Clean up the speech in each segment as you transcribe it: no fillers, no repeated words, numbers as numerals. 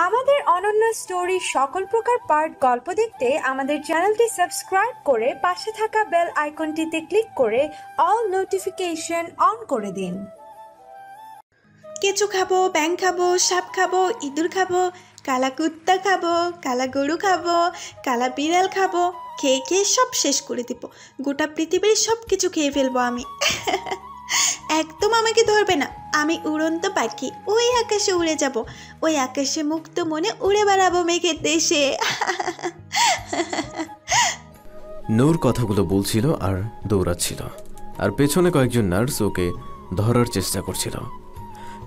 আমাদের অনন্য স্টোরি সকল প্রকার পার্ট গল্প দেখতে আমাদের চ্যানেলটি সাবস্ক্রাইব করে পাশে থাকা বেল আইকনটিতে ক্লিক করে অল নোটিফিকেশন অন করে দিন। কেঁচো খাবো, ব্যাঙ খাবো, সাপ খাবো, ইঁদুর খাবো, কালা কুত্তা খাবো, কালা গরু খাবো, কালা বিড়াল খাবো, খেয়ে খেয়ে সব শেষ করে দিব। গোটা পৃথিবীর সব কিছু খেয়ে ফেলবো আমি। একদম আমাকে ধরবে না, আমি উড়ন্ত পাখি, ওই আকাশে উড়ে যাব, ওই আকাশে মুক্ত মনে উড়ে বেড়াবো মেঘের দেশে। নূর কথাগুলো বলছিল আর দৌড়াচ্ছিল, আর পেছনে কয়েকজন নার্স ওকে ধরার চেষ্টা করছিল।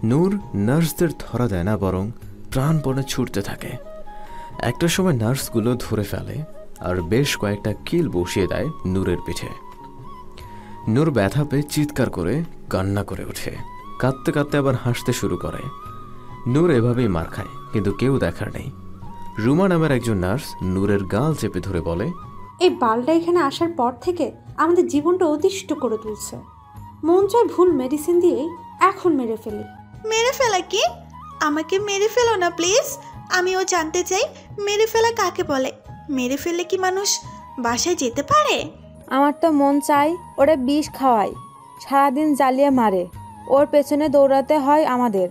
নূর নার্সদের ধরা দেয় না, বরং প্রাণপণে ছুটতে থাকে। একটা সময় নার্সগুলো ধরে ফেলে আর বেশ কয়েকটা কিল বসিয়ে দেয় নূরের পিঠে। নূর ব্যথা পেয়ে চিৎকার করে কান্না করে ওঠে, কাঁদতে কাঁদতে আবার হাসতে শুরু করে। নূর এভাবেই মার খায়, কিন্তু কেউ দেখার নেই। রুমা নামের একজন নার্স নূরের গাল চেপে ধরে বলে, এই বালটা এখানে আসার পর থেকে আমাদের জীবনটা অতিষ্ঠ করে তুলছে। মন চায় ভুল মেডিসিন দিয়েই এখন মেরে ফেলি। মেরে ফেলা কি? আমাকে মেরে ফেলো না প্লিজ। আমিও জানতে চাই মেরে ফেলা কাকে বলে। মেরে ফেলে কি মানুষ বাসায় যেতে পারে? আমার তো মন চাই ওরে বিষ খাওয়াই, সারাদিন জ্বালিয়ে মারে, ওর পেছনে দৌড়াতে হয় আমাদের।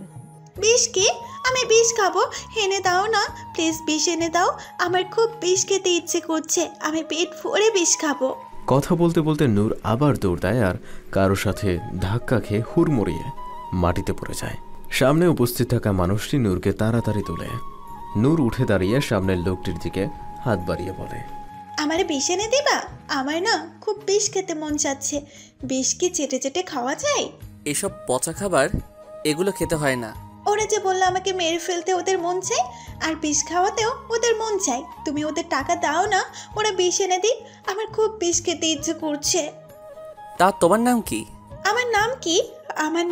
বিষ কি? আমি বিষ খাবো? এনে দাও না প্লিজ, বিষ এনে দাও। আমার খুব বিষ খেতে ইচ্ছে করছে, আমি পেট ভরে বিষ খাবো। কথা বলতে বলতে নূর আবার দৌড় দেয় আর কারো সাথে ধাক্কা খেয়ে হুড়মুড়িয়ে মাটিতে পড়ে যায়। সামনে উপস্থিত থাকা মানুষটি নূরকে তাড়াতাড়ি তোলে। নূর উঠে দাঁড়িয়ে সামনের লোকটির দিকে হাত বাড়িয়ে বলে, আমারে বিষ এনে দিবা? আমার না খুব বিষ খেতে মন চাচ্ছে। বিষ কি চেটে চেটে খাওয়া যায়? এসব পচা খাবার এগুলো খেতে হয় না। ওরা যে বললো আমাকে মেরে ফেলতে ওদের মন চাই, আর বিষ খাওয়াতেও ওদের মন চাই। তুমি ওদের টাকা দাও না, ওরা বিষ এনে দিক। আমার খুব বিষ খেতে ইচ্ছে করছে। তা তোমার নাম কি? আমার নাম কি? আমার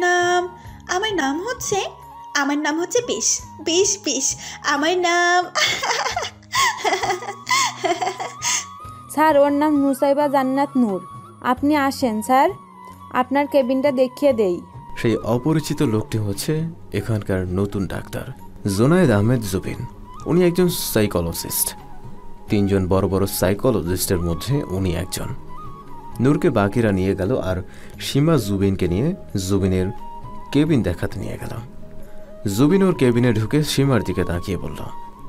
নাম হচ্ছে বিষ। বিষ বিষ আমার নাম। স্যার, ওর নাম নুসাইবা জান্নাত নূর। আপনি আসেন স্যার, আপনার কেবিনটা দেখিয়ে দেই। সেই অপরিচিত লোকটি হচ্ছে এখানকার নতুন ডাক্তার জোনায়েদ আহমেদ জুবিন। উনি একজন সাইকোলজিস্ট। 3 জন বড় বড় সাইকোলজিস্টের মধ্যে উনি একজন। নূরকে বাকিরা নিয়ে গেল আর সীমা জুবিনকে নিয়ে জুবিনের কেবিন দেখাতে নিয়ে গেল। জুবিন ওর কেবিনে ঢুকে সীমার দিকে তাকিয়ে বলল,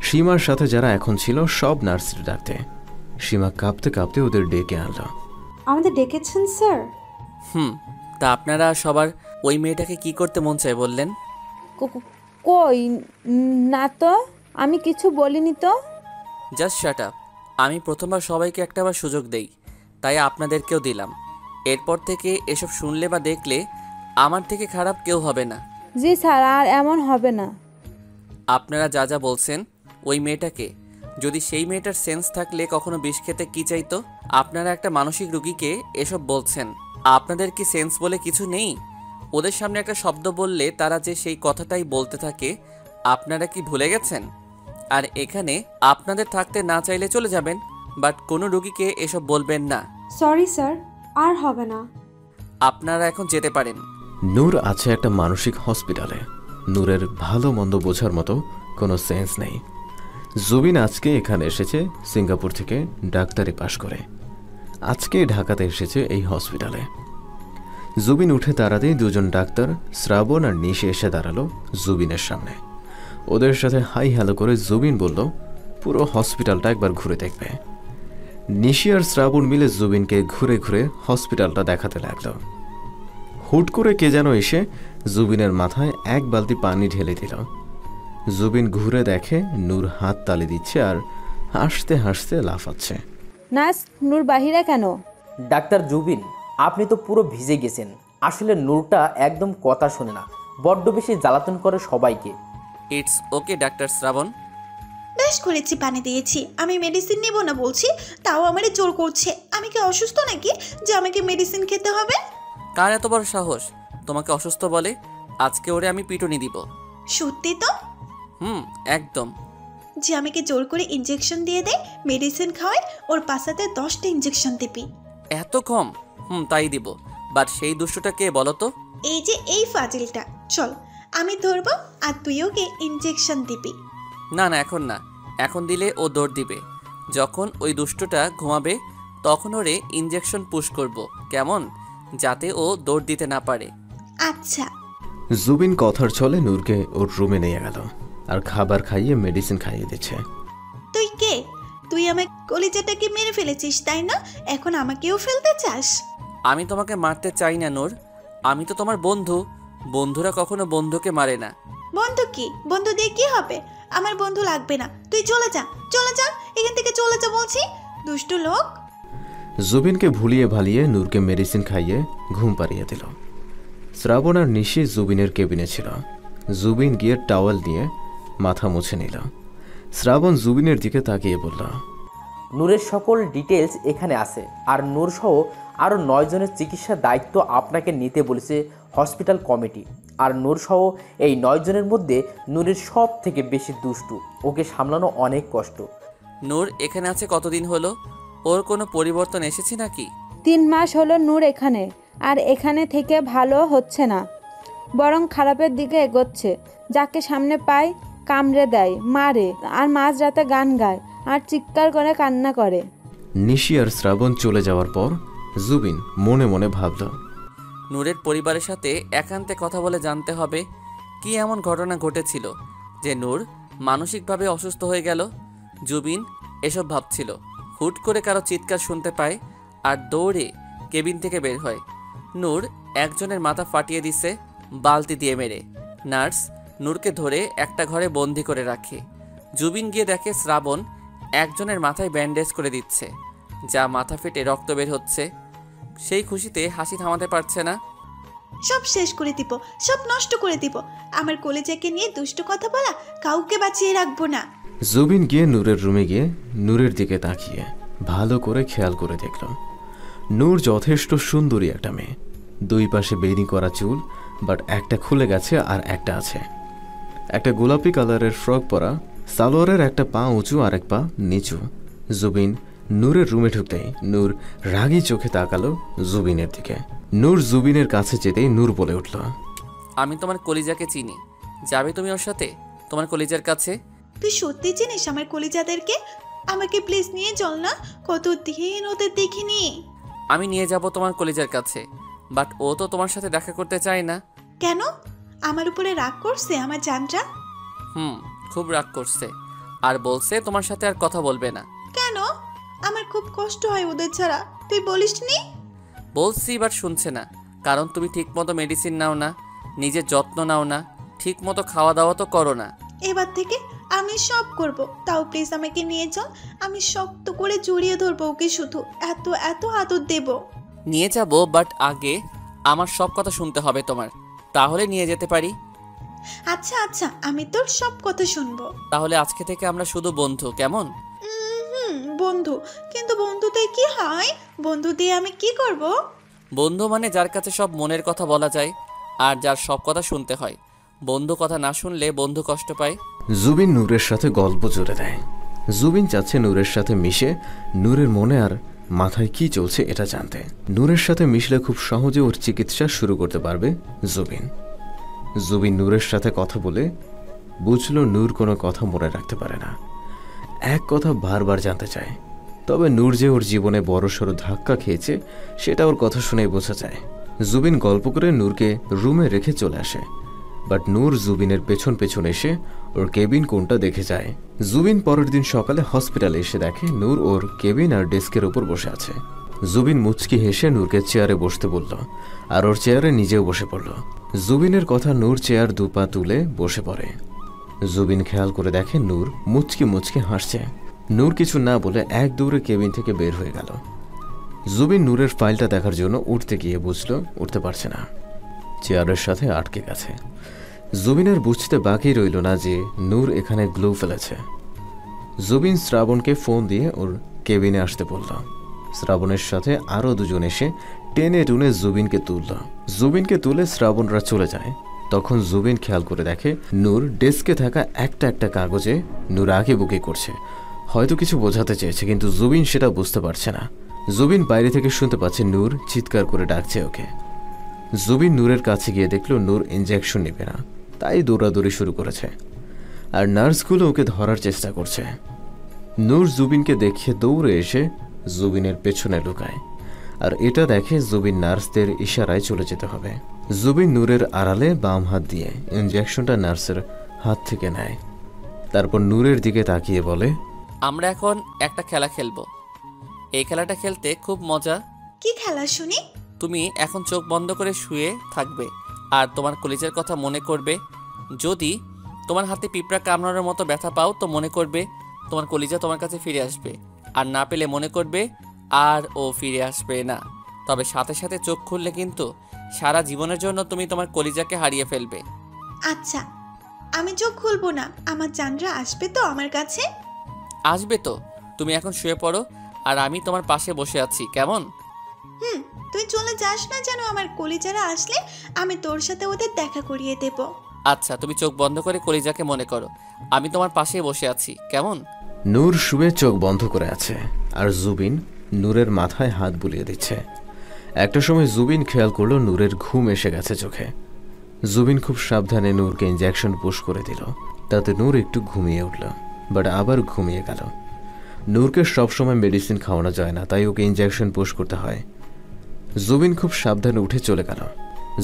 সীমার সাথে যারা এখন ছিল সব নার্সদের ডাকতে। সীমা কাঁপতে কাঁপতে ওদের ডেকে আনলো। আমাদের ডেকেছেন স্যার? তা আপনারা সবার ওই মেয়েটাকে কি করতে মন চায় বললেন? কই না তো, আমি কিছু বলিনি তো। Just shut up. আমি প্রথমবার সবাইকে একটাবার সুযোগ দেই, তাই আপনাদেরকেও দিলাম। এরপর থেকে এসব শুনলে বা দেখলে আমার থেকে খারাপ কেউ হবে না। জি স্যার, আর এমন হবে না। আপনারা যা যা বলছেন ওই মেয়েটাকে, যদি সেই মেয়েটার সেন্স থাকলে কখনো বিষ খেতে কি চাইতো? আপনারা একটা মানসিক রুগীকে এসব বলছেন। আপনাদের কি সেন্স বলে কিছু নেই? ওদের সামনে একটা শব্দ বললে তারা যে সেই কথাটাই বলতে থাকে, আপনারা কি ভুলে গেছেন? আর এখানে আপনাদের থাকতে না চাইলে চলে যাবেন, বাট কোনো রুগীকে এসব বলবেন না। সরি স্যার, আর হবে না। আপনারা এখন যেতে পারেন। নূর আছে একটা মানসিক হসপিটালে। নূরের ভালো মন্দ বোঝার মতো কোনো সেন্স নেই। জুবিন আজকে এখানে এসেছে সিঙ্গাপুর থেকে ডাক্তারি পাশ করে। আজকে ঢাকাতে এসেছে এই হসপিটালে। জুবিন উঠে দাঁড়াতেই 2 জন ডাক্তার শ্রাবণ আর নিশি এসে দাঁড়ালো জুবিনের সামনে। ওদের সাথে হাই হ্যালো করে জুবিন বলল, পুরো হসপিটালটা একবার ঘুরে দেখবে। নিশি আর শ্রাবণ মিলে জুবিনকে ঘুরে ঘুরে হসপিটালটা দেখাতে লাগলো। হুট করে কে যেন এসে জুবিনের মাথায় 1 বালতি পানি ঢেলে দিল। জুবিন ঘুরে দেখে নূর হাত তালি দিচ্ছে আর হাসতে হাসতে লাফাচ্ছে। নার্স, নূর বাহিরে কেন? ডাক্তার জুবিন, আপনি তো পুরো ভিজে গেছেন। আসলে নূরটা একদম কথা শোনে না, বড্ড বেশি জ্বালাতন করে সবাইকে। ইটস ওকে ডাক্তার শ্রাবণ। বেশ করেছি, পানি দিয়েছি। আমি মেডিসিন নিব না বলছি, তাও আমারে জোর করছে। আমি কি অসুস্থ নাকি যে আমাকে মেডিসিন খেতে হবে? কার এত বড় সাহস তোমাকে অসুস্থ বলে? আজকে ওরে আমি পিটুনি দিব। সত্যি তো? একদম। যে আমাকে জোর করে ইনজেকশন দিয়ে দেয়, মেডিসিন খাওয়ায়, ওর পাশাতে 10টা ইনজেকশন দিবি। এত কম? তাই দিব। বাট সেই দুষ্টটা কে বলো তো? এই যে এই ফাজিলটা, চল আমি ধরবো আর তুই ওকে ইনজেকশন দিবি। না না, এখন না। এখন দিলে ও দৌড় দিবে। যখন ওই দুষ্টটা ঘুমাবে তখন ওরে ইঞ্জেকশন পুশ করব, কেমন? যাতে ও দৌড় দিতে না পারে। আচ্ছা। জুবিন কথার ছলে নূরকে ওর রুমে নিয়ে গেল আর খাবার খাইয়ে মেডিসিন খাইয়ে দিচ্ছে। তুই কে? তুই আমার কলিজাটাকে মেরে ফেলেছিস তাই না? এখন আমাকেও ফেলতে চাস? আমি তোমাকে মারতে চাই না নূর, আমি তো তোমার বন্ধু। বন্ধুরা কখনো বন্ধুকে মারে না। বন্ধু কি? বন্ধু দিয়ে কি হবে? আমার বন্ধু লাগবে না, তুই চলে যা, চলে যা, এখান থেকে চলে যা বলছি, দুষ্ট লোক। জুবিনকে ভুলিয়ে ভালিয়ে নূরকে মেডিসিন খাইয়ে ঘুম পাড়িয়ে দিল। শ্রাবণ আর নিশি জুবিনের কেবিনে ছিল। জুবিন গিয়ে টাওয়াল নিয়ে মাথা মুছে নিল। শ্রাবণ জুবিনের দিকে তাকিয়ে বলল, নূরের সকল ডিটেলস এখানে আছে, আর নূর সহ আরও 9 জনের চিকিৎসার দায়িত্ব আপনাকে নিতে বলেছে হসপিটাল কমিটি। আর নূর সহ এই 9 জনের মধ্যে নূরের সব থেকে বেশি দুষ্টু, ওকে সামলানো অনেক কষ্ট। নূর এখানে আছে কতদিন হলো? ওর কোনো পরিবর্তন এসেছে নাকি? 3 মাস হলো নূর এখানে, আর এখানে থেকে ভালো হচ্ছে না, বরং খারাপের দিকে এগোচ্ছে। যাকে সামনে পায় কামড়ে দেয়, মারে, আর মাঝরাতে গান গায় আর চিৎকার করে কান্না করে। নিশি আর শ্রাবণ চলে যাওয়ার পর জুবিন মনে মনে ভাবল, নূরের পরিবারের সাথে একান্তে কথা বলে জানতে হবে কি এমন ঘটনা ঘটেছিল যে নূর মানসিকভাবে অসুস্থ হয়ে গেল। জুবিন এসব ভাবছিল, হুট করে কারো চিৎকার শুনতে পায় আর দৌড়ে কেবিন থেকে বের হয়। নূর একজনের মাথা ফাটিয়ে দিছে বালতি দিয়ে মেরে। নার্স নূরকে ধরে একটা ঘরে বন্দি করে রাখে। জুবিন গিয়ে দেখে শ্রাবণ একজনের মাথায় ব্যান্ডেজ করে দিচ্ছে, যা মাথা ফেটে রক্ত বের হচ্ছে। সেই খুশিতে হাসি থামাতে পারছে না। সব শেষ করে দিব, সব নষ্ট করে দিব। আমার কলেজাকে নিয়ে দুষ্ট কথা বলা কাউকে বাঁচিয়ে রাখবো না। জুবিন গিয়ে নূরের রুমে গিয়ে নূরের দিকে তাকিয়ে ভালো করে খেয়াল করে দেখল, নূর যথেষ্ট সুন্দরী একটা মেয়ে। 2 পাশে বেনি করা চুল, বাট একটা খুলে গেছে আর একটা আছে। একটা গোলাপি কালারের ফ্রক পরা, সালোয়ারের একটা পা উঁচু আর এক পা নিচু। জুবিন নূরের রুমে ঢুকতেই নূর রাগী চোখে তাকালো জুবিনের দিকে। নূর জুবিনের কাছে যেতেই নূর বলে উঠল, আমি তোমার কলিজাকে চিনি, যাবে তুমি ওর সাথে তোমার কলিজার কাছে? তুই সত্যি চিনিস আমার কলিজাদেরকে? আমাকে প্লিজ নিয়ে চল না, কতদিন ওদের দেখিনি। আমি নিয়ে যাব তোমার কলিজার কাছে, বাট ও তো তোমার সাথে দেখা করতে চায় না। কেন? আমার উপরে রাগ করছে আমার জানটা? খুব রাগ করছে, আর বলছে তোমার সাথে আর কথা বলবে না। কেন? আমার খুব কষ্ট হয় ওদের ছাড়া, তুই বলিসনি? বলছি বাট শুনছে না, কারণ তুমি ঠিকমতো মেডিসিন নাও না, নিজের যত্ন নাও না, ঠিকমতো খাওয়া দাওয়া তো করো না। এবার থেকে আমি সব করব, তাও প্লিজ আমাকে নিয়ে চল। আমি শক্ত করে জড়িয়ে ধরবো ওকে, শুধু এত এত আদর দেব। নিয়ে যাব, বাট আগে আমার সব কথা শুনতে হবে তোমার, তাহলে নিয়ে যেতে পারি। আচ্ছা আচ্ছা, আমি তোর সব কথা শুনবো। তাহলে আজকে থেকে আমরা শুধু বন্ধু, কেমন? বন্ধু? কিন্তু বন্ধুতে কি হয়? বন্ধু দিয়ে আমি কি করব? বন্ধু মানে যার কাছে সব মনের কথা বলা যায় আর যার সব কথা শুনতে হয়। বন্ধু কথা না শুনলে বন্ধু কষ্ট পায়। জুবিন নূরের সাথে গল্প জুড়ে দেয়। জুবিন চাচ্ছে নূরের সাথে মিশে নূরের মনে আর মাথায় কি চলছে এটা জানতে। নূরের সাথে মিশলে খুব সহজে ওর চিকিৎসা শুরু করতে পারবে জুবিন। জুবিন নূরের সাথে কথা বলে বুঝলো নূর কোনো কথা মনে রাখতে পারে না, এক কথা বারবার জানতে চায়। তবে নূর যে ওর জীবনে বড়সড় ধাক্কা খেয়েছে সেটা ওর কথা শুনেই বোঝা যায়। জুবিন গল্প করে নূরকে রুমে রেখে চলে আসে, বাট নূর জুবিনের পেছন পেছন এসে ওর কেবিন কোনটা দেখে যায়। জুবিন পরের দিন সকালে হসপিটালে এসে দেখে নূর ওর কেবিন আর ডেস্কের উপর বসে আছে। জুবিন মুচকি হেসে নূরকে চেয়ারে বসতে বলল আর ওর চেয়ারে নিজেও বসে পড়ল। জুবিনের কথা নূর চেয়ার 2 পা তুলে বসে পড়ে। জুবিন খেয়াল করে দেখে নূর মুচকি মুচকি হাসছে। নূর কিছু না বলে এক দৌড়ে কেবিন থেকে বের হয়ে গেল। জুবিন নূরের ফাইলটা দেখার জন্য উঠতে গিয়ে বুঝলো উঠতে পারছে না, চেয়ারের সাথে আটকে গেছে। জুবিনের বুঝতে বাকি রইল না যে নূর এখানে গ্লু ফেলেছে। জুবিন শ্রাবণকে ফোন দিয়ে ওর কেবিনে আসতে বলল। শ্রাবণের সাথে আরও 2 জন এসে টেনে টুনে জুবিনকে তুলল। জুবিনকে তুলে শ্রাবণরা চলে যায়। তখন জুবিন খেয়াল করে দেখে নূর ডেস্কে থাকা একটা একটা কাগজে নূর আগে বুকে করছে। হয়তো কিছু বোঝাতে চেয়েছে, কিন্তু জুবিন সেটা বুঝতে পারছে না। জুবিন বাইরে থেকে শুনতে পাচ্ছে নূর চিৎকার করে ডাকছে ওকে। জুবিন নূরের কাছে গিয়ে দেখল নূর ইনজেকশন নেবে না, তাই দৌড়াদৌড়ি শুরু করেছে। আর নার্সগুলো ওকে ধরার চেষ্টা করছে। নূর জুবিনকে দেখে দৌড়ে এসে জুবিনের পেছনে লুকায়, আর এটা দেখে জুবিন নার্সদের ইশারায় চলে যেতে হবে। জুবিন নূরের আড়ালে বাম হাত দিয়ে ইনজেকশনটা নার্সের হাত থেকে নেয়, তারপর নূরের দিকে তাকিয়ে বলে, আমরা এখন একটা খেলা খেলবো। এই খেলাটা খেলতে খুব মজা। কি খেলা শুনি? তুমি এখন চোখ বন্ধ করে শুয়ে থাকবে আর তোমার কলিজার কথা মনে করবে। যদি তোমার হাতে পিঁপড়া কামড়ানোর মতো ব্যথা পাও তো মনে করবে তোমার কলিজা তোমার কাছে ফিরে আসবে, আর না পেলে মনে করবে আর ও ফিরে আসবে না। তবে সাথে সাথে চোখ খুললে কিন্তু সারা জীবনের জন্য তুমি তোমার কলিজাকে হারিয়ে ফেলবে। আচ্ছা, আমি চোখ খুলবো না। আমার জানরা আসবে তো আমার কাছে? আসবে তো। তুমি এখন শুয়ে পড়ো আর আমি তোমার পাশে বসে আছি, কেমন? তুই চলে যাস না যেন। আমার কলিজারা আসলে আমি তোর সাথে ওদের দেখা করিয়ে দেব। আচ্ছা, তুমি চোখ বন্ধ করে কলিজাকে মনে করো, আমি তোমার পাশে বসে আছি, কেমন? নূর শুয়ে চোখ বন্ধ করে আছে, আর জুবিন নূরের মাথায় হাত বুলিয়ে দিচ্ছে। একটা সময় জুবিন খেয়াল করলো নূরের ঘুম এসে গেছে চোখে। জুবিন খুব সাবধানে নূরকে ইনজেকশন পুশ করে দিল, তাতে নূর একটু ঘুমিয়ে উঠল, বাট আবার ঘুমিয়ে গেল। নূরকে সবসময় মেডিসিন খাওয়ানো যায় না, তাই ওকে ইনজেকশন পুশ করতে হয়। জুবিন খুব সাবধানে উঠে চলে গেল।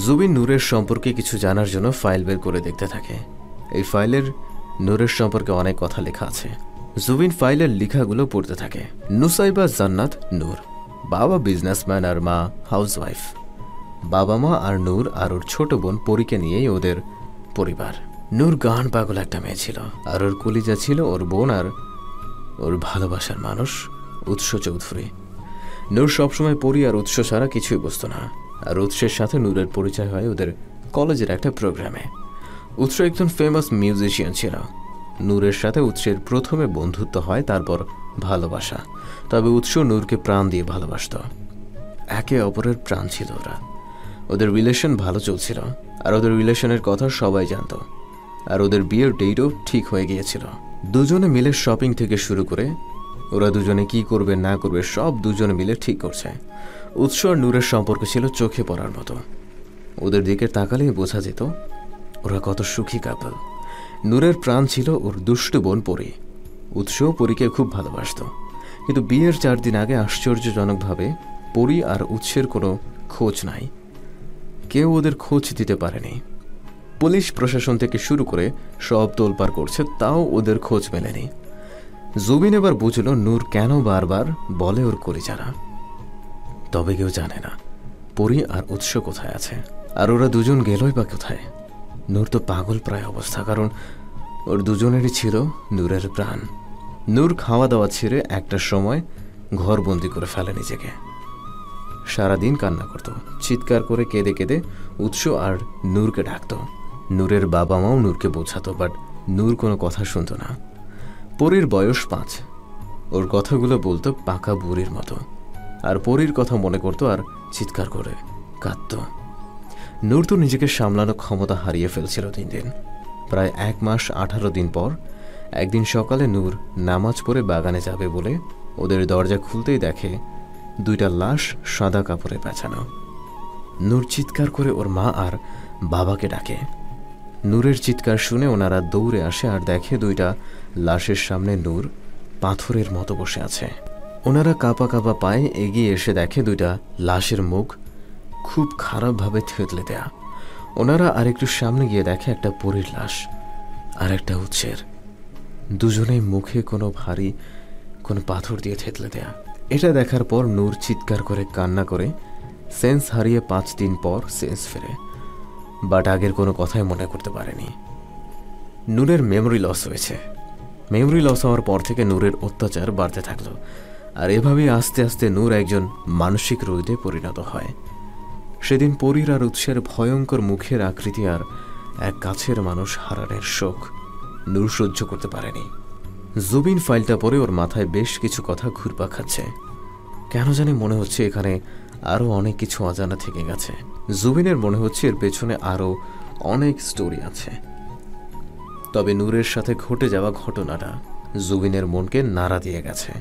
জুবিন নূরের সম্পর্কে কিছু জানার জন্য ফাইল বের করে দেখতে থাকে। এই ফাইলের নূরের সম্পর্কে অনেক কথা লেখা আছে। জুবিন ফাইলের লেখাগুলো পড়তে থাকে। নুসাইবা জান্নাত নূর, বাবা বিজনেসম্যান আর মা হাউসওয়াইফ। বাবা মা আর নূর আর ওর ছোট বোন পরীকে নিয়েই ওদের পরিবার। নূর গান পাগল একটা মেয়ে ছিল, আর ওর কলিজা ছিল ওর বোন আর ওর ভালোবাসার মানুষ উৎস চৌধুরী। নূর সবসময় পরি আর উৎস ছাড়া কিছুই বুঝতো না, আর উৎসের সাথে নূরের পরিচয় হয় ওদের কলেজের একটা প্রোগ্রামে। উৎস একজন ফেমাস মিউজিশিয়ান ছিল। নূরের সাথে উৎসের প্রথমে বন্ধুত্ব হয়, তারপর ভালোবাসা। তবে উৎস নূরকে প্রাণ দিয়ে ভালোবাসত। একে অপরের প্রাণ ছিল ওরা। ওদের রিলেশন ভালো চলছিল, আর ওদের রিলেশনের কথা সবাই জানত, আর ওদের বিয়ের ডেটও ঠিক হয়ে গিয়েছিল। দুজনে মিলে শপিং থেকে শুরু করে ওরা দুজনে কি করবে না করবে সব দুজনে মিলে ঠিক করছে। উৎস আর নূরের সম্পর্ক ছিল চোখে পড়ার মতো। ওদের দিকে তাকালেই বোঝা যেত ওরা কত সুখী কাপল। নূরের প্রাণ ছিল ওর দুষ্টু বোন পরি। উৎসও পরীকে খুব ভালোবাসত, কিন্তু বিয়ের 4 দিন আগে আশ্চর্যজনকভাবে পরি আর উৎসের কোনো খোঁজ নাই। কেউ ওদের খোঁজ দিতে পারেনি। পুলিশ প্রশাসন থেকে শুরু করে সব তোলপাড় করছে, তাও ওদের খোঁজ মেলেনি। জুবিন এবার বুঝল নূর কেন বারবার বলে ওর কলিজারা। তবে কেউ জানে না পরি আর উৎস কোথায় আছে, আর ওরা দুজন গেলই বা কোথায়। নূর তো পাগল প্রায় অবস্থা, কারণ ওর দুজনেরই ছিল নূরের প্রাণ। নূর খাওয়া দাওয়া ছেড়ে একটা সময় ঘরবন্দি করে ফেলে নিজেকে। সারাদিন কান্না করত, চিৎকার করে কেঁদে কেঁদে উৎস আর নূরকে ডাকত। নূরের বাবা মাও নূরকে বোঝাতো, বাট নূর কোনো কথা শুনত না। পরীর বয়স 5, ওর কথাগুলো বলতো পাকা বুড়ির মতো, আর পরীর কথা মনে করতো আর চিৎকার করে কাঁদত। নূর তো নিজেকে সামলানোর ক্ষমতা হারিয়ে ফেলছিল দিন দিন। প্রায় 1 মাস 18 দিন পর একদিন সকালে নূর নামাজ পড়ে বাগানে যাবে বলে ওদের দরজা খুলতেই দেখে 2টা লাশ সাদা কাপড়ে পেঁচানো। নূর চিৎকার করে ওর মা আর বাবাকে ডাকে। নূরের চিৎকার শুনে ওনারা দৌড়ে আসে আর দেখে 2টা লাশের সামনে নূর পাথরের মতো বসে আছে। ওনারা কাঁপা কাঁপা পায়ে এগিয়ে এসে দেখে 2টা লাশের মুখ খুব খারাপভাবে থেতলে দেয়া। ওনারা আরেকটু সামনে গিয়ে দেখে একটা পরীর লাশ আর একটা উৎসের, দুজনেই মুখে কোনো ভারী কোনো পাথর দিয়ে থেতলে দেয়া। এটা দেখার পর নূর চিৎকার করে কান্না করে সেন্স হারিয়ে 5 দিন পর সেন্স ফেরে, বাট আগের কোনো কথাই মনে করতে পারেনি। নূরের মেমোরি লস হয়েছে। মেমোরি লস হওয়ার পর থেকে নূরের অত্যাচার বাড়তে থাকলো, আর এভাবেই আস্তে আস্তে নূর একজন মানসিক রোগীতে পরিণত হয়। সেদিন পরীর আর উৎসের ভয়ঙ্কর মুখের আকৃতি আর এক কাছের মানুষ হারানোর শোক নূর সহ্য করতে পারেনি। জুবিন ফাইলটা পড়ে ওর মাথায় বেশ কিছু কথা ঘুরপাক খাচ্ছে। কেন জানি মনে হচ্ছে এখানে আরও অনেক কিছু অজানা থেকে গেছে। জুবিনের মনে হচ্ছে এর পেছনে আরও অনেক স্টোরি আছে। তবে নূরের সাথে ঘটে যাওয়া ঘটনাটা জুবিনের মনকে নাড়া দিয়ে গেছে।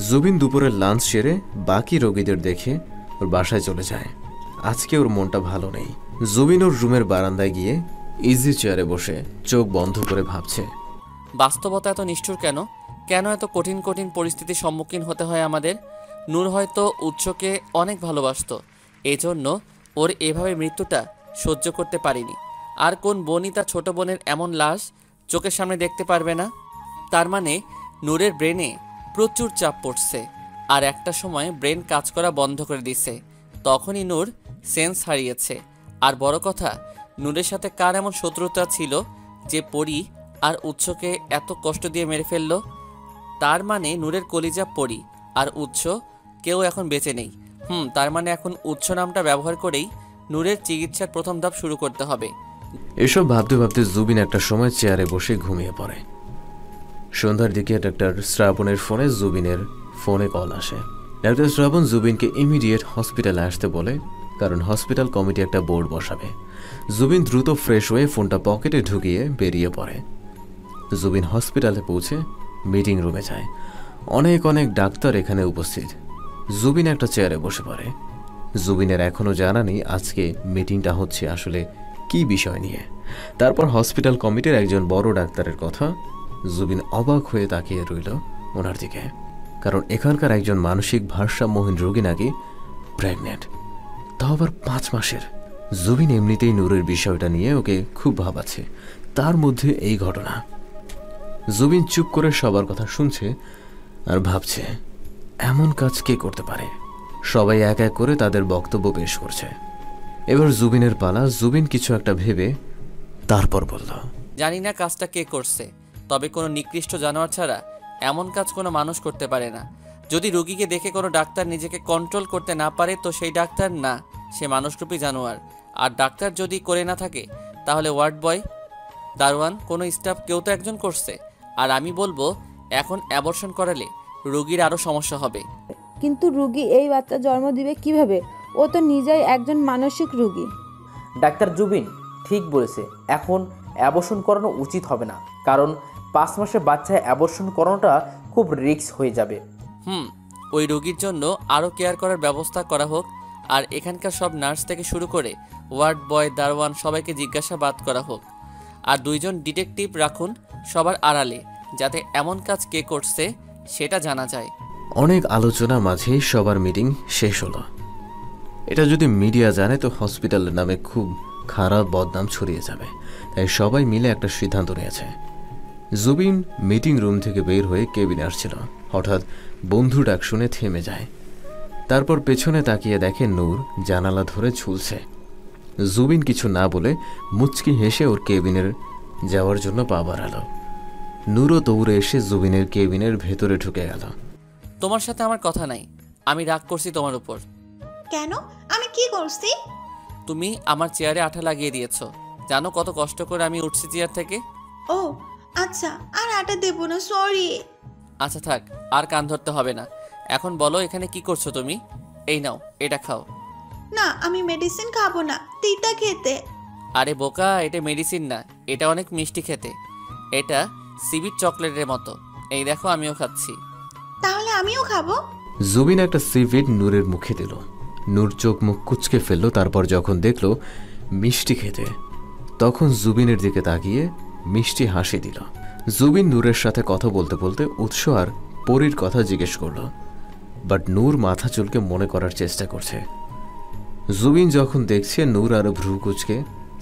জুবিন দুপুরের লাঞ্চ সেরে বাকি রোগীদের দেখে ওর বাসায় চলে যায়, আজকে ওর মনটা ভালো নেই। জুবিন ওর রুমের বারান্দায় গিয়ে ইজি চেয়ারে বসে চোখ বন্ধ করে ভাবছে, বাস্তবতা এত নিষ্ঠুর কেন? কেন এত কঠিন কঠিন পরিস্থিতির সম্মুখীন হতে হয় আমাদের? নূর হয়তো উৎসকে অনেক ভালোবাসতো, এজন্য ওর এভাবে মৃত্যুটা সহ্য করতে পারিনি। আর কোন বোনই তার ছোট বোনের এমন লাশ চোখের সামনে দেখতে পারবে না? তার মানে নূরের ব্রেনে প্রচুর চাপ পড়ছে, আর একটা সময় ব্রেন কাজ করা বন্ধ করে দিছে। তখনই নূর সেন্স হারিয়েছে। আর বড় কথা, নূরের সাথে কার এমন শত্রুতা ছিল যে পরি আর উৎসকে এত কষ্ট দিয়ে মেরে ফেললো? তার মানে নূরের কলিজা পরি আর উৎস কেউ এখন বেঁচে নেই। তার মানে এখন উৎস নামটা ব্যবহার করেই নূরের চিকিৎসার প্রথম ধাপ শুরু করতে হবে। এসব ভাবতে ভাবতে জুবিন একটা সময় চেয়ারে বসে ঘুমিয়ে পড়ে। সন্ধ্যার দিকে ডাক্তার শ্রাবণের ফোনে জুবিনের ফোনে কল আসে। ডাক্তার শ্রাবণ জুবিনকে ইমিডিয়েট হসপিটালে আসতে বলে, কারণ হসপিটাল কমিটি একটা বোর্ড বসাবে। জুবিন দ্রুত ফ্রেশ হয়ে ফোনটা পকেটে ঢুকিয়ে বেরিয়ে পড়ে। জুবিন হসপিটালে পৌঁছে মিটিং রুমে যায়। অনেক অনেক ডাক্তার এখানে উপস্থিত। জুবিন একটা চেয়ারে বসে পড়ে। জুবিনের এখনও জানা নেই আজকে মিটিংটা হচ্ছে আসলে কি বিষয় নিয়ে। তারপর হসপিটাল কমিটির একজন বড় ডাক্তারের কথা। জুবিন অবাক হয়ে তাকিয়ে রইল ওনার দিকে, কারণ এখানকার একজন মানসিক ভারসাম্যহীন রোগী নাকি প্রেগনেন্ট, তাও আবার 5 মাসের। জুবিন এমনিতেই নূরের বিষয়টা নিয়ে ওকে খুব ভাবাচ্ছে, তার মধ্যে এই ঘটনা। জুবিন চুপ করে সবার কথা শুনছে আর ভাবছে এমন কাজ কে করতে পারে। সবাই এক এক করে তাদের বক্তব্য পেশ করছে। এবার জুবিনের পালা। জুবিন কিছু একটা ভেবে তারপর বলল, জানি না কাজটা কে করছে, তবে কোনো নিকৃষ্ট জানোয়ার ছাড়া এমন কাজ কোনো মানুষ করতে পারে না। যদি রোগীকে দেখে কোনো ডাক্তার নিজেকে কন্ট্রোল করতে না পারে, তো সেই ডাক্তার না, সে মানুষরূপী জানোয়ার। আর ডাক্তার যদি করে না থাকে, তাহলে ওয়ার্ড বয়, দারোয়ান, কোনো স্টাফ কেউ তো একজন করছে। আর আমি বলবো, এখন অ্যাবর্শন করালে রোগীর আরও সমস্যা হবে। কিন্তু রুগী এই বাচ্চা জন্ম দিবে কিভাবে? ও তো নিজেই একজন মানসিক রুগী। ডাক্তার জুবিন ঠিক বলেছে, এখন অ্যাবর্শন করানো উচিত হবে না, কারণ 5 মাসের বাচ্চায় অ্যাবর্শন করানোটা খুব রিস্ক হয়ে যাবে। ওই রোগীর জন্য আরও কেয়ার করার ব্যবস্থা করা হোক। আর এখানকার সব নার্স থেকে শুরু করে ওয়ার্ড বয়, দারোয়ান সবাইকে জিজ্ঞাসাবাদ করা হোক। আর 2 জন ডিটেকটিভ রাখুন সবার আড়ালে, যাতে এমন কাজ কে করছে সেটা জানা যায়। অনেক আলোচনা মাঝেই সবার মিটিং শেষ হলো। এটা যদি মিডিয়া জানে তো হসপিটালের নামে খুব খারাপ বদনাম ছড়িয়ে যাবে, তাই সবাই মিলে একটা সিদ্ধান্ত নিয়েছে। জুবিন মিটিং রুম থেকে বের হয়ে কেবিনে আসছিল। হঠাৎ বন্ধু ডাক শুনে থেমে যায়। তারপর পেছনে তাকিয়ে দেখে নূর জানালা ধরে ঝুলছে। জুবিন কিছু না বলে মুচকি হেসে ওর কেবিনের যাওয়ার জন্য পা বাড়ালো। নূরও দৌড়ে এসে জুবিনের কেবিনের ভেতরে ঢুকে গেল। তোমার সাথে আমার কথা নাই, আমি রাগ করছি তোমার উপর। কেন? আমি কি করছি? তুমি আমার চেয়ারে আঠা লাগিয়ে দিয়েছো। জানো কত কষ্ট করে আমি উঠছি চেয়ার থেকে? ও আচ্ছা, আর আটা দেবো না, সরি। আচ্ছা থাক, আর কান ধরতে হবে না। এখন বলো এখানে কি করছো তুমি? এই নাও, এটা খাও। না, আমি মেডিসিন খাবো না, তিতা খেতে। আরে বোকা, এটা মেডিসিন না, এটা অনেক মিষ্টি খেতে। এটা সিবিট চকলেটের মতো। এই দেখো, আমিও খাচ্ছি। তাহলে আমিও খাবো। জুবিন একটা সিভিট নূরের মুখে দিল। নূর চোখ মুখ কুচকে ফেলল। তারপর যখন দেখল মিষ্টি খেতে, তখন জুবিনের দিকে তাকিয়ে মিষ্টি হাসি দিল। জুবিন নূরের সাথে কথা বলতে বলতে উৎস আর পরীর কথা জিজ্ঞেস করল, বাট নূর মাথা চুলকে মনে করার চেষ্টা করছে। জুবিন যখন দেখছে নূর আরো ভ্রু কুচকে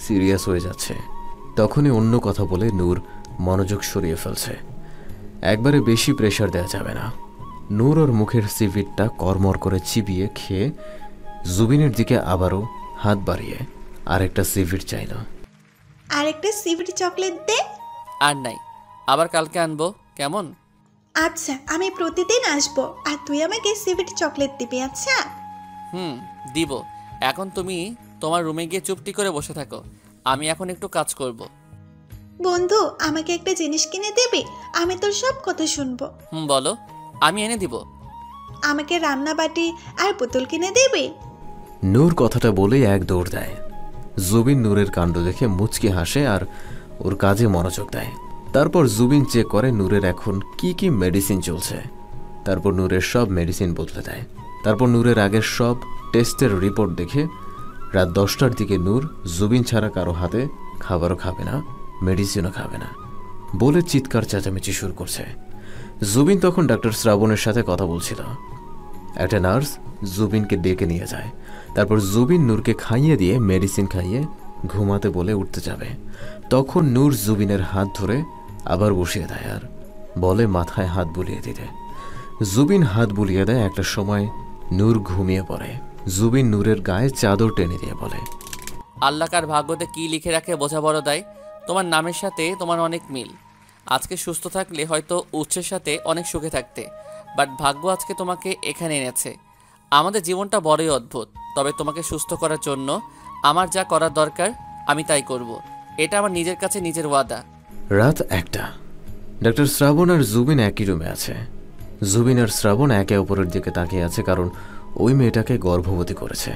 সিরিয়াস হয়ে যাচ্ছে, তখনই অন্য কথা বলে নূর মনোযোগ সরিয়ে ফেলছে। একবারে বেশি প্রেশার দেওয়া যাবে না। নূর ওর মুখের সিভিটটা কর্মর করে চিবিয়ে খেয়ে জুবিনের দিকে আবারও হাত বাড়িয়ে আরেকটা সিভিট চাইল। আরেকটা সিভিট চকলেট দে। আর নাই, আবার কালকে আনবো, কেমন? আচ্ছা, আমি প্রতিদিন আসবো, আর তুই আমাকে সিভিট চকলেট দিবি। আচ্ছা দিব। এখন তুমি তোমার রুমে গিয়ে চুপটি করে বসে থাকো, আমি এখন একটু কাজ করব। বন্ধু, আমাকে একটা জিনিস কিনে দিবি? আমি তোর সব কথা শুনবো। বলো, আমি এনে দিব। আমাকে রান্না বাটি আর বোতল কিনে দিবি? নূর কথাটা বলেই এক দৌড় দেয়। জুবিন নূরের কাণ্ড দেখে মুচকি হাসে আর ওর কাজে মনোযোগ দেয়। তারপর জুবিন চেক করে নূরের এখন কি কি মেডিসিন চলছে। তারপর নূরের সব মেডিসিন বদলে দেয়। তারপর নূরের আগের সব টেস্টের রিপোর্ট দেখে রাত 10টার দিকে নূর জুবিন ছাড়া কারো হাতে খাবারও খাবে না, মেডিসিনও খাবে না বলে চিৎকার চেঁচামেচি শুরু করছে। জুবিন তখন ডাক্তার শ্রাবণের সাথে কথা বলছিল। একটা নার্স জুবিনকে ডেকে নিয়ে যায়। তারপর জুবিন নূরকে খাইয়ে দিয়ে মেডিসিন খাইয়ে ঘুমাতে বলে উঠতে যাবে। তখন নূর জুবিনের হাত ধরে আবার বসিয়ে দেয় আর বলে মাথায় হাত বুলিয়ে দিতে। জুবিন হাত বুলিয়ে দেয়। একটা সময় নূর ঘুমিয়ে পড়ে। জুবিন নূরের গায়ে চাদর টেনে দিয়ে বলে, আল্লাহ কার ভাগ্যতে কি লিখে রাখে বোঝা বড় দায়। তোমার নামের সাথে তোমার অনেক মিল। আজকে সুস্থ থাকলে হয়তো উৎসের সাথে অনেক সুখে থাকতে, বাট ভাগ্য আজকে তোমাকে এখানে এনেছে। আমাদের জীবনটা বড়ই অদ্ভুত, তবে তোমাকে সুস্থ করার জন্য আমার যা করার দরকার আমি তাই করব। এটা আমার নিজের কাছে নিজের ওয়াদা। রাত 1টা। ডাক্তার শ্রাবণ আর জুবিন একই রুমে আছে। জুবিন আর শ্রাবণ একে অপরের দিকে তাকিয়ে আছে, কারণ ওই মেয়েটাকে গর্ভবতী করেছে।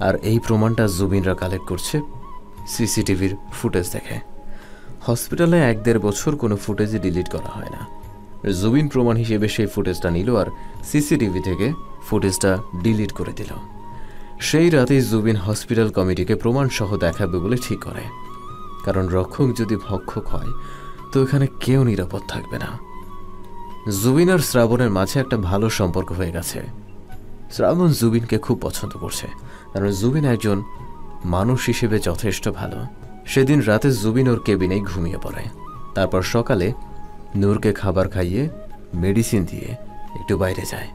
আর এই প্রমাণটা জুবিনরা কালেক্ট করছে সিসিটিভির ফুটেজ দেখে। হসপিটালে 1-1.5 বছর কোনো ফুটেজ ডিলিট করা হয় না। জুবিন প্রমাণ হিসেবে সেই ফুটেজটা নিল আর সিসিটিভি থেকে ফুটেজটা ডিলিট করে দিল। সেই রাতেই জুবিন হসপিটাল কমিটিকে প্রমাণ সহ দেখাবে বলে ঠিক করে, কারণ রক্ষক যদি ভক্ষক হয় তো এখানে কেউ নিরাপদ থাকবে না। জুবিন আর শ্রাবণের মাঝে একটা ভালো সম্পর্ক হয়ে গেছে। শ্রাবণ জুবিনকে খুব পছন্দ করছে, কারণ জুবিন একজন মানুষ হিসেবে যথেষ্ট ভালো। সেদিন রাতে জুবিন ওর কেবিনেই ঘুমিয়ে পড়ে। তারপর সকালে নূরকে খাবার খাইয়ে মেডিসিন দিয়ে একটু বাইরে যায়।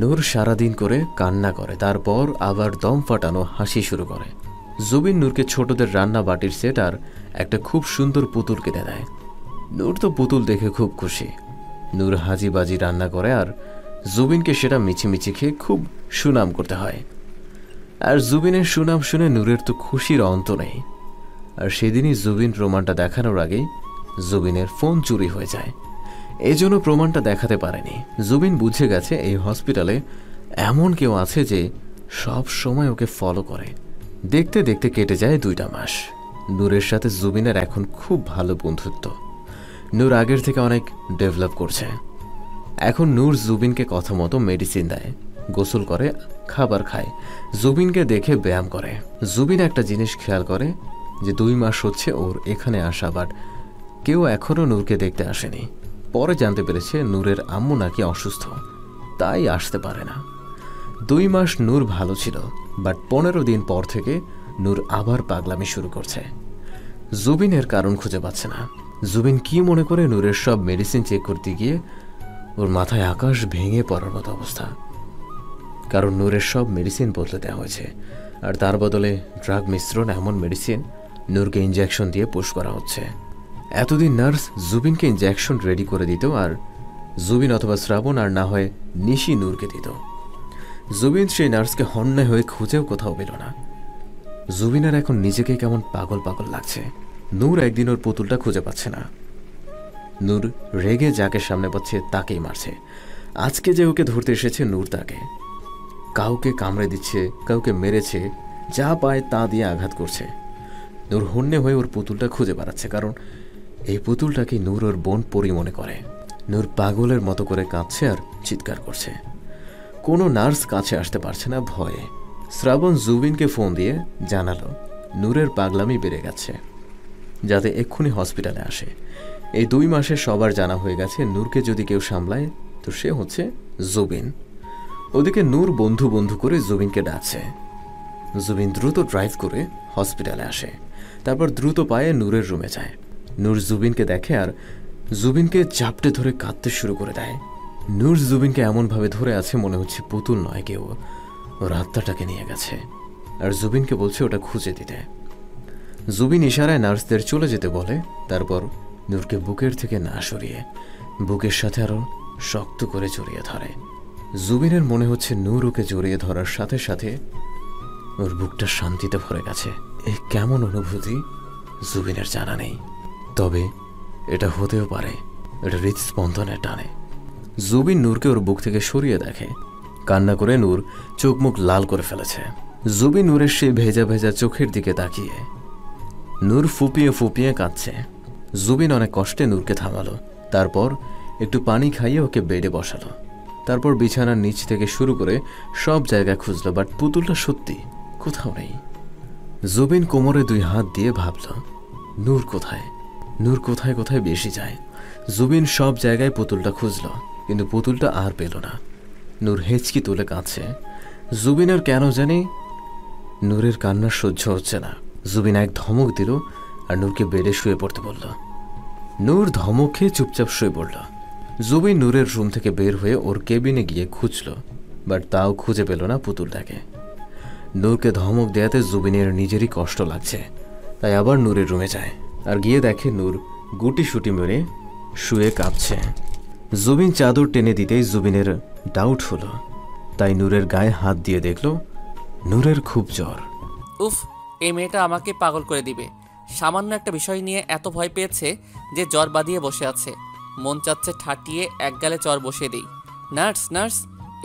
নূর সারাদিন করে কান্না করে, তারপর আবার দম ফাটানো হাসি শুরু করে। জুবিন নূরকে ছোটদের রান্না বাটির সেট আর একটা খুব সুন্দর পুতুল কিনে দেয়। নূর তো পুতুল দেখে খুব খুশি। নূর হাজি বাজি রান্না করে আর জুবিনকে সেটা মিছিমিছি খেয়ে খুব সুনাম করতে হয়। আর জুবিনের সুনাম শুনে নূরের তো খুশির অন্ত নেই। আর সেদিনই জুবিন প্রমাণটা দেখানোর আগেই জুবিনের ফোন চুরি হয়ে যায়। এই জন্য প্রমাণটা দেখাতে পারেনি। জুবিন বুঝে গেছে এই হসপিটালে এমন কেউ আছে যে সব সময় ওকে ফলো করে। দেখতে দেখতে কেটে যায় 2টা মাস। নূরের সাথে জুবিনের এখন খুব ভালো বন্ধুত্ব। নূর আগের থেকে অনেক ডেভেলপ করছে। এখন নূর জুবিনকে কথা মতো মেডিসিন দেয়, গোসল করে, খাবার খায়, জুবিনকে দেখে ব্যায়াম করে। জুবিন একটা জিনিস খেয়াল করে যে 2 মাস হচ্ছে ওর এখানে আসা, বাট কেউ এখনও নূরকে দেখতে আসেনি। পরে জানতে পেরেছে নূরের আম্মু নাকি অসুস্থ, তাই আসতে পারে না। 2 মাস নূর ভালো ছিল, বাট 15 দিন পর থেকে নূর আবার পাগলামি শুরু করছে। জুবিনের কারণ খুঁজে পাচ্ছে না। জুবিন কি মনে করে নূরের সব মেডিসিন চেক করতে গিয়ে ওর মাথায় আকাশ ভেঙে পড়ার মতো অবস্থা, কারণ নূরের সব মেডিসিন বদলে দেওয়া হয়েছে। আর তার বদলে ড্রাগ মিশ্রণ এমন মেডিসিন নূরকে ইনজেকশন দিয়ে পুশ করা হচ্ছে। এতদিন নার্স জুবিনকে ইনজেকশন রেডি করে দিত, আর জুবিন অথবা শ্রাবণ আর না হয় নিশি নূরকে দিত। জুবিন সেই নার্সকে হন্যায় হয়ে খুঁজেও কোথাও পেল না। জুবিনের এখন নিজেকে কেমন পাগল পাগল লাগছে। নূর একদিন ওর পুতুলটা খুঁজে পাচ্ছে না। নূর রেগে যাকে সামনে পাচ্ছে তাকেই মারছে। আজকে যে ওকে ধরতে এসেছে নূর তাকে কাউকে কামড়ে দিচ্ছে, কাউকে মেরেছে, যা পায় তা দিয়ে আঘাত করছে। নূর হন্যে হয়ে ওর পুতুলটা খুঁজে বেড়াচ্ছে, কারণ এই পুতুলটাকে নূর ওর বোন পরি মনে করে। নূর পাগলের মতো করে কাঁদছে আর চিৎকার করছে। কোনো নার্স কাছে আসতে পারছে না ভয়ে। শ্রাবণ জুবিনকে ফোন দিয়ে জানালো নূরের পাগলামি বেড়ে গেছে, যাতে এক্ষুনি হসপিটালে আসে। এই 2 মাসে সবার জানা হয়ে গেছে নূরকে যদি কেউ সামলায় তো সে হচ্ছে জুবিন। ওদিকে নূর বন্ধু বন্ধু করে জুবিনকে ডাকছে। জুবিন দ্রুত ড্রাইভ করে হসপিটালে আসে, তারপর দ্রুত পায়ে নূরের রুমে যায়। নূর জুবিনকে দেখে আর জুবিনকে চাপটে ধরে কাঁদতে শুরু করে দেয়। নূর জুবিনকে এমনভাবে ধরে আছে মনে হচ্ছে পুতুল নয়, কেউ ওর আত্মাটাকে নিয়ে গেছে। আর জুবিনকে বলছে ওটা খুঁজে দিতে। জুবিন ইশারায় নার্সদের চলে যেতে বলে, তারপর নূরকে বুকের থেকে না সরিয়ে বুকের সাথে আরো শক্ত করে জড়িয়ে ধরে। জুবিনের মনে হচ্ছে নূর ওকে জড়িয়ে ধরার সাথে সাথে ওর বুকটা শান্তিতে ভরে গেছে। এ কেমন অনুভূতি জুবিনের জানা নেই, তবে এটা হতেও পারে এটা হৃদস্পন্দনের টানে। জুবিন নূরকে ওর বুক থেকে সরিয়ে দেখে। কান্না করে নূর চোখ মুখ লাল করে ফেলেছে। জুবিন নূরের সেই ভেজা ভেজা চোখের দিকে তাকিয়ে নূর ফুপিয়ে ফুপিয়ে কাঁদছে। জুবিন অনেক কষ্টে নূরকে থামালো, তারপর একটু পানি খাইয়ে ওকে বেডে বসালো। তারপর বিছানার নিচ থেকে শুরু করে সব জায়গায় খুঁজলো, বাট পুতুলটা সত্যি কোথাও নেই। জুবিন কোমরে 2 হাত দিয়ে ভাবল, নূর কোথায়? নূর কোথায় কোথায় বেশি যায়। জুবিন সব জায়গায় পুতুলটা খুঁজল, কিন্তু পুতুলটা আর পেল না। নূর হেঁচকি তুলে কাঁদছে। জুবিনের কেন জানি নূরের কান্না সহ্য হচ্ছে না। জুবিন এক ধমক দিল আর নূরকে বেডে শুয়ে পড়তে বলল। নূর ধমক খেয়ে চুপচাপ শুয়ে পড়ল। জুবিন নূরের রুম থেকে বের হয়ে ওর কেবিনে গিয়ে খুঁজল, বাট তাও খুঁজে পেল না পুতুলটাকে। নূরকে ধমক দেয়াতে জুবিনের নিজেরই কষ্ট লাগছে, তাই আবার নূরের রুমে যায় আর গিয়ে দেখে নূর গুটি সুটি মেরে শুয়ে কাঁপছে। জুবিন চাদর টেনে দিতেই জুবিনের ডাউট হলো, তাই নূরের গায়ে হাত দিয়ে দেখল নূরের খুব জ্বর। উফ, এই মেয়েটা আমাকে পাগল করে দিবে। সামান্য একটা বিষয় নিয়ে এত ভয় পেয়েছে যে জ্বর বাঁধিয়ে বসে আছে। মন চাচ্ছে ঠাটিয়ে এক গালে চর বসিয়ে দেই। নার্স নার্স,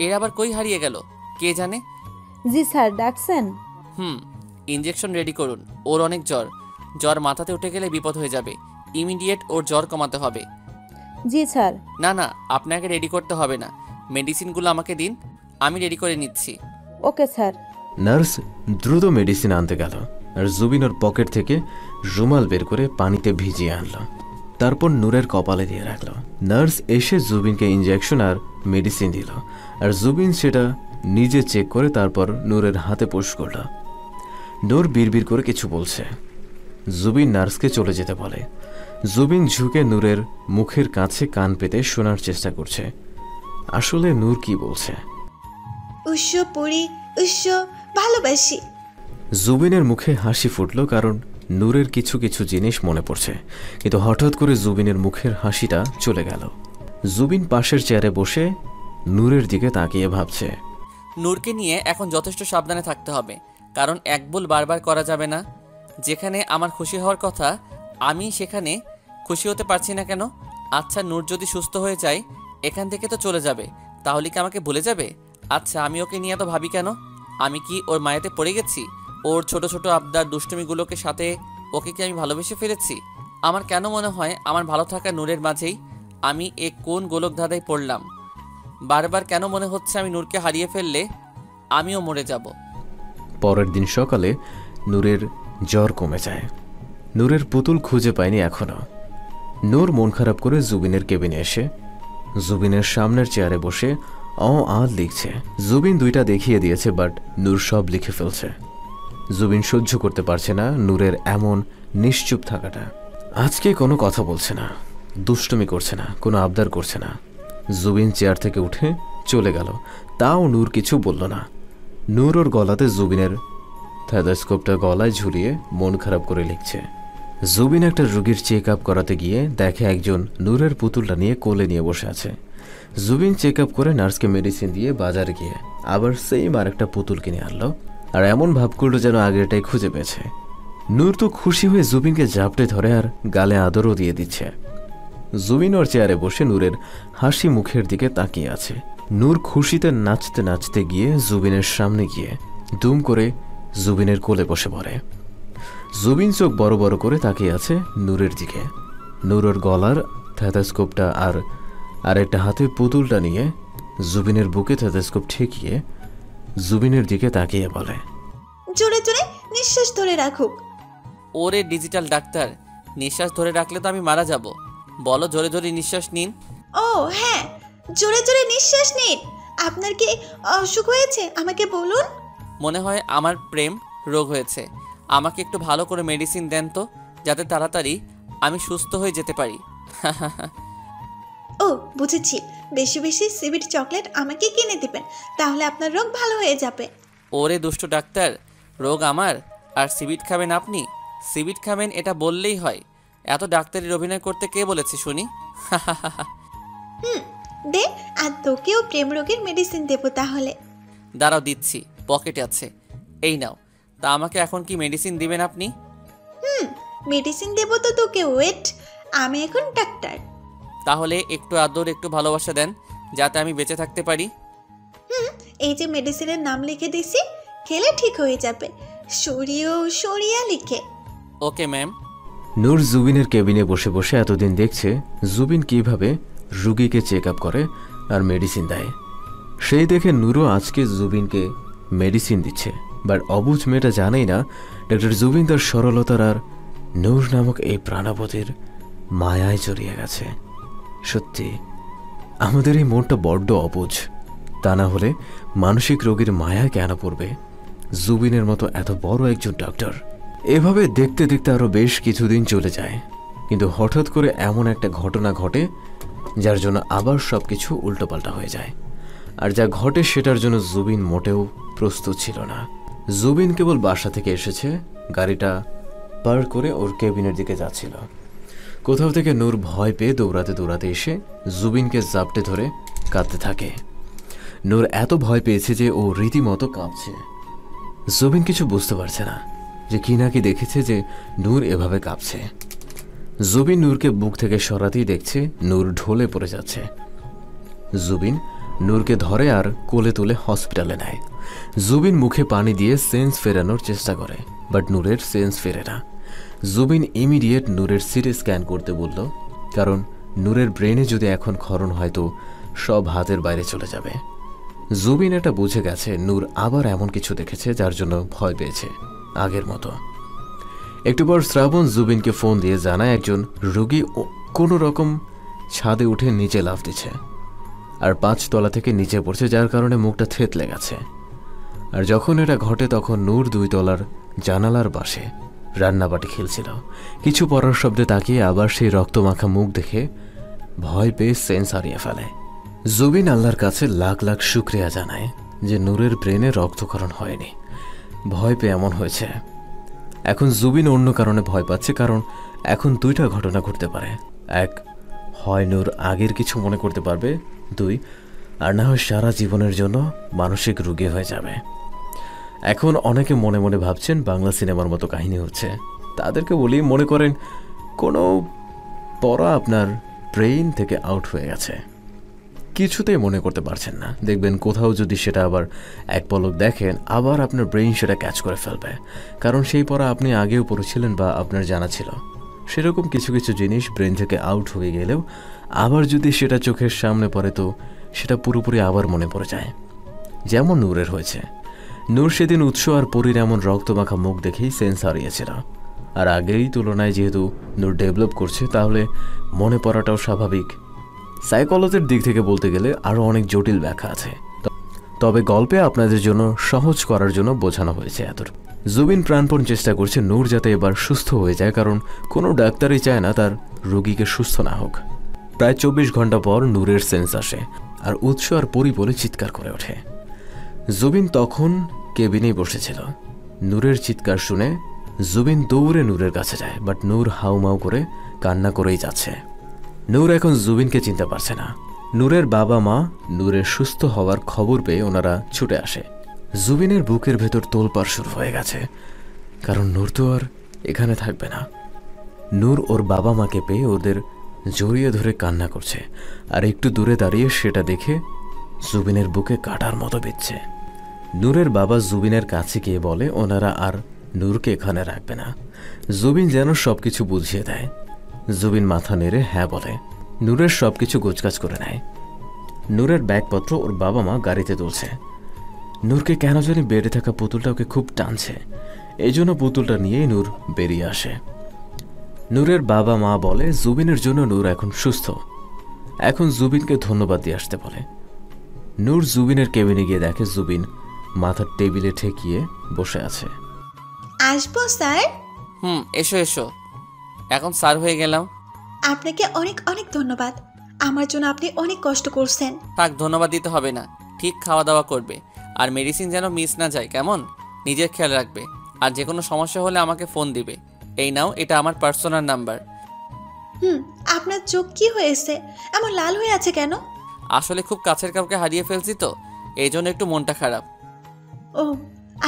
এর আবার কই হারিয়ে গেল কে জানে। জি স্যার, ডাকছেন? ইঞ্জেকশন রেডি করুন। ওর অনেক জ্বর। জ্বর মাথাতে উঠে গেলে বিপদ হয়ে যাবে। ইমিডিয়েট ওর জ্বর কমাতে হবে। জি স্যার। না না, আপনাকে রেডি করতে হবে না। মেডিসিনগুলো আমাকে দিন, আমি রেডি করে নিচ্ছি। Okay sir. নার্স দ্রুত মেডিসিন আনতে গেল আর জুবিন ওর পকেট থেকে রুমাল বের করে পানিতে ভিজিয়ে আনলো, তারপর নূরের কপালে দিয়ে রাখল। নার্স এসে জুবিনকে ইঞ্জেকশন আর মেডিসিন দিল, আর জুবিন সেটা নিজে চেক করে তারপর নূরের হাতে পুশ করল। নূর বিড়বিড় করে কিছু বলছে। জুবিন নার্সকে চলে যেতে বলে। জুবিন ঝুঁকে নূরের মুখের কাছে কান পেতে শোনার চেষ্টা করছে আসলে নূর কি বলছে। উস্য পড়ি, উস্য ভালোবাসি। জুবিনের মুখে হাসি ফুটল, কারণ নূরের কিছু কিছু জিনিস মনে পড়ছে, কিন্তু হঠাৎ করে জুবিনের মুখের হাসিটা চলে গেল। জুবিন পাশের চেয়ারে বসে নূরের দিকে তাকিয়ে ভাবছে। নূরকে নিয়ে এখন যথেষ্ট সাবধানে থাকতে হবে, কারণ এক ভুল বারবার করা যাবে না। যেখানে আমার খুশি হওয়ার কথা আমি সেখানে খুশি হতে পারছি না কেন? আচ্ছা, নূর যদি সুস্থ হয়ে যায় এখান থেকে তো চলে যাবে, তাহলে কি আমাকে ভুলে যাবে? আচ্ছা, আমি ওকে নিয়ে তো ভাবি কেন? আমি কি ওর মায়াতে পড়ে গেছি? ওর ছোট ছোট আবদার দুষ্টুমিগুলোকে সাথে ওকে কি আমি ভালোবেসে ফেলেছি? আমার কেন মনে হয় আমার ভালো থাকা নূরের মাঝেই আমি কোন গোলক ধাঁধায় পড়লাম? বারবার কেন মনে হচ্ছে আমি নূরকে হারিয়ে ফেললে আমিও মরে যাব। পরের দিন সকালে নূরের জ্বর কমে যায়। নূরের পুতুল খুঁজে পায়নি এখনো। নূর মন খারাপ করে জুবিনের কেবিনে এসে জুবিনের সামনের চেয়ারে বসে লিখছে। জুবিন 2টা দেখিয়ে দিয়েছে, বাট নূর সব লিখে ফেলছে। জুবিন সহ্য করতে পারছে না নূরের এমন নিশ্চুপ থাকাটা। আজকে কোনো কথা বলছে না, দুষ্টুমি করছে না, কোনো আবদার করছে না। জুবিন চেয়ার থেকে উঠে চলে গেল, তাও নূর কিছু বলল না। নূর ওর গলাতে জুবিনের থেরাস্কোপটা গলায় ঝুলিয়ে মন খারাপ করে লিখছে। জুবিন একটা রোগীর চেক আপ করাতে গিয়ে দেখে একজন নূরের পুতুলটা নিয়ে কোলে নিয়ে বসে আছে। জুবিন চেক আপ করে নার্সকে মেডিসিন দিয়ে বাজারে গিয়ে আবার সেম আর একটা পুতুল কিনে আনলো, আর এমন ভাব করলো যেন আগেরটাই খুঁজে পেয়েছে। নূর তো খুশি হয়ে জুবিনকে জাপটে ধরে আর গালে আদরও দিয়ে দিচ্ছে। জুবিন ওর চেয়ারে বসে নূরের হাসি মুখের দিকে তাকিয়ে আছে। নূর খুশিতে নাচতে নাচতে গিয়ে জুবিনের সামনে গিয়ে দুম করে জুবিনের কোলে বসে পড়ে। জুবিন চোখ বড় বড় করে তাকিয়ে আছে নূরের দিকে। নূর ওর গলার থেরাস্কোপটা আর একটা হাতে পুতুলটা নিয়ে জুবিনের বুকে থেরাস্কোপ ঠেকিয়ে জুবিনের দিকে তাকিয়ে বলে, জোরে জোরে নিঃশ্বাস ধরে রাখুক। ওরে ডিজিটাল ডাক্তার, নিঃশ্বাস ধরে রাখলে তো আমি মারা যাব। বলো জোরে জোরে নিঃশ্বাস নিন। ও হ্যাঁ, জোরে জোরে নিঃশ্বাস নিন। আপনার কি অসুখ হয়েছে আমাকে বলুন। মনে হয় আমার প্রেম রোগ হয়েছে। আমাকে একটু ভালো করে মেডিসিন দেন তো, যাতে তাড়াতাড়ি আমি সুস্থ হয়ে যেতে পারি। ও বুঝেছি, বেশি বেশি সিবিট চকলেট আমাকে কিনে দিবেন, তাহলে আপনার রোগ ভালো হয়ে যাবে। ওরে দুষ্টু ডাক্তার, রোগ আমার আর সিবিট খাবেন আপনি? সিবিট খাবেন এটা বললেই হয়? এত ডাক্তারির অভিনয় করতে কে বলেছে শুনি? দে, আর তোকেও প্রেম রোগের মেডিসিন দেবো তাহলে। দাঁড়াও দিচ্ছি, পকেটে আছে, এই নাও। তা আমাকে এখন কি মেডিসিন দিবেন আপনি? মেডিসিন দেবো তো তোকে, ওয়েট, আমি এখন ডাক্তার। তাহলে একটু আদর একটু ভালোবাসা দেন, যাতে আমি বেঁচে থাকতে পারি। এই যে মেডিসিনের নাম লিখে দিছি, খেলে ঠিক হয়ে যাবে। সরিয়া লিখে। Okay ma'am. নূর জুবিনের কেবিনে বসে বসে এতদিন দেখছে জুবিন কিভাবে রুগীকে চেক আপ করে আর মেডিসিন দেয়। সেই দেখে নূরও আজকে জুবিনকে মেডিসিন দিচ্ছে। বাট অবুঝ মেয়েটা জানেই না ডক্টর জুবিন তার সরলতার আর নূর নামক এই প্রাণবতীর মায়ায় জড়িয়ে গেছে। সত্যি আমাদের এই মনটা বড্ড অবুঝ। তা না হলে মানসিক রোগীর মায়ায় কেন পড়বে জুবিনের মতো এত বড় একজন ডক্টর? এভাবে দেখতে দেখতে আরও বেশ কিছুদিন চলে যায়, কিন্তু হঠাৎ করে এমন একটা ঘটনা ঘটে যার জন্য আবার সব কিছু উল্টোপাল্টা হয়ে যায়। আর যা ঘটে সেটার জন্য জুবিন মোটেও প্রস্তুত ছিল না। জুবিন কেবল বাসা থেকে এসেছে, গাড়িটা পার্ক করে ওর কেবিনের দিকে যাচ্ছিল। কোথাও থেকে নূর ভয় পেয়ে দৌড়াতে দৌড়াতে এসে জুবিনকে জাপটে ধরে কাঁদতে থাকে। নূর এত ভয় পেয়েছে যে ও রীতিমতো কাঁপছে। জুবিন কিছু বুঝতে পারছে না যে কি না কি দেখেছে যে নূর এভাবে কাঁপছে। জুবিন নূরকে বুক থেকে সরাতেই দেখছে নূর ঢলে পড়ে যাচ্ছে। জুবিন নূরকে ধরে আর কোলে তুলে হসপিটালে নেয়। জুবিন মুখে পানি দিয়ে সেন্স ফেরানোর চেষ্টা করে, বাট নূরের সেন্স ফেরে না। জুবিন ইমিডিয়েট নূরের সিটি স্ক্যান করতে বলল, কারণ নূরের ব্রেনে যদি এখন ক্ষরণ হয় তো সব হাতের বাইরে চলে যাবে। জুবিন এটা বুঝে গেছে নূর আবার এমন কিছু দেখেছে যার জন্য ভয় পেয়েছে আগের মতো। একটু পর শ্রাবণ জুবিনকে ফোন দিয়ে জানায় একজন রোগী কোনো রকম ছাদে উঠে নিচে লাফ দিচ্ছে আর 5 তলা থেকে নিচে পড়ছে, যার কারণে মুখটা থেতলে গেছে। আর যখন এটা ঘটে তখন নূর 2 তলার জানালার পাশে রান্নাবাটি খেলছিল। কিছু পড়ার শব্দে তাকিয়ে আবার সেই রক্তমাখা মুখ দেখে ভয় পেয়ে সেন্স হারিয়ে ফেলে। জুবিন আল্লাহর কাছে লাখ লাখ শুকরিয়া জানায় যে নূরের ব্রেনে রক্তক্ষরণ হয়নি, ভয় পেয়ে এমন হয়েছে। এখন জুবিন অন্য কারণে ভয় পাচ্ছে, কারণ এখন 2টা ঘটনা ঘটতে পারে। 1, হয় নূর আগের কিছু মনে করতে পারবে, 2, আর না হয় সারা জীবনের জন্য মানসিক রোগী হয়ে যাবে। এখন অনেকে মনে মনে ভাবছেন বাংলা সিনেমার মতো কাহিনী হচ্ছে। তাদেরকে বলি, মনে করেন কোনো পড়া আপনার ব্রেইন থেকে আউট হয়ে গেছে, কিছুতেই মনে করতে পারছেন না। দেখবেন কোথাও যদি সেটা আবার এক পলক দেখেন, আবার আপনার ব্রেইন সেটা ক্যাচ করে ফেলবে, কারণ সেই পড়া আপনি আগেও পড়েছিলেন বা আপনার জানা ছিল। সেরকম কিছু কিছু জিনিস ব্রেন থেকে আউট হয়ে গেলেও আবার যদি সেটা চোখের সামনে পড়ে তো সেটা পুরোপুরি আবার মনে পড়ে যায়। যেমন নূরের হয়েছে। নূর সেদিন উৎস আর পরীর এমন রক্তমাখা মুখ দেখেই সেন্স হারিয়েছিল। আর আগেই তুলনায় যেহেতু নূর ডেভেলপ করছে, তাহলে মনে পড়াটাও স্বাভাবিক। সাইকোলজির দিক থেকে বলতে গেলে আরও অনেক জটিল ব্যাখ্যা আছে, তবে গল্পে আপনাদের জন্য সহজ করার জন্য বোঝানো হয়েছে এতটুকু। জুবিন প্রাণপণ চেষ্টা করছে নূর যাতে এবার সুস্থ হয়ে যায়, কারণ কোনো ডাক্তারই চায় না তার রোগীকে সুস্থ না হোক। প্রায় 24 ঘন্টা পর নূরের সেন্স আসে আর উৎস আর পরি বলে চিৎকার করে ওঠে। জুবিন তখন কেবিনেই বসেছিল। নূরের চিৎকার শুনে জুবিন দৌড়ে নূরের কাছে যায়, বাট নূর হাউমাউ করে কান্না করেই যাচ্ছে। নূর এখন জুবিনকে চিনতে পারছে না। নূরের বাবা মা নূরের সুস্থ হওয়ার খবর পেয়ে ওনারা ছুটে আসে। জুবিনের বুকের ভেতর তোলপাড় শুরু হয়ে গেছে, কারণ নূর তো আর এখানে থাকবে না। নূর ওর বাবা মাকে পেয়ে ওদের জড়িয়ে ধরে কান্না করছে, আর একটু দূরে দাঁড়িয়ে সেটা দেখে জুবিনের বুকে কাটার মতো বিচ্ছে। নূরের বাবা জুবিনের কাছে গিয়ে বলে ওনারা আর নূরকে এখানে রাখবে না। জুবিন যেন সবকিছু বুঝিয়ে দেয়। জুবিন মাথা নেড়ে হ্যাঁ বলে। নূরের সবকিছু গোছগাছ করে নেয়। নূরের ব্যাগপত্র ওর বাবা মা গাড়িতে তুলছে। নূরকে কেন জানি বেডে থাকা পুতুলটা ওকে খুব টানছে, এই জন্য পুতুলটা নিয়েই নূর বেরিয়ে আসে। নূরের বাবা মা বলে জুবিনের জন্য নূর এখন সুস্থ, এখন জুবিনকে ধন্যবাদ দিয়ে আসতে বলে। নূর জুবিনের কেবিনে গিয়ে দেখে জুবিন মাথার টেবিলে ঠেকিয়ে বসে আছে। আসবো স্যার? এসো এসো। এখন স্যার হয়ে গেলাম। আপনাকে অনেক অনেক ধন্যবাদ। আমার জন্য আপনি অনেক কষ্ট করছেন। থাক, ধন্যবাদ দিতে হবে না। ঠিক খাওয়া দাওয়া করবে, আর মেডিসিন যেন মিস না যায়, কেমন? নিজের খেয়াল রাখবে, আর যে কোনো সমস্যা হলে আমাকে ফোন দিবে। এই নাও, এটা আমার পার্সোনাল নাম্বার। আপনার চোখ কি হয়েছে? এমন লাল হয়ে আছে কেন? আসলে খুব কাছের কাউকে হারিয়ে ফেলছি তো, এই জন্য একটু মনটা খারাপ। ও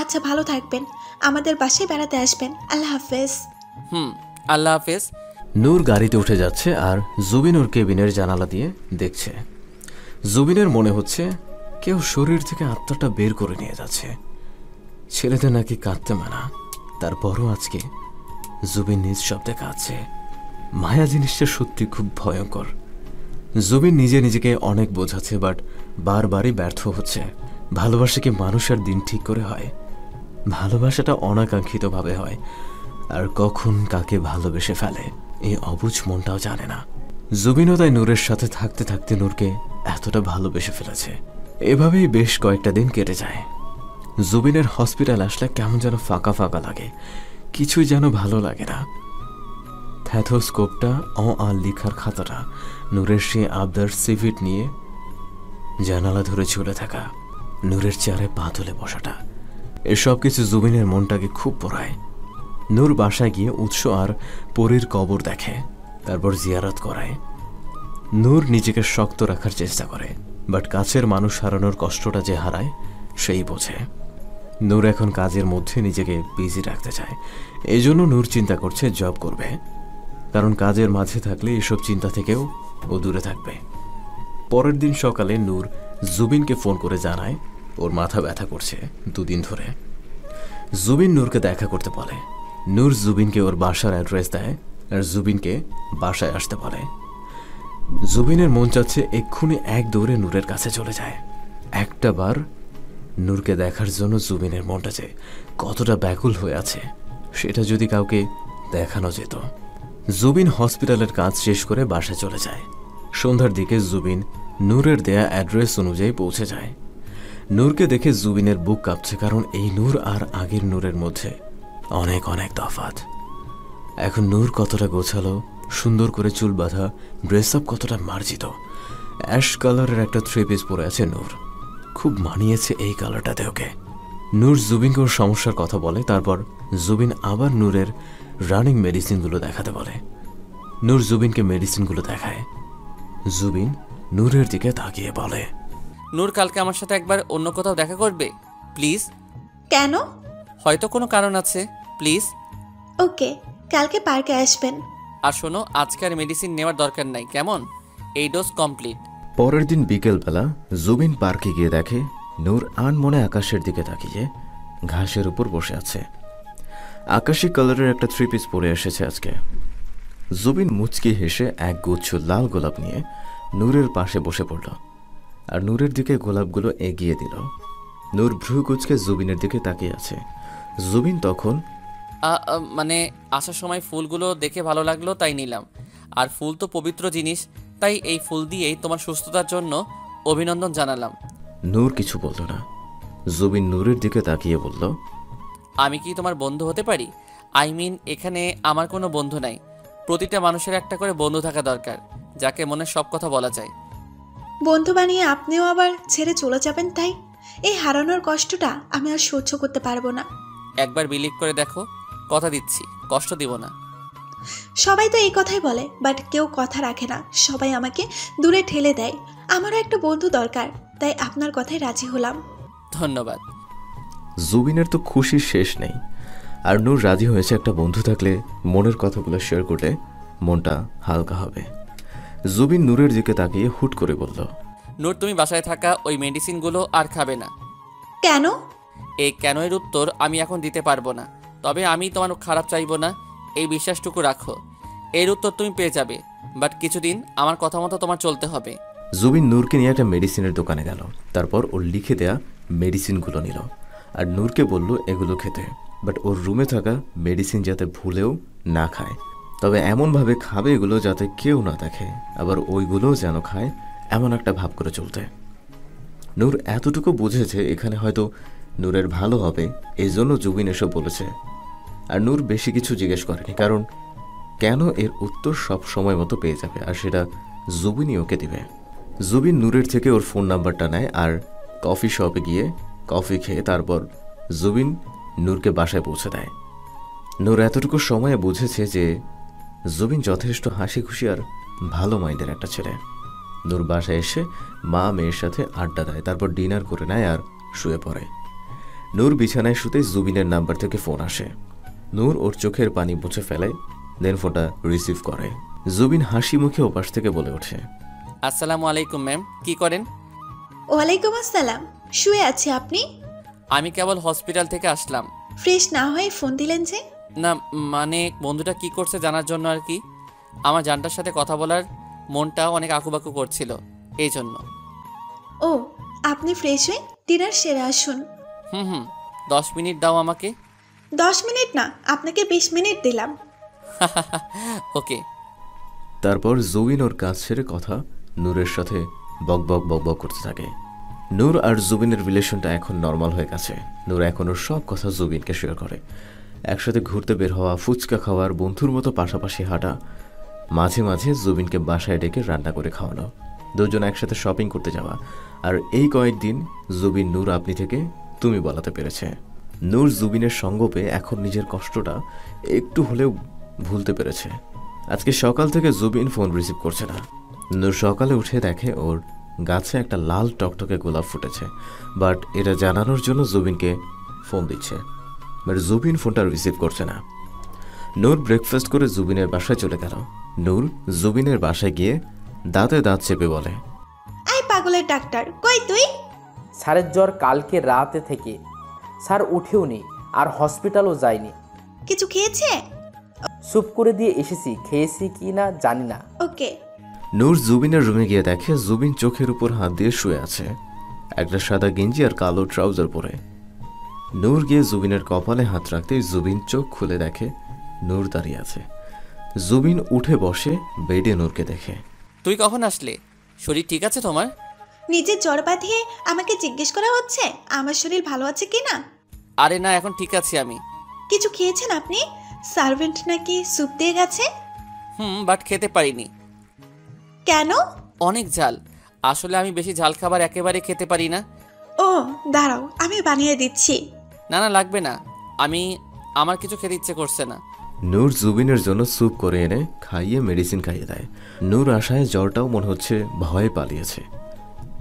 আচ্ছা, ভালো থাকবেন। আমাদের বাসায় বেড়াতে আসবেন। আল্লাহ হাফেজ। আল্লাহ হাফেজ। নূর গাড়িতে উঠে যাচ্ছে আর জুবিন ওর কেবিনের জানালা দিয়ে দেখছে। জুবিনের মনে হচ্ছে কেউ শরীর থেকে আত্মাটা বের করে নিয়ে যাচ্ছে। ছেলেদের নাকি কাঁদতে মানা, তারপরও আজকে জুবিন নিজ শব্দে কাঁদছে। মায়া জিনিসটা সত্যি খুব ভয়ঙ্কর। জুবিন নিজে নিজেকে অনেক বোঝাচ্ছে, বাট বারবারই ব্যর্থ হচ্ছে। ভালোবাসা কি মানুষ আর দিন ঠিক করে হয়? ভালোবাসাটা অনাকাঙ্ক্ষিতভাবে হয়, আর কখন কাকে ভালোবেসে ফেলে এই অবুঝ মনটাও জানে না। জুবিনও তাই নূরের সাথে থাকতে থাকতে নূরকে এতটা ভালোবেসে ফেলেছে। এভাবেই বেশ কয়েকটা দিন কেটে যায়। জুবিনের হসপিটাল আসলে কেমন যেন ফাঁকা ফাঁকা লাগে, কিছুই যেন ভালো লাগে না। থ্যাথোস্কোপটা আর লিখার খাতাটা, নূরের সে আবদার সিভিট নিয়ে জানালা ধরে ঝুলে থাকা, নূরের চেয়ারে পা তুলে বসাটা, এসব কিছু জুবিনের মনটাকে খুব পোড়ায়। নূর বাসায় গিয়ে উৎস আর পরীর কবর দেখে, তারপর জিয়ারত করায়। নূর নিজেকে শক্ত রাখার চেষ্টা করে, বাট কাছের মানুষ হারানোর কষ্টটা যে হারায় সেই বোঝে। নূর এখন কাজের মধ্যে নিজেকে বিজি রাখতে চায়, এই জন্য নূর চিন্তা করছে জব করবে, কারণ কাজের মাঝে থাকলে এসব চিন্তা থেকেও ও দূরে থাকবে। পরের দিন সকালে নূর জুবিনকে ফোন করে জানায় ওর মাথা ব্যথা করছে 2 দিন ধরে। জুবিন নূরকে দেখা করতে বলে। নূর জুবিনকে ওর বাসার অ্যাড্রেস দেয় আর জুবিনকে বাসায় আসতে বলে। জুবিনের মন চাচ্ছে এক্ষুনি এক দৌড়ে নূরের কাছে চলে যায়। একটা বার নূরকে দেখার জন্য জুবিনের মনটা যে কতটা ব্যাকুল হয়ে আছে সেটা যদি কাউকে দেখানো যেত। জুবিন হসপিটালের কাজ শেষ করে বাসায় চলে যায়। সন্ধ্যার দিকে জুবিন নূরের দেয়া অ্যাড্রেস অনুযায়ী পৌঁছে যায়। নূরকে দেখে জুবিনের বুক কাঁপছে, কারণ এই নূর আর আগের নূরের মধ্যে অনেক অনেক তফাৎ। এখন নূর কতটা গোছালো, সুন্দর করে চুল বাঁধা, ড্রেস আপ কতটা মার্জিত। অ্যাশ কালারের একটা 3 পিস পরে আছে নূর, খুব মানিয়েছে এই কালারটাতে ওকে। নূর জুবিনকে ওর সমস্যার কথা বলে, তারপর জুবিন আবার নূরের রানিং মেডিসিনগুলো দেখাতে বলে। নূর জুবিনকে মেডিসিনগুলো দেখায়। জুবিন নূরের দিকে তাকিয়ে বলে, নূর কালকে আমার সাথে একবার অন্য কোথাও দেখা করবে প্লিজ। কেন? হয়তো কোনো কারণ আছে, প্লিজ। ওকে, কালকে পার্কে আসবেন। আর শোনো, আজকে আর মেডিসিন নেওয়ার দরকার নাই, কেমন? এই ডোজ কমপ্লিট। পরের দিন বিকেলবেলা জুবিন পার্কে গিয়ে দেখে নূর আনমনে আকাশের দিকে তাকিয়ে ঘাসের উপর বসে আছে। আকাশি কালারের একটা 3 পিস পরে এসেছে আজকে। জুবিন মুচকি হেসে এক গুচ্ছ লাল গোলাপ নিয়ে নূরের পাশে বসে পড়ল আর নূরের দিকে গোলাপগুলো এগিয়ে দিল। নূর ভ্রু কুচকে জুবিনের দিকে তাকিয়ে আছে। জুবিন তখন মানে আসার সময় ফুলগুলো দেখে ভালো লাগলো তাই নিলাম, আর ফুল তো পবিত্র জিনিস, তাই এই ফুল দিয়েই তোমার সুস্থতার জন্য অভিনন্দন জানালাম। নূর কিছু বলল না। জুবিন নূরের দিকে তাকিয়ে বলল, আমি কি তোমার বন্ধু হতে পারি? আই মিন, এখানে আমার কোনো বন্ধু নাই। প্রতিটা মানুষের একটা করে বন্ধু থাকা দরকার, যাকে মনে সব কথা বলা যায়। বন্ধু বানিয়ে আপনিও আবার ছেড়ে চলে যাবেন, তাই এই হারানোর কষ্টটা আমি আর সহ্য করতে পারবো না। একবার বিলিভ করে দেখো, কথা দিচ্ছি কষ্ট দিব না। সবাই তো এই কথাই বলে, বাট কেউ কথা রাখে না, সবাই আমাকে দূরে ঠেলে দেয়। আমারও একটা বন্ধু দরকার, তাই আপনার কথায় রাজি হলাম। ধন্যবাদ। জুবিনের তো খুশির শেষ নেই। আর নূর রাজি হয়েছে একটা বন্ধু থাকলে মনের কথাগুলো শেয়ার করলে মনটা হালকা হবে। জুবিন নূরের দিকে তাকিয়ে হুট করে বলল, নূর, তুমি বাসায় থাকা ওই মেডিসিনগুলো আর খাবে না। কেন? এই কেন এর উত্তর আমি এখন দিতে পারবো না, তবে আমি তোমার খারাপ চাইবো না, এই বিশ্বাসটুকু রাখো। এর উত্তর তুমি পেয়ে যাবে, বাট কিছুদিন আমার কথা মতো তোমার চলতে হবে। জুবিন নূরকে নিয়ে একটা মেডিসিনের দোকানে গেল, তারপর ওর লিখে দেয়া মেডিসিনগুলো নিল আর নূরকে বলল এগুলো খেতে, বাট ওর রুমে থাকা মেডিসিন যাতে ভুলেও না খায়, তবে এমনভাবে খাবে এগুলো যাতে কেউ না দেখে, আবার ওইগুলোও যেন খায় এমন একটা ভাব করে চলতে। নূর এতটুকু বুঝেছে এখানে হয়তো নূরের ভালো হবে, এই জন্য জুবিন এসব বলেছে। আর নূর বেশি কিছু জিজ্ঞেস করেনি, কারণ কেন এর উত্তর সব সময় মতো পেয়ে যাবে, আর সেটা জুবিনই ওকে দিবে। জুবিন নূরের থেকে ওর ফোন নাম্বারটা নেয় আর কফি শপে গিয়ে কফি খেয়ে তারপর জুবিন নূরকে বাসায় পৌঁছে দেয়। নূর এতটুকু সময়ে বুঝেছে যে জুবিন যথেষ্ট হাসি খুশি আর ভালো মাইন্ডের একটা ছেলে। নূর বাসায় এসে মা মেয়ের সাথে আড্ডা দেয়, তারপর ডিনার করে নেয় আর শুয়ে পড়ে। নূর বিছানায় শুতে জুবিনের নাম্বার থেকে ফোন আসে। নূর ওর চোখের পানি মুছে ফেলে, দেন ফোনটা রিসিভ করে। জুবিন হাসি মুখে ওপাশ থেকে বলে ওঠে, আসসালামু আলাইকুম ম্যাম, কি করেন? ওয়ালাইকুম আসসালাম। শুয়ে আছি, আপনি? আমি কেবল হসপিটাল থেকে আসলাম। ফ্রেশ না হয়ে ফোন দিলেন যে? না মানে বন্ধুটা কি করছে জানার জন্য আর কি। আমার জানটার সাথে কথা বলার মনটাও অনেক আকুবাকু করছিল, এই জন্য। ও, আপনি ফ্রেশ হয়ে ডিনার সেরে আসুন। হুম, 10 মিনিট দাও আমাকে। 10 মিনিট না, আপনাকে 20 মিনিট দিলাম। ওকে। তারপর জুবিন ওর কাজ ছেড়ে কথা নূরের সাথে বকবক বকবক করতে থাকে। নূর আর জুবিনের রিলেশনটা এখন নর্মাল হয়ে গেছে। নূর এখন ওর সব কথা জুবিনকে শেয়ার করে। একসাথে ঘুরতে বের হওয়া, ফুচকা খাওয়ার, বন্ধুর মতো পাশাপাশি হাঁটা, মাঝে মাঝে জুবিনকে বাসায় ডেকে রান্না করে খাওয়ানো, দুজন একসাথে শপিং করতে যাওয়া। আর এই কয়েকদিন জুবিন নূর আপনি থেকে তুমি বলাতে পেরেছে। নূর জুবিনের সঙ্গ পেয়ে এখন নিজের কষ্টটা একটু হলেও ভুলতে পেরেছে। আজকে সকাল থেকে জুবিন ফোন রিসিভ করছে না। নূর সকালে উঠে দেখে ওর গাছে একটা লাল টকটকে গোলাপ ফুটেছে, বাট এটা জানানোর জন্য জুবিনকে ফোন দিচ্ছে, বাট জুবিন ফোনটা রিসিভ করছে না। নূর ব্রেকফাস্ট করে জুবিনের বাসায় চলে গেল। নূর জুবিনের বাসায় গিয়ে দাঁতে দাঁত চেপে বলে, আই পাগলের ডাক্তার, কই তুই? স্যারের জ্বর কালকে রাতে থেকে, স্যার উঠেও নি আর হসপিটালও যায়নি। কিছু খেয়েছে? স্যুপ করে দিয়ে এসেছি, খেয়েছি কি না জানি না। ওকে। নূর জুবিনের রুমে গিয়ে দেখে জুবিন চোখের উপর হাত দিয়ে শুয়ে আছে, একটা সাদা গেঞ্জি আর কালো ট্রাউজার পরে। নূর গিয়ে জুবিনের কপালে হাত রাখতেই জুবিন চোখ খুলে দেখে নূর দাঁড়িয়ে আছে। জুবিন উঠে বসে বেডে নূরকে দেখে। তুই কখন আসলে? শরীর ঠিক আছে তোমার? নিজের জ্বর বাঁধিয়ে আমাকে জিজ্ঞেস করা হচ্ছে আমার শরীর ভালো আছে কি না। আরে না, এখন ঠিক আছি আমি। কিছু খেয়েছেন আপনি? সার্ভেন্ট নাকি স্যুপ দিয়ে গেছে? বাট খেতে পারিনি। কেন? অনেক ঝাল। আসলে আমি বেশি ঝাল খাবার একেবারে খেতে পারি না। ও দাঁড়াও, আমি বানিয়ে দিচ্ছি। না না, লাগবে না, আমার কিছু খেতে ইচ্ছে করছে না। নূর জুবিনের জন্য স্যুপ করে এনে খাইয়ে মেডিসিন খাইয়ে দেয়। নূর আশায় জ্বরটাও মনে হচ্ছে ভয়ে পালিয়েছে।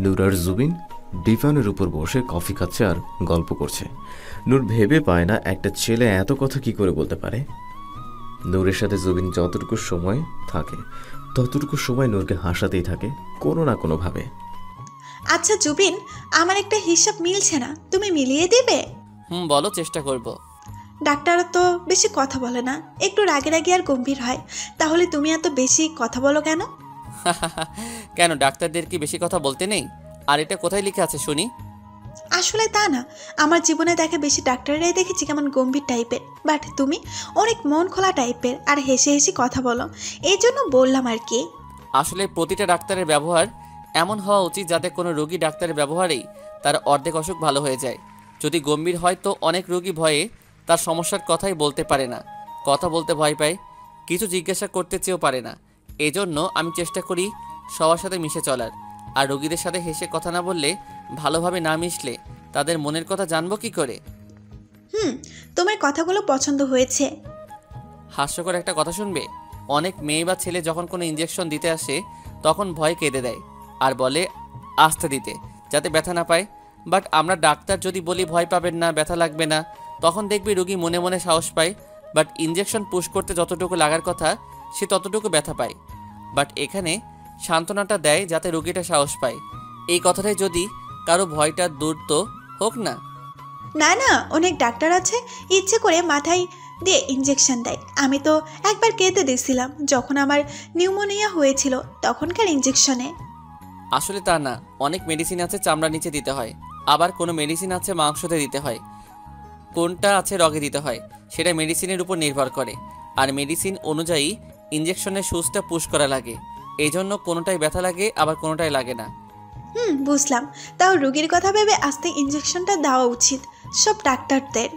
নূর আর জুবিন ডিভানের উপর বসে কফি খাচ্ছে আর গল্প করছে। নূর ভেবে পায় না একটা ছেলে এত কথা কি করে বলতে পারে। নূরের সাথে জুবিন যতটুকু সময় থাকে ততটুকু সময় নূরকে হাসাতেই থাকে কোনো না কোনোভাবে। আচ্ছা জুবিন, আমার একটা হিসাব মিলছে না, তুমি মিলিয়ে দিবে? বলো, চেষ্টা করব। ডাক্তার তো বেশি কথা বলে না, একটু রাগে রাগে আর গম্ভীর হয়, তাহলে তুমি এত বেশি কথা বলো কেন? কেন, ডাক্তারদের কি বেশি কথা বলতে নেই? আর এটা কোথায় লিখে আছে শুনি? আসলে তা না, আমার জীবনে দেখা বেশি ডাক্তাররাই দেখেছি কেমন গম্ভীর টাইপের, বাট তুমি অনেক মন খোলা টাইপের আর হেসে হেসে কথা বলো, এই জন্য বললাম আর কি। আসলে প্রতিটা ডাক্তারের ব্যবহার এমন হওয়া উচিত যাতে কোনো রোগী ডাক্তারের ব্যবহারেই তার অর্ধেক অসুখ ভালো হয়ে যায়। যদি গম্ভীর হয় তো অনেক রোগী ভয়ে তার সমস্যার কথাই বলতে পারে না, কথা বলতে ভয় পায়, কিছু জিজ্ঞাসা করতে চেয়েও পারে না। এজন্য আমি চেষ্টা করি সবার সাথে মিশে চলার। আর রোগীদের সাথে হেসে কথা না বললে, ভালোভাবে না মিশলে তাদের মনের কথা জানবো কি করে? তোমার কথাগুলো পছন্দ হয়েছে। হাস্যকর একটা কথা শুনবে। অনেক মেয়ে বা ছেলে যখন কোনো ইঞ্জেকশন দিতে আসে তখন ভয় কেঁদে দেয় আর বলে আস্তে দিতে যাতে ব্যথা না পায়। বাট আমরা ডাক্তার যদি বলি ভয় পাবেন না, ব্যথা লাগবে না, তখন দেখবি রোগী মনে মনে সাহস পায়। বাট ইঞ্জেকশন পুশ করতে যতটুকু লাগার কথা সে ততটুকু ব্যথা পায়। বাট এখানে সান্ত্বনাটা দেয় যাতে রোগীটা সাহস পায়। এই কথাটাই যদি কারো ভয়টা দূর তো হোক না। না না, অনেক ডাক্তার আছে ইচ্ছে করে মাথায় দিয়ে ইঞ্জেকশন দেয়। আমি তো একবার কেঁদে দিয়েছিলাম যখন আমার নিউমোনিয়া হয়েছিল, তখনকার ইঞ্জেকশনে। আসলে তা না, অনেক মেডিসিন আছে চামড়া নিচে দিতে হয়, আবার কোনো মেডিসিন আছে মাংসতে দিতে হয়, কোনটা আছে রগে দিতে হয়, সেটা মেডিসিনের উপর নির্ভর করে। আর মেডিসিন অনুযায়ী ইঞ্জেকশনের সুচটা পুশ করা লাগে। এই জন্য কোনোটাই ব্যথা লাগে আবার কোনোটাই লাগে না। বুঝলাম। তাও রোগীর কথা ভেবে আস্তে ইঞ্জেকশনটা দেওয়া উচিত সব ডাক্তারদের।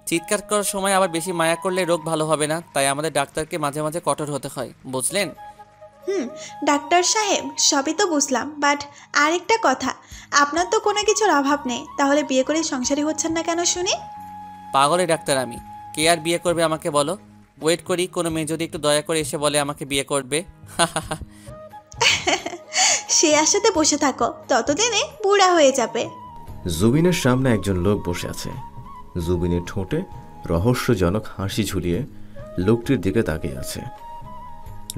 চিৎকার করার সময় আবার বেশি মায়া করলে রোগ ভালো হবে না, তাই আমাদের ডাক্তারকে মাঝে মাঝে কঠোর হতে হয়, বুঝলেন? ডাক্তার সাহেব, সবই তো বুঝলাম, বাট আরেকটা কথা, আপনার তো কোনো কিছুর অভাব নেই, তাহলে বিয়ে করে সংসারী হচ্ছেন না কেন শুনি? পাগলের ডাক্তার আমি, কে আর বিয়ে করবে আমাকে বলো? ওয়েট করি কোনো মেয়ে যদি একটু দয়া করে এসে বলে আমাকে বিয়ে করবে। সে আশাতে বসে থাকো, ততদিনে বুড়া হয়ে যাবে। জুবিনের সামনে একজন লোক বসে আছে। জুবিনের ঠোঁটে রহস্যজনক হাসি ঝুলিয়ে লোকটির দিকে তাকিয়ে আছে।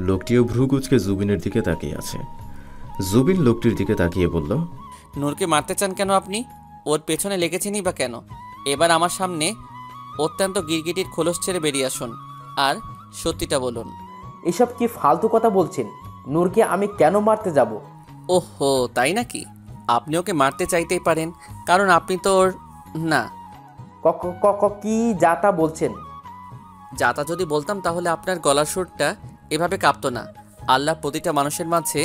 লোকটিও ভ্রুকুচকে জুবিনের দিকে তাকিয়ে আছে। জুবিন লোকটির দিকে তাকিয়ে বলল, নূরকে মারতে চান কেন আপনি? ওর পেছনে লেগেছেনই বা কেন? এবার আমার সামনে অত্যন্ত গিরগিটির খোলস ছেড়ে বেরিয়ে আসুন আর সত্যিটা বলুন। এসব কি ফালতু কথা বলছেন? নূরকে আমি কেন মারতে যাব? ওহো, তাই নাকি? আপনি ওকে মারতে চাইতেই পারেন, কারণ আপনি তো ওর না। কি যা তা বলছেন? যাতা যদি বলতাম তাহলে আপনার গলার সুরটা এভাবে কাঁপতো না। আল্লাহ প্রতিটা মানুষের মাঝে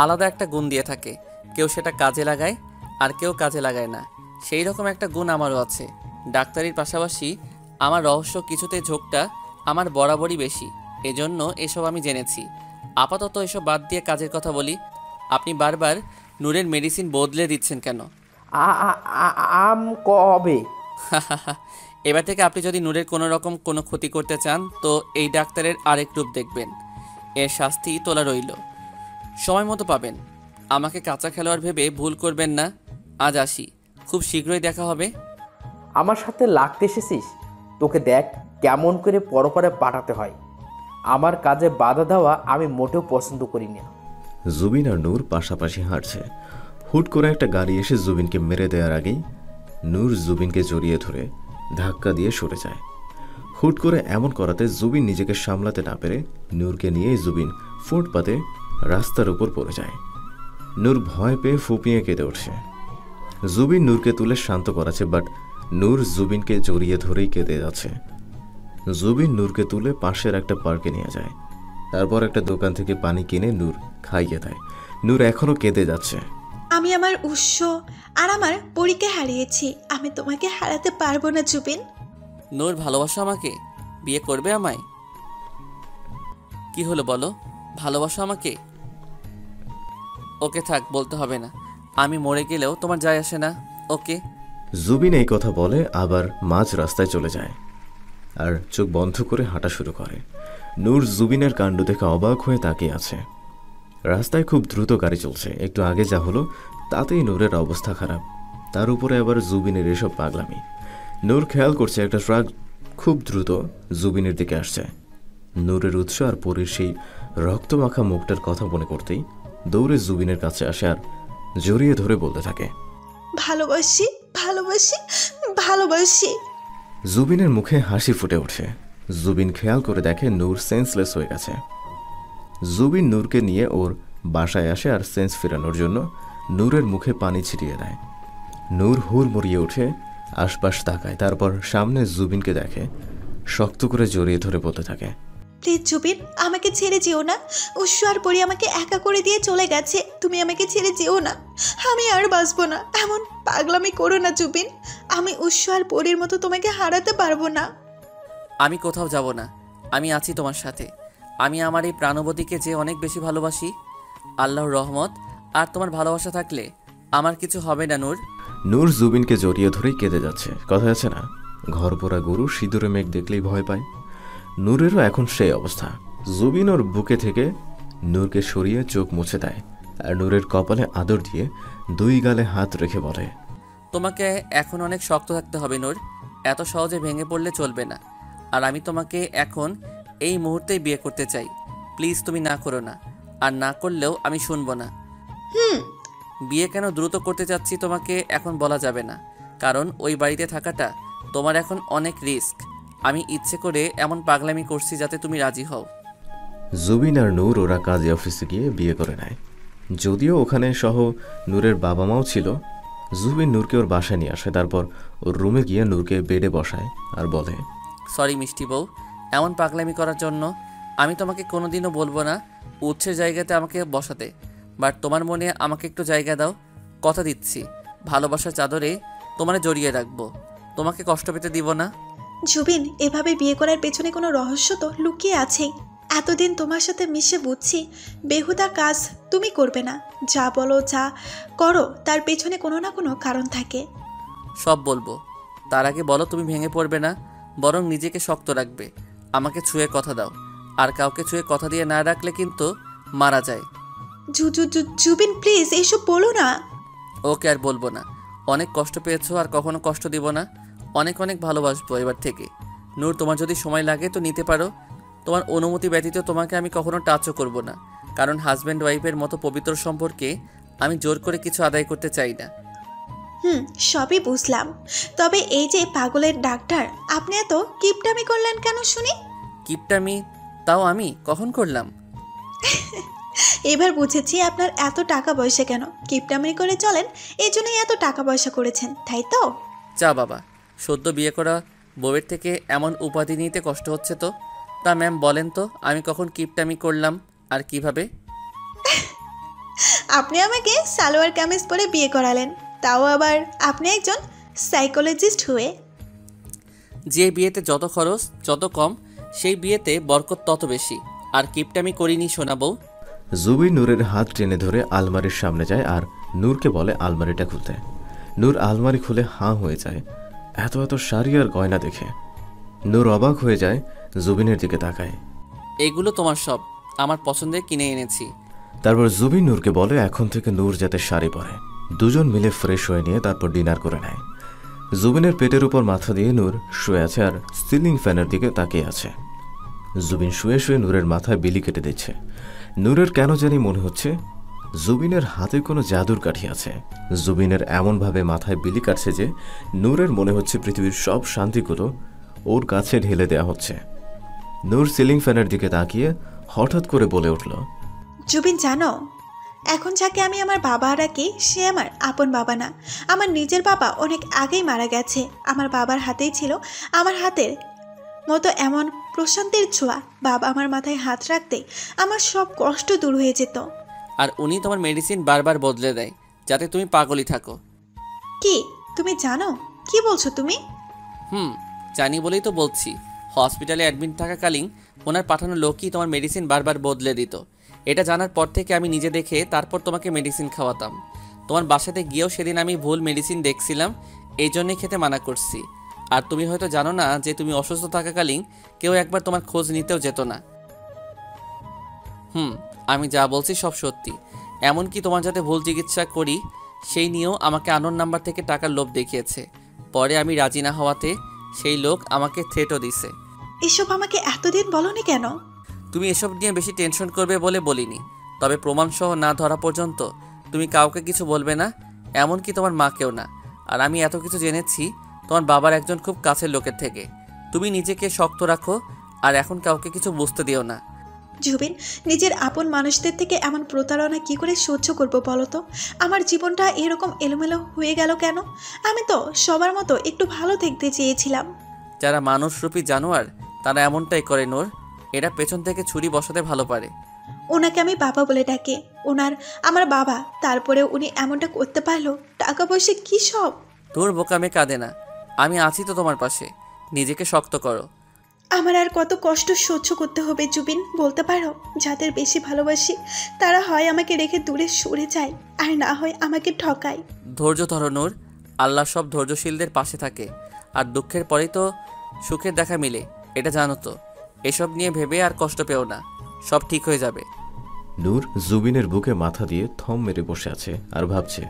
আলাদা একটা গুণ দিয়ে থাকে, কেউ সেটা কাজে লাগায় আর কেউ কাজে লাগায় না। সেই রকম একটা গুণ আমারও আছে। ডাক্তারির পাশাপাশি আমার রহস্য কিছুতে ঝোঁকটা আমার বরাবরই বেশি, এজন্য এসব আমি জেনেছি। আপাতত এসব বাদ দিয়ে কাজের কথা বলি। আপনি বারবার নূরের মেডিসিন বদলে দিচ্ছেন কেন? আম কবে? এবার থেকে আপনি যদি নূরের কোনো ক্ষতি করতে চান তো এই ডাক্তারের আরেক রূপ দেখবেন। এর শাস্তি তোলা রইল, সময় মতো পাবেন। আমাকে কাঁচা খেলোয়াড় ভেবে ভুল করবেন না। আজ আসি, খুব শীঘ্রই দেখা হবে। আমার সাথে লাগতে এসেছিস? তোকে দেখ কেমন করে পরপরে পাঠাতে হয়। আমার কাজে বাধা দেওয়া আমি মোটেও পছন্দ করি না। জুবিন আর নূর পাশাপাশি হাঁটছে। হুট করে একটা গাড়ি এসে জুবিনকে মেরে দেওয়ার আগেই নূর জুবিনকে জড়িয়ে ধরে ধাক্কা দিয়ে সরে যায়। হুট করে এমন করাতে জুবিন নিজেকে সামলাতে না পেরে নূরকে নিয়েই জুবিন ফুটপাতে রাস্তার উপর পড়ে যায়। নূর ভয় পেয়ে ফুপিয়ে কেঁদে উঠছে। জুবিন নূরকে তুলে শান্ত করাচ্ছে, বাট নূর জুবিনকে জড়িয়ে ধরেই কেঁদে যাচ্ছে। জুবিন নূরকে তুলে পাশের একটা পার্কে নিয়ে যায়। তারপর একটা দোকান থেকে পানি কিনে নূর খাইয়ে দেয়। নূর এখনো কেঁদে যাচ্ছে। আমি আমার উৎস আর আমার পরীকে হারিয়েছি, আমি তোমাকে হারাতে পারবো না জুবিন। নূর ভালোবাসো আমাকে? বিয়ে করবে আমায়? কি হলো বলো, ভালোবাসো আমাকে? ওকে থাক, বলতে হবে না। আমি মরে গেলেও তোমার যায় আসে না। ওকে। জুবিন এই কথা বলে আবার মাঝ রাস্তায় চলে যায় আর চোখ বন্ধ করে হাঁটা শুরু করে। নূর জুবিনের কাণ্ড দেখে অবাক হয়ে তাকিয়ে আছে। রাস্তায় খুব দ্রুত গাড়ি চলছে। একটু আগে যা হলো তাতেই নূরের অবস্থা খারাপ, তার উপরে আবার জুবিনের এসব পাগলামি। নূর খেয়াল করছে একটা ট্রাক খুব দ্রুত জুবিনের দিকে আসছে। নূরের উৎস আর পরীর সেই রক্তমাখা মুখটার কথা মনে করতেই দৌড়ে জুবিনের কাছে আসে আর জড়িয়ে ধরে বলতে থাকে, ভালোবাসি ভালোবাসি ভালোবাসি। জুবিনের মুখে হাসি ফুটে ওঠে। জুবিন খেয়াল করে দেখে নূর সেন্সলেস হয়ে গেছে। জুবিন নূরকে নিয়ে ওর বাসায় আসে আর সেন্স ফেরানোর জন্য নূরের মুখে পানি ছিটিয়ে দেয়। নূর হুড়মুড়িয়ে উঠে আশপাশ তাকায়, তারপর সামনে জুবিনকে দেখে, শক্ত করে জড়িয়ে ধরে বলতে থাকে, প্লিজ জুবিন, আমাকে ছেড়ে যেও না। উৎস আর পরি আমাকে একা করে দিয়ে চলে গেছে, তুমি আমাকে ছেড়ে যেও না। আমি আর বাঁচবো না, এমন পাগলামি করো না জুবিন। আমি উৎস আর পরির মতো তোমাকে হারাতে পারবো না। আমি কোথাও যাব না, আমি আছি তোমার সাথে। আমি আমার এই প্রাণবতীকে যে অনেক বেশি ভালোবাসি। আল্লাহর রহমত আর তোমার ভালোবাসা থাকলে আমার কিছু হবে না নূর। নূর জুবিনকে জড়িয়ে ধরেই কেঁদে যাচ্ছে। কথা আছে না, ঘর পোড়া গরু সিঁদুরে মেঘ দেখলেই ভয় পায়। নূরেরও এখন সেই অবস্থা। জুবিন ওর বুকে থেকে নূরকে সরিয়ে চোখ মুছে দেয় আর নূরের কপালে আদর দিয়ে দুই গালে হাত রেখে বলে, তোমাকে এখন অনেক শক্ত থাকতে হবে নূর, এত সহজে ভেঙে পড়লে চলবে না। আর আমি তোমাকে এখন এই মুহূর্তেই বিয়ে করতে চাই। প্লিজ তুমি না করো না, আর না করলেও আমি শুনবো না। বিয়ে কেন দ্রুত করতে চাচ্ছি তোমাকে এখন বলা যাবে না, কারণ ওই বাড়িতে থাকাটা তোমার এখন অনেক রিস্ক। আমি ইচ্ছে করে এমন পাগলামি করছি যাতে তুমি রাজি হও। জুবিন আর নূর ওরা কাজী অফিসে গিয়ে বিয়ে করে নেয়। যদিও ওখানে সহ নূরের বাবা মাও ছিল। জুবিন নূরকে ওর বাসায় নিয়ে আসে, তারপর ওর রুমে গিয়ে নূরকে বেডে বসায় আর বলে, সরি মিষ্টি বউ, এমন পাগলামি করার জন্য। আমি তোমাকে কোনোদিনও বলবো না উৎসের জায়গাতে আমাকে বসাতে, বাট তোমার মনে আমাকে একটু জায়গা দাও। কথা দিচ্ছি ভালোবাসার চাদরে তোমারে জড়িয়ে রাখবো, তোমাকে কষ্ট পেতে দিব না। জুবিন, এভাবে বিয়ে করার পেছনে কোনো রহস্য তো লুকিয়ে আছেই। এতদিন তোমার সাথে মিশে বুঝছি বেহুদা কাজ তুমি করবে না। যা বলো যা করো তার পেছনে কোনো না কোনো কারণ থাকে। সব বলবো, তার আগে বলো তুমি ভেঙে পড়বে না, বরং নিজেকে শক্ত রাখবে। আমাকে ছুঁয়ে কথা দাও, আর কাউকে ছুঁয়ে কথা দিয়ে না রাখলে কিন্তু মারা যায়। জুবিন প্লিজ এইসব বলো না। ওকে আর বলবো না, অনেক কষ্ট পেয়েছো আর কখনো কষ্ট দিব না। অনেক অনেক ভালোবাসবো এবার থেকে। নূর, তোমার যদি সময় লাগে তো নিতে পারো। তোমার অনুমতি ব্যতীত তোমাকে আমি কখনো টাচও করব না, কারণ হাজব্যান্ড ওয়াইফের মতো পবিত্র সম্পর্কে আমি জোর করে কিছু আদায় করতে চাই না। সবই বুঝলাম, তবে এই যে পাগলের ডাক্তার, আপনি এত কিপটামি করলেন কেন শুনি? কিপটামি? তাও আমি কখন করলাম? এবার বুঝেছি আপনার এত টাকা পয়সা কেন। কিপটামি করে চলেন, এই জন্যই এত টাকা পয়সা করেছেন, তাই তো? চা বাবা, সদ্য বিয়ে করা বউয়ের থেকে এমন উপাধি নিতে কষ্ট হচ্ছে তো? তা ম্যাম বলেন তো আমি কখন কিপটামি করলাম আর কিভাবে? আপনি আমাকে সালোয়ার কামিজ পরে বিয়ে করালেন, তাও আবার আপনি একজন সাইকোলজিস্ট হয়ে। যে বিয়েতে যত খরচ যত কম, সেই বিয়েতে বরকত তত বেশি। আর কিপটামি করিনি শোনা বউ। জুবিন নূরের হাত টেনে ধরে আলমারির সামনে যায় আর নূরকে বলে আলমারিটা খুলতে। নূর আলমারি খুলে হাঁ হয়ে যায় এত এত শাড়ি আর গয়না দেখে। নূর অবাক হয়ে যায়, জুবিনের দিকে তাকায়। এগুলো তোমার সব আমার পছন্দের কিনে এনেছি। তারপর জুবিন নূরকে বলে এখন থেকে নূর যাতে শাড়ি পরে। দুজন মিলে ফ্রেশ হয়ে নিয়ে তারপর ডিনার করে নেয়। জুবিনের পেটের উপর মাথা দিয়ে নূর শুয়ে আছে আর সিলিং ফ্যানের দিকে তাকিয়ে আছে। জুবিন শুয়ে শুয়ে নূরের মাথায় বিলি কেটে দিচ্ছে। নূরের কেন জানি মনে হচ্ছে জুবিনের হাতে কোনো জাদুর কাঠি আছে। জুবিনের এমনভাবে মাথায় বিলি কাটছে যে নূরের মনে হচ্ছে পৃথিবীর সব শান্তিগুলো ওর কাছে ঢেলে দেওয়া হচ্ছে। নূর সিলিং ফ্যানের দিকে তাকিয়ে হঠাৎ করে বলে উঠল, জুবিন জানো, এখন যাকে আমি আমার বাবা রাখি সে আমার আপন বাবা না। আমার নিজের বাবা অনেক আগেই মারা গেছে। আমার বাবার হাতেই ছিল আমার হাতের মতো এমন প্রশান্তির ছোঁয়া। বাবা আমার মাথায় হাত রাখতে আমার সব কষ্ট দূর হয়ে যেত। আর উনি তোমার মেডিসিন বারবার বদলে দেয় যাতে তুমি পাগলই থাকো। কি তুমি জানো? কি বলছো তুমি? জানি বলেই তো বলছি। হসপিটালে অ্যাডমিট থাকাকালীন ওনার পাঠানো লোকই তোমার মেডিসিন বারবার বদলে দিত। এটা জানার পর থেকে আমি নিজে দেখে তারপর তোমাকে মেডিসিন খাওয়াতাম। তোমার বাসাতে গিয়েও সেদিন আমি ভুল মেডিসিন দেখছিলাম, এই জন্যই খেতে মানা করছি। আর তুমি হয়তো জানো না যে তুমি অসুস্থ থাকাকালীন কেউ একবার তোমার খোঁজ নিতেও যেত না। আমি যা বলছি সব সত্যি। এমনকি তোমার যাতে ভুল চিকিৎসা করি সেই নিয়েও আমাকে আননোন নাম্বার থেকে টাকার লোভ দেখিয়েছে। পরে আমি রাজি না হওয়াতে সেই লোক আমাকে থ্রেটও দিছে। এসব আমাকে এতদিন বলনি কেন? তুমি এসব নিয়ে বেশি টেনশন করবে বলে বলিনি। তবে প্রমাণসহ না ধরা পর্যন্ত তুমি কাউকে কিছু বলবে না, এমনকি তোমার মাকেও না। আর আমি এত কিছু জেনেছি তোমার বাবার একজন খুব কাছের লোকের থেকে। তুমি নিজেকে শক্ত রাখো আর এখন কাউকে কিছু বুঝতে দিও না। জুবিন, নিজের আপন মানুষদের থেকে এমন প্রতারণা কি করে সহ্য করবো বলো তো? আমার জীবনটা এরকম এলোমেলো হয়ে গেল কেন? আমি তো সবার মতো একটু ভালো দেখতে চেয়েছিলাম। যারা মানুষরূপী জানোয়ার তারা এমনটাই করে নূর। এরা পেছন থেকে ছুরি বসাতে ভালো পারে। ওনাকে আমি বাবা বলে ডাকে, ওনার আমার বাবা, তারপরে উনি এমনটা করতে পারলো? টাকা পয়সা কি সব? তোর বোকামে কাঁদে না, আমি আছি তো তোমার পাশে। নিজেকে শক্ত করো। আমার আর কত কষ্ট সহ্য করতে হবে জুবিন বলতে পারো? যাদের বেশি ভালোবাসি তারা হয় আমাকে রেখে দূরে সরে যায় আর না হয় আমাকে ঠকায়। ধৈর্য ধরো নূর, আল্লাহ সব ধৈর্যশীলদের পাশে থাকে। আর দুঃখের পরেই তো সুখের দেখা মিলে, এটা জানো তো। এসব নিয়ে ভেবে আর কষ্ট পেও না, সব ঠিক হয়ে যাবে। নূর জুবিনের বুকে মাথা দিয়ে থম মেরে বসে আছে আর ভাবছে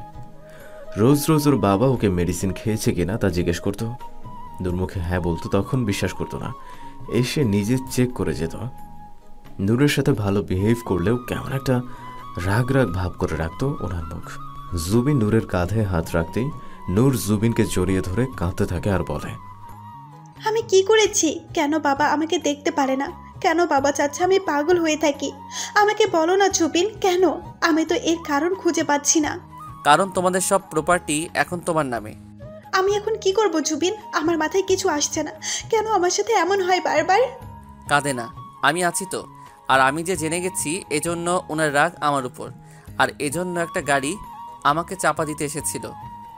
রোজ রোজ ওর বাবা ওকে মেডিসিন খেয়েছে কিনা তা জিজ্ঞেস করতো। নূর মুখে হ্যাঁ বলতো, তখন বিশ্বাস করতো না। এসে নিজে চেক করে যেত। নূরের সাথে ভালো বিহেভ করলেও কেমন একটা রাগ রাগ ভাব করে রাখতো ওনার মুখ। জুবিন নূরের কাঁধে হাত রাখতেই নূর জুবিনকে জড়িয়ে ধরে কাঁদতে থাকে আর বলে, আমি কি করেছি? কেন বাবা আমাকে দেখতে পারে না? কেন বাবা চাচ্ছে আমি পাগল হয়ে থাকি? আমাকে বলো না জুবিন, কেন? আমি তো এর কারণ খুঁজে পাচ্ছি না। কারণ তোমাদের সব প্রপার্টি এখন তোমার নামে। আমি এখন কি করব জুবিন? আমার মাথায় কিছু আসছে না। কেন আমার সাথে এমন হয় বারবার? কাঁদে না, আমি আছি তো। আর আমি যে জেনে গেছি এজন্য ওনার রাগ আমার উপর। আর এজন্য একটা গাড়ি আমাকে চাপা দিতে এসেছিল।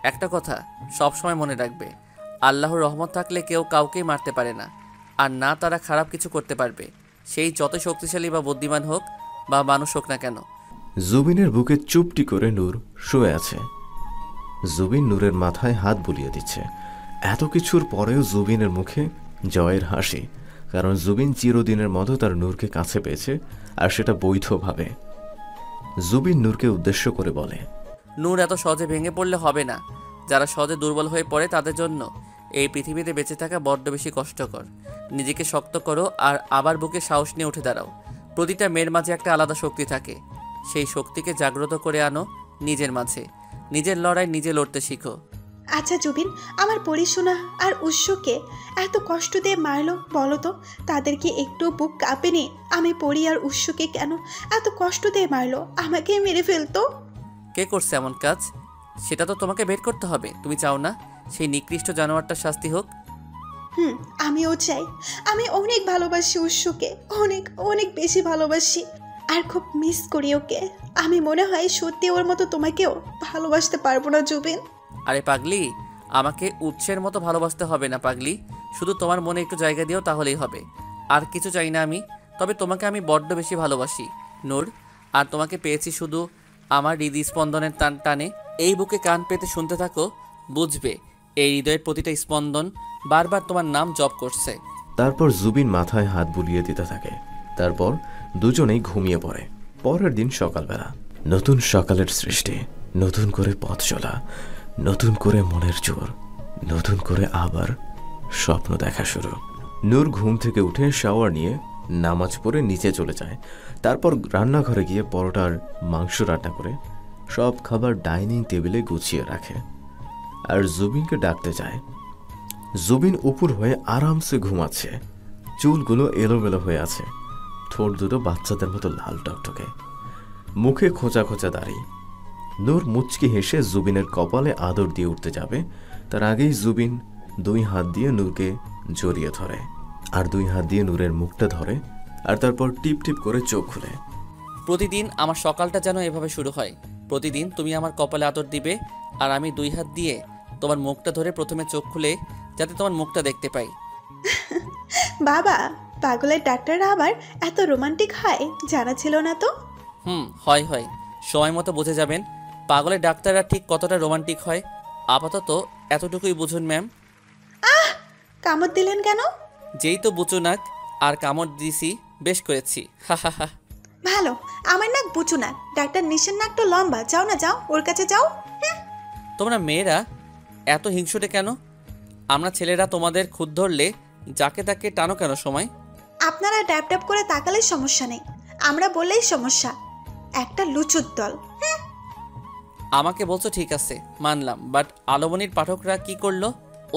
একটা কথা সব সময় মনে রাখবে, আল্লাহর রহমত থাকলে কেউ কাউকেই মারতে পারে না। আর না তারা খারাপ কিছু করতে পারবে, সেই যত শক্তিশালী বা বুদ্ধিমান হোক বা মানুষ হোক না কেন। জুবিনের বুকে চুপটি করে নূর শুয়ে আছে। জুবিন নূরের মাথায় হাত বুলিয়ে দিচ্ছে। এত কিছুর পরেও জুবিনের মুখে জয়ের হাসি, কারণ জুবিন চিরদিনের মতো তার নূরকে কাছে পেয়েছে, আর সেটা বৈধভাবে। জুবিন নূরকে উদ্দেশ্য করে বলে, নূর এত সহজে ভেঙে পড়লে হবে না। যারা সহজে দুর্বল হয়ে পড়ে তাদের জন্য এই পৃথিবীতে বেঁচে থাকা বড্ড বেশি কষ্টকর। নিজেকে শক্ত করো আর আবার বুকে সাহস নিয়ে উঠে দাঁড়াও। প্রতিটা মেয়ের মাঝে একটা আলাদা শক্তি থাকে, সেই শক্তিকে জাগ্রত করে আনো নিজের মাঝে। নিজের লড়াই নিজে লড়তে শিখো। আচ্ছা জুবিন, আমার পরিশোনা আর উৎসকে এত কষ্ট দিয়ে মারলো বলো তো? তাদের কি একটু বুক কাঁপেনি? আমি পরি আর উৎসকে কেন এত কষ্ট দিয়ে মারলো? আমাকে মেরে ফেলতো। কে করছে এমন কাজ সেটা তো তোমাকে বের করতে হবে। তুমি চাও না সেই নিকৃষ্ট জানোয়ারটার শাস্তি হোক। আমিও চাই। আমি অনেক ভালোবাসি উৎসকে, অনেক অনেক বেশি ভালোবাসি, আর খুব মিস করি ওকে। আমি মনে হয় সত্যি ওর মতো তোমাকেও ভালোবাসতে পারবো না জুবিন। আরে পাগলি, আমাকে উৎসের মতো ভালোবাসতে হবে না পাগলি, শুধু তোমার মনে একটু জায়গা দিও তাহলেই হবে। আর কিছু চাই না আমি, তবে তোমাকে আমি বড্ড বেশি ভালোবাসি নূর। আর তোমাকে পেয়েছি শুধু আমার হৃদস্পন্দনের টানে। এই বুকে কান পেতে শুনতে থাকো, বুঝবে এই হৃদয়ের প্রতিটা স্পন্দন বারবার তোমার নাম জপ করছে। তারপর জুবিন মাথায় হাত বুলিয়ে দিতে থাকে। তারপর দুজনেই ঘুমিয়ে পড়ে। পরের দিন সকালবেলা নতুন সকালের সৃষ্টি, নতুন করে পথ চলা, নতুন করে মনের জোর, নতুন করে আবার স্বপ্ন দেখা শুরু। নূর ঘুম থেকে উঠে শাওয়ার নিয়ে নামাজ পড়ে নিচে চলে যায়। তারপর রান্নাঘরে গিয়ে পরোটার মাংস রান্না করে সব খাবার ডাইনিং টেবিলে গুছিয়ে রাখে আর জুবিনকে ডাকতে যায়। জুবিন উপর হয়ে আরামসে ঘুমাচ্ছে। চুলগুলো এলোমেলো হয়ে আছে, ঠোঁট দুটো বাচ্চাদের মতো লাল টকটকে, মুখে খোঁচা খোঁচা দাড়ি। নূর মুচকি হেসে জুবিনের কপালে আদর দিয়ে উঠতে যাবে, তার আগেই জুবিন 2 হাত দিয়ে নূরকে জড়িয়ে ধরে আর 2 হাত দিয়ে নূরের মুখটা ধরে আর তারপর টিপ টিপ করে চোখ খুলে। প্রতিদিন আমার সকালটা যেন এভাবে শুরু হয়। প্রতিদিন তুমি আমার কপালে আদর দিবে আর আমি 2 হাত দিয়ে তোমার মুখটা ধরে প্রথমে চোখ খুলে যাতে তোমার মুখটা দেখতে পাই। বাবা, পাগলের ডাক্তাররা আবার এত রোমান্টিক হয় জানা ছিল না তো। হয় হয়, সময় মতো বুঝে যাবেন পাগলের ডাক্তাররা ঠিক কতটা রোমান্টিক হয়। আপাতত এতটুকুই বুঝুন ম্যাম। কামড় দিলেন কেন? যেই তো বুচু নাক আর কামড় দিছি, বেশ করেছি, হা হা হা। ভালো, আমার নাক বুচু নাক, ডাক্তার নিশের নাক তো লম্বা। যাও না, যাও ওর কাছে যাও। তোমরা মেয়েরা এত হিংসুটে কেন? আমরা ছেলেরা তোমাদের খুদ ধরলে যাকে তাকে টানো কেন সময়? আপনারা ড্যাপ ড্যাপ করে তাকালে সমস্যা নেই, আমরা বললেই সমস্যা। একটা লুচুর দল। আমাকে বলছো ঠিক আছে, মানলাম, বাট আলোমনির পাঠকরা কি করলো?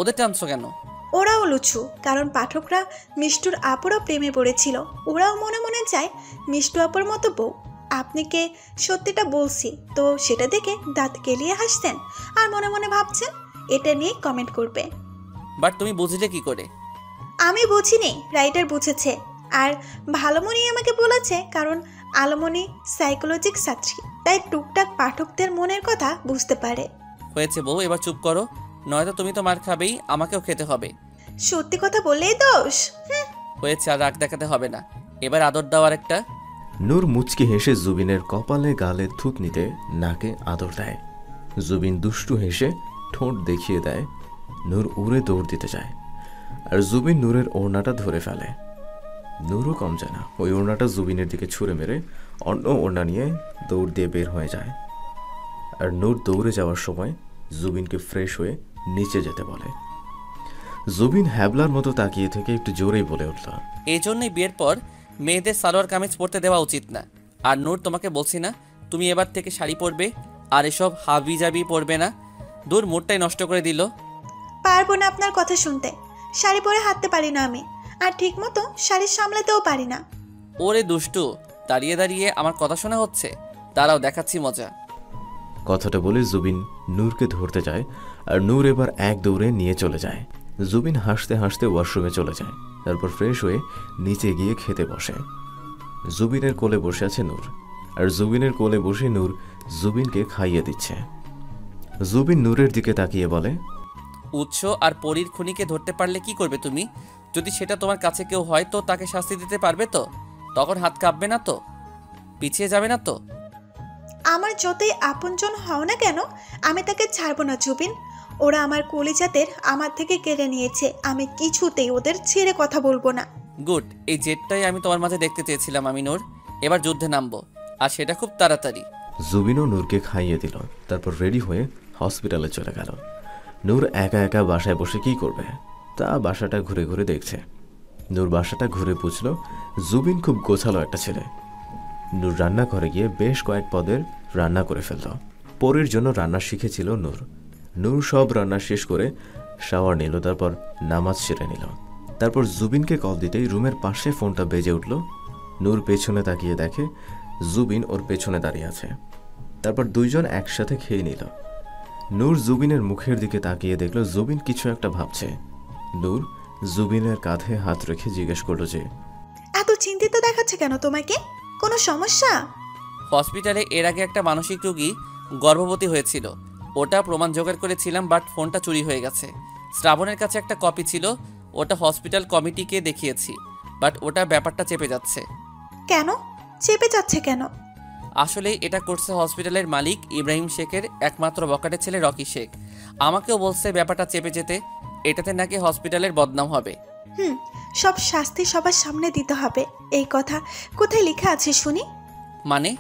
ওদের টানছো কেন? ওরাও লুচু, কারণ পাঠকরা মিষ্টুর আপুরও প্রেমে পড়েছিল। ওরাও মনে মনে চায় মিষ্টু আপুর মতো বউ। আপনি কে সত্যিটা বলছি তো সেটা দেখে দাঁত কেলিয়ে হাসতেন আর মনে মনে ভাবছেন এটা নিয়ে কমেন্ট করবে। বাট তুমি বুঝলে কি করে? আমি বুঝিনি, রাইটার বুঝেছে। আর ভালোমনি আমাকে বলেছে, কারণ আলোমনি সাইকোলজিক ছাত্রী, তাই টুকটাক পাঠকদের মনের কথা বুঝতে পারে। হয়েছে বউ, এবার চুপ করো, নয়তো তুমি তো মার খাবেই, আমাকেও খেতে হবে। সত্যি কথা বললেই দোষ। হয়েছে, আর রাগ দেখাতে হবে না, এবার আদর দেওয়ার একটা। নূর মুচকি হেসে জুবিনের কপালে গালে থুতনিতে নাকে আদর দেয়। জুবিন দুষ্টু হেসে ঠোঁট দেখিয়ে দেয়। নূর উড়ে দৌড় দিতে যায় আর জুবিন নূরের ওড়নাটা ধরে ফেলে। নূরও কম যায় না, ওই ওড়নাটা জুবিনের দিকে ছুঁড়ে মেরে অন্য ওড়না নিয়ে দৌড় দিয়ে বের হয়ে যায়। আর নূর দৌড়ে যাওয়ার সময় জুবিনকে ফ্রেশ হয়ে নিচে যেতে বলে। জুবিন হ্যাবলার মতো তাকিয়ে থেকে একটু জোরেই বলে উঠল, এই জন্যই বিয়ের পর মেয়েদের সালোয়ার কামিজ পরতে দেওয়া উচিত না। আর নূর, তোমাকে বলছি না তুমি এবার থেকে শাড়ি পরবে আর এসব হাবি জাবি পরবে না। দূর, মুডটাই নষ্ট করে দিল। পারবো না আপনার কথা শুনতে। শাড়ি পরে হাঁটতে পারি না আমি, আর ঠিক মতো শাড়ি সামলাতেও পারি না। ওরে দুষ্টু, দাঁড়িয়ে দাঁড়িয়ে আমার কথা শোনা হচ্ছে, দাঁড়াও দেখাচ্ছি মজা। কথাটা বলে জুবিন নূরকে ধরতে যায় আর নূর এবার এক দৌড়ে নিয়ে চলে যায়। জুবিন হাসতে হাসতে ওয়াশরুমে চলে যায়। তারপর ফ্রেশ হয়ে নিচে গিয়ে খেতে বসে। জুবিনের কোলে বসে আছে নূর, আর জুবিনের কোলে বসে নূর জুবিনকে খাইয়ে দিচ্ছে। জুবিন নূরের দিকে তাকিয়ে বলে, উৎস আর পরীর খুনিকে ধরতে পারলে কি করবে তুমি? যদি সেটা তোমার কাছে কেউ হয় তো তাকে শাস্তি দিতে পারবে তো? তখন হাত কাঁপবে না তো? পিছিয়ে যাবে না তো? আমার যতই আপনজন হও না কেন, আমি তাকে ছাড়বো না জুবিন। ওরা আমার কলিজাদের আমার থেকে কেড়ে নিয়েছে, আমি কিছুতেই ওদের ছেড়ে কথা বলবো না। গুড, এই জেটটাই আমি তোমার মাঝে দেখতে চেয়েছিলাম আমি নূর। এবার যুদ্ধে নামবো, আর সেটা খুব তাড়াতাড়ি। জুবিনও নূরকে খাইয়ে দিল, তারপর রেডি হয়ে হসপিটালে চলে গেল। নূর একা একা বাসায় বসে কি করবে তা বাসাটা ঘুরে ঘুরে দেখছে। নূর বাসাটা ঘুরে বুঝল জুবিন খুব গোছালো একটা ছেলে। নূর রান্না ঘরে গিয়ে বেশ কয়েক পদের রান্না করে ফেলল। পরের জন্য রান্না শিখেছিল নূর। নূর সব রান্না শেষ করে শাওয়ার নিল, তারপর নামাজ সেরে নিল। তারপর জুবিনকে কল দিতেই রুমের পাশে ফোনটা বেজে উঠল। নূর পেছনে তাকিয়ে দেখে জুবিন ওর পেছনে দাঁড়িয়ে আছে। তারপর দুইজন একসাথে খেয়ে নিল। নূর জুবিনের মুখের দিকে তাকিয়ে দেখল জুবিন কিছু একটা ভাবছে। নূর জুবিনের কাঁধে হাত রেখে জিজ্ঞেস করলো যে, এত চিন্তিত দেখাচ্ছে কেন তোমাকে? কোনো সমস্যা? হসপিটালে এর আগে একটা মানসিক রোগী গর্ভবতী হয়েছিল, ওটা প্রমাণ জোগাড় করেছিলাম, বাট ফোনটা চুরি হয়ে গেছে। শ্রাবণের কাছে একটা কপি ছিল, ওটা হসপিটাল কমিটিকে দেখিয়েছি, বাট ওটা ব্যাপারটা চেপে যাচ্ছে। কেন চেপে যাচ্ছে কেন? আসলে এটা করছে হসপিটালের মালিক ইব্রাহিম শেখের একমাত্র বকাটের ছেলে রকি শেখ। আমাকেও বলছে ব্যাপারটা চেপে যেতে, এটাতে নাকি হসপিটালের বদনাম হবে। সব শাস্তি সবার সামনে দিতে হবে, এই কথা কোথায় লেখা আছে শুনি? মানে?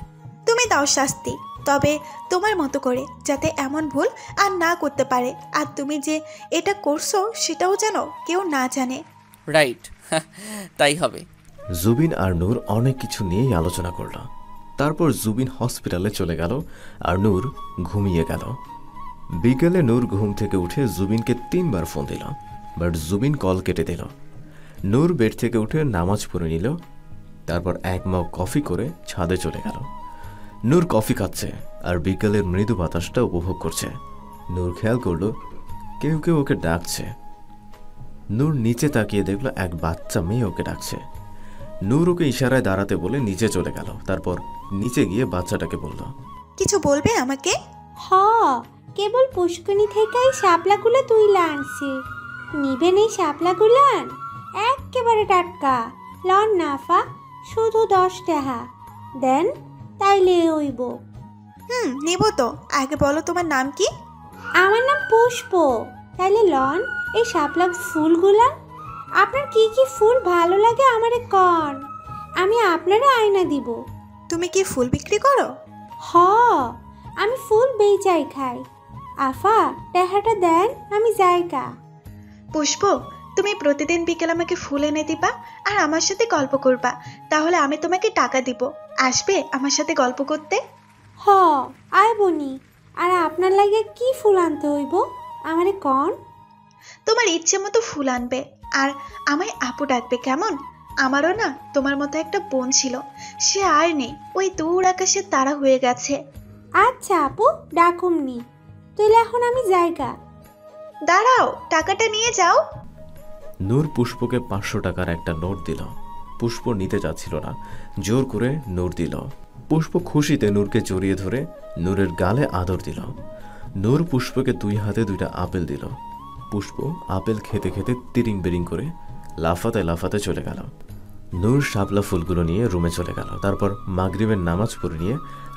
তুমি দাও শাস্তি, তবে তোমার মতো করে, যাতে এমন ভুল আর না করতে পারে। আর তুমি যে এটা করছো সেটাও যেন কেউ না জানে। রাইট, তাই হবে। জুবিন আর নূর অনেক কিছু নিয়েই আলোচনা করল। তারপর জুবিন হসপিটালে চলে গেল আর নূর ঘুমিয়ে গেল। বিকেলে নূর ঘুম থেকে উঠে জুবিনকে 3 বার ফোন দিল, বাট জুবিন কল কেটে দিল। নূর বেড থেকে উঠে নামাজ পড়ে নিল, তারপর 1 মগ কফি করে ছাদে চলে গেল। নূর কফি খাচ্ছে আর বিকেলের মৃদু বাতাসটা উপভোগ করছে। নূর খেয়াল করল কেউ কেউ ওকে ডাকছে। নূর নিচে তাকিয়ে দেখল এক বাচ্চা মেয়ে ওকে ডাকছে। নূর ওকে ইশারায় দাঁড়াতে বলে নিচে চলে গেল। তারপর নিচে গিয়ে বাচ্চাটাকে বলল, কিছু বলবে আমাকে? কেবল পুষ্কনি থেকেই শাপলাগুলো তুইলা আনছি। নিবেন এই শাপলাগুলান? একেবারে টাটকা। লন নাফা, শুধু 10 টাকা দেন, তাইলে হইব। নেব তো। আগে বলো তোমার নাম কি? আমার নাম পুষ্প। তাইলে লন এই শাপলা ফুলগুলা। আপনার কি কি ফুল ভালো লাগে আমারে কন, আমি আপনারে আয়না দিব। তুমি কি ফুল বিক্রি করো? আমি ফুল বেচাই খাই। আফা টাকাটা দেন, আমি যাইকা। পুষ্প, তুমি প্রতিদিন বিকেল আমাকে ফুল এনে দিবা আর আমার সাথে গল্প করবা, তাহলে আমি তোমাকে টাকা দিব। আসবে আমার সাথে গল্প করতে? আইবনি। আর আপনার লাগে কি ফুল আনতে হইব আমারে কন? তোমার ইচ্ছে মতো ফুল আনবে আর আমায় আপু ডাকবে, কেমন? আমারও না তোমার মতো একটা বোন ছিল, সে আর নেই, ওই দূর আকাশের তারা হয়ে গেছে। আচ্ছা আপু, ডাকুমনি। তাইলে এখন আমি যাইগা। দাঁড়াও, টাকাটা নিয়ে যাও। নূর পুষ্পকে 500 টাকার একটা নোট দিল। পুষ্প নিতে চাচ্ছিল না, জোর করে নূর দিল। পুষ্প খুশিতে নূরকে জড়িয়ে ধরে নূরের গালে আদর দিল। নূর পুষ্পকে 2 হাতে 2টা আপেল দিল। পুষ্প আপেল খেতে খেতে তিরিং বিরিং করে লাফাতে লাফাতে চলে গেল। নূর শাপলা ফুলগুলো নিয়ে রুমে চলে গেল। তারপর মাগরিবের নামাজ পড়ে নিয়ে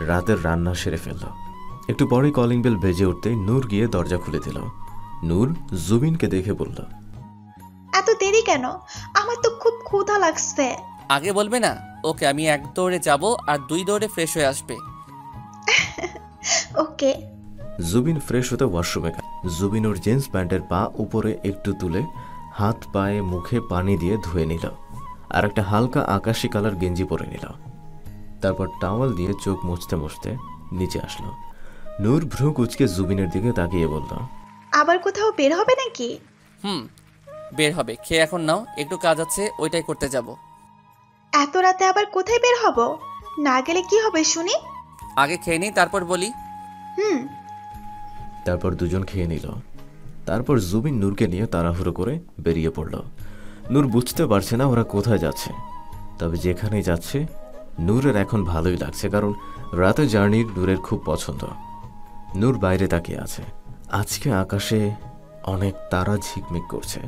রাতের রান্না সেরে ফেলল। একটু পরে কলিং বেল বেজে উঠতেই নূর গিয়ে দরজা খুলে দিল। নূর জুবিনকে দেখে বলল, এত দেরি কেন? আমার তো খুব ক্ষুধা লাগছে। আগে বলবে না? ওকে, আমি 1 দৌড়ে যাব আর 2 দৌড়ে ফ্রেশ হয়ে আসবে। ওকে। জুবিন ফ্রেশ হতে ওয়াশরুমে গেল। জুবিন ওর জিন্স প্যান্টের পা উপরে একটু তুলে হাত পায়ে মুখে পানি দিয়ে ধুয়ে নিল আর একটা হালকা আকাশি কালার গেঞ্জি পরে নিল। তারপর টাওয়াল দিয়ে চোখ মুছতে মুছতে নিচে আসলো। নূর ভ্রু কুচকে জুবিনের দিকে তাকিয়ে বলল, আবার কোথাও বের হবে নাকি? বের হবে। খেয়ে এখন নাও, একটু কাজ আছে, ওইটাই করতে যাব। এত রাতে আবার কোথায় বের হব? না গেলে কি হবে শুনি? আগে খেয়ে নিই, তারপর বলি। তারপর দুজন খেয়ে নিল। তারপর জুবিন নূরকে নিয়ে তাড়াহুড়ো করে বেরিয়ে পড়ল। নূর বুঝতে পারছে না ওরা কোথায় যাচ্ছে, তবে যেখানেই যাচ্ছে নূরের এখন ভালোই লাগছে, কারণ রাতে জার্নির নূরের খুব পছন্দ। নূর বাইরে তাকিয়ে আছে। আজকে আকাশে অনেক তারা ঝিকমিক করছে।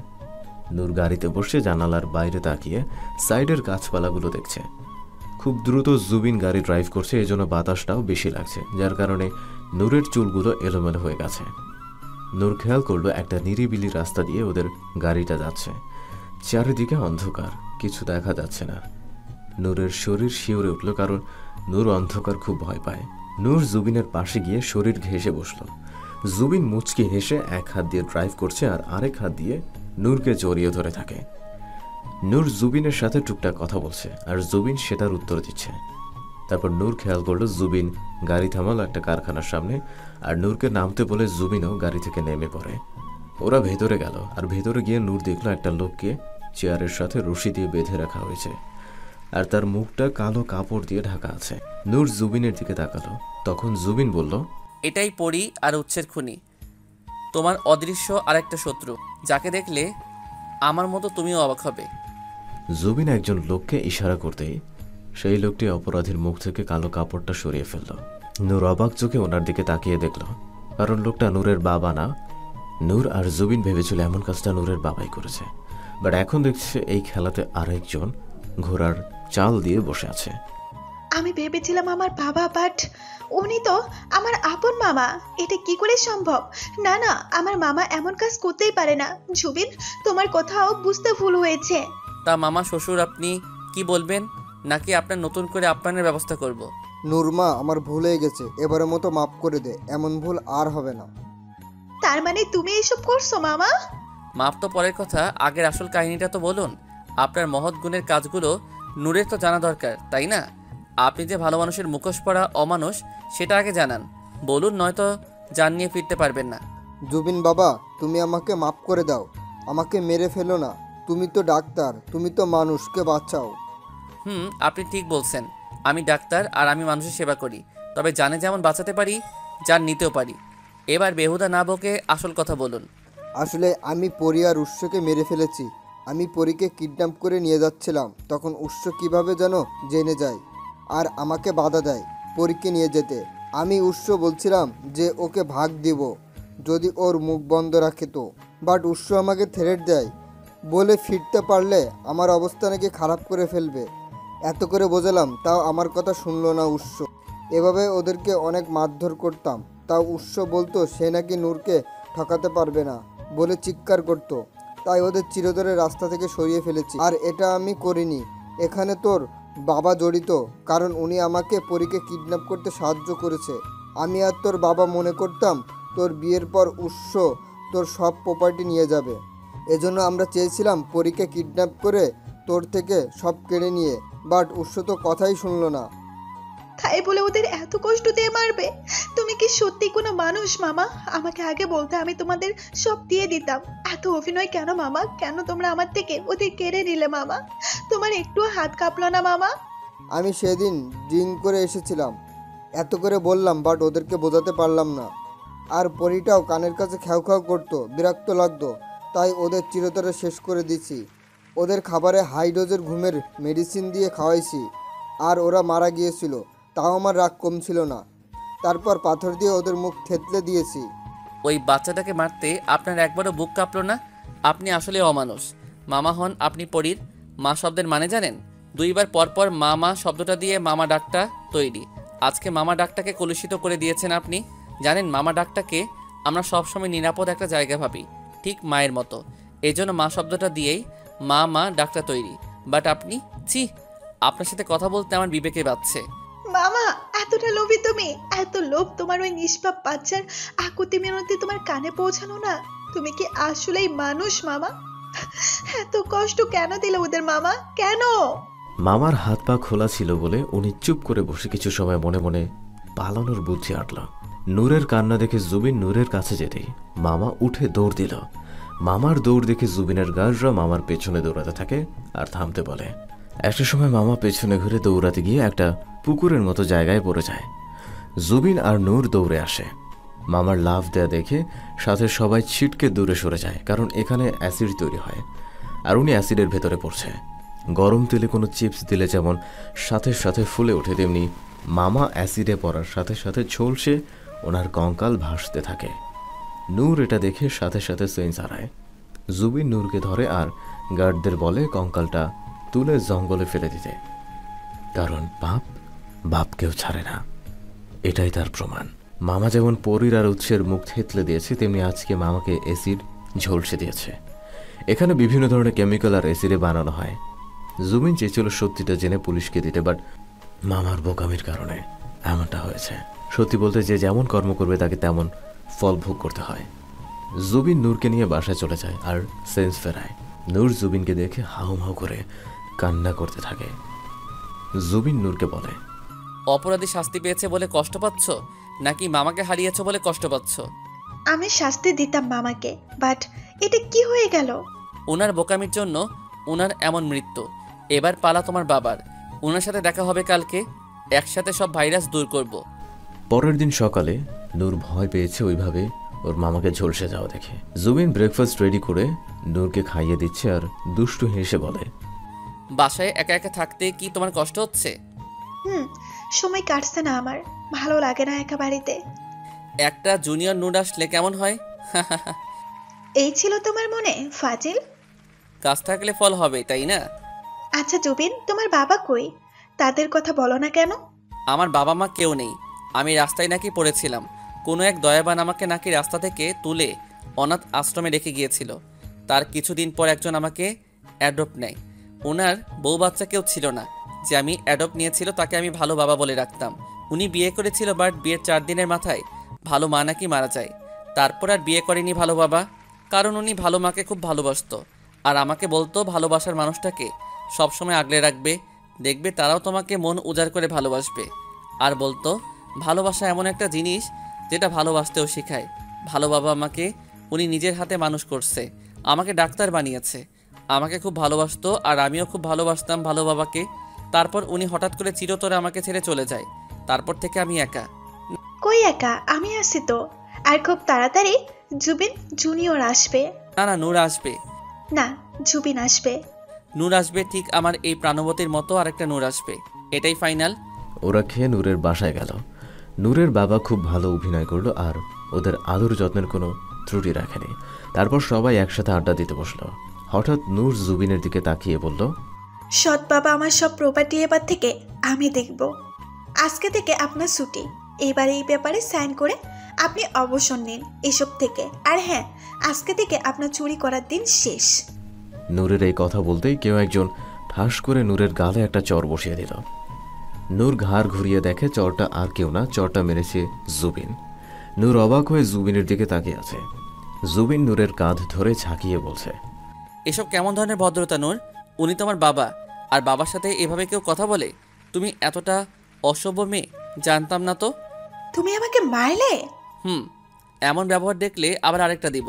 নূর গাড়িতে বসে জানালার বাইরে তাকিয়ে সাইডের গাছপালাগুলো দেখছে। খুব দ্রুত জুবিন গাড়ি ড্রাইভ করছে, এজন্য বাতাসটাও বেশি লাগছে, যার কারণে নূরের চুলগুলো এলোমেলো হয়ে গেছে। নূর খেয়াল করলো একটা নিরিবিলি রাস্তা দিয়ে ওদের গাড়িটা যাচ্ছে। চারিদিকে অন্ধকার, কিছু দেখা যাচ্ছে না। নূরের শরীর শিউরে উঠল, কারণ নূর অন্ধকার খুব ভয় পায়। নূর জুবিনের পাশে গিয়ে শরীর ঘেঁষে বসল। জুবিন মুচকি হেসে 1 হাত দিয়ে ড্রাইভ করছে আর আরেক হাত দিয়ে নূরকে জড়িয়ে ধরে থাকে। নূর জুবিনের সাথে টুকটাক কথা বলছে আর জুবিন সেটার উত্তর দিচ্ছে। তারপর নূর খেয়াল করলো জুবিন গাড়ি থামালো একটা কারখানার সামনে, আর নূরকে নামতে বলে জুবিনও গাড়ি থেকে নেমে পড়ে। ওরা ভেতরে গেল, আর ভেতরে গিয়ে নূর দেখলো একটা লোককে চেয়ারের সাথে রশি দিয়ে বেঁধে রাখা হয়েছে, আর তার মুখটা কালো কাপড় দিয়ে ঢাকা আছে। নূর জুবিনের দিকে তাকালো। তখন জুবিন বলল, এটাই পড়ি আর উচ্ছের খুনি। তোমার অদৃশ্য আরেকটা শত্রু, যাকে দেখলে আমার মতো তুমিও অবাক হবে। জুবিন একজন লোককে ইশারা করতেই সেই লোকটি অপরাধীর মুখ থেকে কালো কাপড়টা সরিয়ে ফেলল। নূর অবাক চোখে ওনার দিকে তাকিয়ে দেখল, কারণ লোকটা নূরের বাবা না। নূর আর জুবিন ভেবেছিল এমন কাজটা নূরের বাবাই করেছে, বাট এখন দেখছে এই খেলাতে আরেকজন ঘোড়ার চাল দিয়ে বসে আছে। আমি ভেবেছিলাম আমার বাবা, বাট উনি তো আমার আপন মামা। এটা কি করে সম্ভব? না না, আমার মামা এমন কাজ করতেই পারে না। জুবিন, তোমার কোথাও বুঝতে ভুল হয়েছে। তা মামা শ্বশুর আপনি কি বলবেন, নাকি আপনার নতুন করে আপ্যায়নের ব্যবস্থা করব? নূরমা, আমার ভুল হয়ে গেছে, এবারের মতো মাফ করে দে, এমন ভুল আর হবে না। তার মানে তুমি এসব করছো মামা? মাপ তো পরের কথা, আগের আসল কাহিনীটা তো বলুন। আপনার মহৎ গুণের কাজগুলো নূরের তো জানা দরকার, তাই না? আপনি যে ভালো মানুষের মুখোশ পরা অমানুষ, সেটা আগে জানান। বলুন, নয়তো জান নিয়ে ফিরতে পারবেন না। জুবিন বাবা, তুমি আমাকে মাফ করে দাও, আমাকে মেরে ফেলো না। তুমি তো ডাক্তার, তুমি তো মানুষকে বাঁচাও। আপনি ঠিক বলছেন। আমি ডাক্তার আর আমি মানুষের সেবা করি, তবে জানে যেমন বাঁচাতে পারি, জান নিতেও পারি। এবার বেহুদা না বকে আসল কথা বলুন। আসলে আমি পরি আর উৎসকে মেরে ফেলেছি। আমি পরীকে কিডন্যাপ করে নিয়ে যাচ্ছিলাম, তখন উৎস কিভাবে যেন জেনে যায় আর আমাকে বাধা দেয় পরীকে নিয়ে যেতে। আমি উৎস বলছিলাম যে ওকে ভাগ দিব যদি ওর মুখ বন্ধ রাখে তো, বাট উৎস আমাকে থ্রেট দেয়, বলে ফিরতে পারলে আমার অবস্থা নাকি খারাপ করে ফেলবে। এত করে বোঝালাম, তাও আমার কথা শুনলো না উৎস। এভাবে ওদেরকে অনেক মারধর করতাম, তাও উৎস বলতো সে নাকি নূরকে ঠকাতে পারবে না বলে চিৎকার করত। তাই ওদের চিরতরে রাস্তা থেকে সরিয়ে ফেলেছি। আর এটা আমি করিনি, এখানে তোর বাবা জড়িত, কারণ উনি আমাকে পরীকে কিডন্যাপ করতে সাহায্য করেছে। আমি আর তোর বাবা মনে করতাম তোর বিয়ের পর উৎস তোর সব প্রপার্টি নিয়ে যাবে। এজন্য আমরা চেয়েছিলাম পরীকে কিডন্যাপ করে তোর থেকে সব কেড়ে নিয়ে, বাট উৎস তো কথাই শুনলো না। তাই বলে ওদের এত কষ্ট দিয়ে মারবে? তুমি কি সত্যি কোনো মানুষ মামা? আমাকে আগে বলতে আমি তোমাদের সব দিয়ে দিতাম। এত অভিনয় কেন মামা? কেন তোমরা আমার থেকে ওদের কেড়ে নিলে মামা? তোমার একটু হাত কাঁপলো না মামা? আমি সেদিন ড্রিঙ্ক করে এসেছিলাম, এত করে বললাম, বাট ওদেরকে বোঝাতে পারলাম না। আর পরীটাও কানের কাছে খ্যাও খ্যাও করতো, বিরক্ত লাগতো, তাই ওদের চিরতরে শেষ করে দিছি। ওদের খাবারে হাই ডোজের ঘুমের মেডিসিন দিয়ে খাওয়াইছি, আর ওরা মারা গিয়েছিল, তাও আমার রাগ কম ছিল না। তারপর পাথর দিয়ে ওদের মুখ থেতলে দিয়েছি। ওই বাচ্চাটাকে মারতে আপনার একবারও বুক কাঁপলো না? আপনি আসলে অমানুষ। মামা হন আপনি পরীর। মা শব্দের মানে জানেন? 2 বার পরপর মামা শব্দটা দিয়ে মামা ডাকটা তৈরি। আজকে মামা ডাকটাকে কলুষিত করে দিয়েছেন আপনি। জানেন, মামা ডাকটাকে আমরা সবসময় নিরাপদ একটা জায়গা ভাবি, ঠিক মায়ের মতো। এজন্য মা শব্দটা দিয়েই মা ডাকটা তৈরি। বাট আপনি, ছি, আপনার সাথে কথা বলতে আমার বিবেকে বাজছে। মামা, এতটা লোভী তুমি? এত লোভ তোমার ওই নিষ্পাপ বাচ্চার আকুতি মিনতি তোমার কানে পৌঁছানো না? তুমি কি আসলেই মানুষ মামা? এত কষ্ট কেন দিলে ওদের মামা? কেন? মামার হাত পা খোলা ছিল বলে উনি চুপ করে বসে কিছু সময় মনে মনে পালানোর বুদ্ধি আটল। নূরের কান্না দেখে জুবিন নূরের কাছে যেতেই মামা উঠে দৌড় দিল। মামার দৌড় দেখে জুবিনের গার্ডরা মামার পেছনে দৌড়াতে থাকে আর থামতে বলে। একটা সময় মামা পেছনে ঘুরে দৌড়াতে গিয়ে একটা পুকুরের মতো জায়গায় পড়ে যায়। জুবিন আর নূর দৌড়ে আসে। মামার লাফ দেয়া দেখে সাথে সবাই ছিটকে দূরে সরে যায়, কারণ এখানে অ্যাসিড তৈরি হয় আর উনি অ্যাসিডের ভেতরে পড়ছে। গরম তেলে কোনো চিপস দিলে যেমন সাথে সাথে ফুলে ওঠে, তেমনি মামা অ্যাসিডে পড়ার সাথে সাথে ঝলসে ওনার কঙ্কাল ভাসতে থাকে। নূর এটা দেখে সাথে সাথে সেন্স হারায়। জুবিন নূরকে ধরে আর গার্ডদের বলে কঙ্কালটা তুলে জঙ্গলে ফেলে দিতে, কারণ বাপকেও ছাড়ে না। এটাই তার প্রমাণ। মামা যেমন পরীর আর উৎসের মুখ থেতলে দিয়েছে, তেমনি আজকে মামাকে অ্যাসিড ঝলসে দিয়েছে। এখানে বিভিন্ন ধরনের কেমিক্যাল আর অ্যাসিডে বানানো হয়। জুবিন চেয়েছিল সত্যিটা জেনে পুলিশকে দিতে, বাট মামার বোকামির কারণে এমনটা হয়েছে। সত্যি বলতে যে যেমন কর্ম করবে তাকে তেমন ফল ভোগ করতে হয়। জুবিন নূরকে নিয়ে বাসায় চলে যায় আর সেন্স ফেরায়। নূর জুবিনকে দেখে হাউমাউ করে কান্না করতে থাকে। জুবিন নূরকে বলে, অপরাধী শাস্তি পেয়েছে বলে কষ্ট পাচ্ছ, নাকি মামাকে হারিয়েছ বলে কষ্ট পাচ্ছ? আমি শাস্তি দিতাম মামাকে, বাট এটা কি হয়ে গেল? ওনার বোকামির জন্য ওনার এমন মৃত্যু। এবার পালা তোমার বাবার। ওনার সাথে দেখা হবে কালকে, একসাথে সব ভাইরাস দূর করব। পরের দিন সকালে নূর ভয় পেয়েছে ওইভাবে ওর মামাকে ঝলসে যাওয়া দেখে। জুবিন ব্রেকফাস্ট রেডি করে নূরকে খাইয়ে দিচ্ছে আর দুষ্টু হেসে বলে, বাসায় একা একা থাকতে কি তোমার কষ্ট হচ্ছে? সময় কাটছে না আমার, ভালো লাগে না একা বাড়িতে। একটা জুনিয়র নূর আসলে কেমন হয়? এই ছিল তোমার মনে ফাজিল? কাজ থাকলে ফল হবে, তাই না? আচ্ছা জুবিন, তোমার বাবা কই? তাদের কথা বলো না কেন? আমার বাবা মা কেউ নেই। আমি রাস্তায় নাকি পড়েছিলাম, কোনো এক দয়াবান আমাকে নাকি রাস্তা থেকে তুলে অনাথ আশ্রমে রেখে গিয়েছিল। তার কিছুদিন পর একজন আমাকে অ্যাডপ্ট নেয়। ওনার বউ বাচ্চা কেউ ছিল না। যে আমি অ্যাডপ্ট নিয়েছিল তাকে আমি ভালো বাবা বলে রাখতাম। উনি বিয়ে করেছিল, বাট বিয়ের 4 দিনের মাথায় ভালো মা নাকি মারা যায়। তারপর আর বিয়ে করেনি ভালো বাবা, কারণ উনি ভালো মাকে খুব ভালোবাসতো। আর আমাকে বলতো ভালোবাসার মানুষটাকে সবসময় আগলে রাখবে, দেখবে তারাও তোমাকে মন উজাড় করে ভালোবাসবে। আর বলতো ভালোবাসা এমন একটা জিনিস যেটা ভালোবাসতেও শেখায়। ভালো বাবা আমাকে উনি নিজের হাতে মানুষ করছে, আমাকে ডাক্তার বানিয়েছে, আমাকে খুব ভালোবাসতো আর আমিও খুব ভালোবাসতাম ভালো বাবাকে। তারপর উনি হঠাৎ করে চিরতরে আমাকে ছেড়ে চলে যায়। তারপর থেকে আমি একা। কই একা? আমি আছি তো। আর খুব তাড়াতাড়ি জুবিন জুনিয়র আসবে। না না, নূর আসবে। না, জুবিন আসবে। নূর আসবে, ঠিক আমার এই প্রাণবতীর মতো আরেকটা নূর আসবে, এটাই ফাইনাল। ওরা খেয়ে নূরের বাসায় গেল। নূরের বাবা খুব ভালো অভিনয় করলো আর ওদের আদর যত্নের কোনো ত্রুটি রাখেনি। তারপর সবাই একসাথে আড্ডা দিতে বসলো। হঠাৎ নূর জুবিনের দিকে তাকিয়ে বলল, সৎ বাবা, আমার সব প্রপার্টি এবার থেকে আমি দেখব। আজকে থেকে আপনার ছুটি। এবার এই ব্যাপারে সাইন করে আপনি অবসর নিন এসব থেকে। আর হ্যাঁ, আজকে থেকে আপনার চুরি করার দিন শেষ। নূরের এই কথা বলতেই কেউ একজন ঠাস করে নূরের গালে একটা চর বসিয়ে দিল। নূর ঘাড় ঘুরিয়ে দেখে চরটা আর কেউ না, চরটা মেরেছে জুবিন। নূর অবাক হয়ে জুবিনের দিকে তাকিয়ে আছে। জুবিন নূরের কাঁধ ধরে ঝাঁকিয়ে বলছে, এসব কেমন ধরনের ভদ্রতা নূর? উনি তোমার বাবা, আর বাবার সাথে এভাবে কেউ কথা বলে? তুমি এতটা অসভ্য মেয়ে, জানতাম না তো। তুমি আমাকে মারলে? এমন ব্যবহার দেখলে আবার আরেকটা দিব।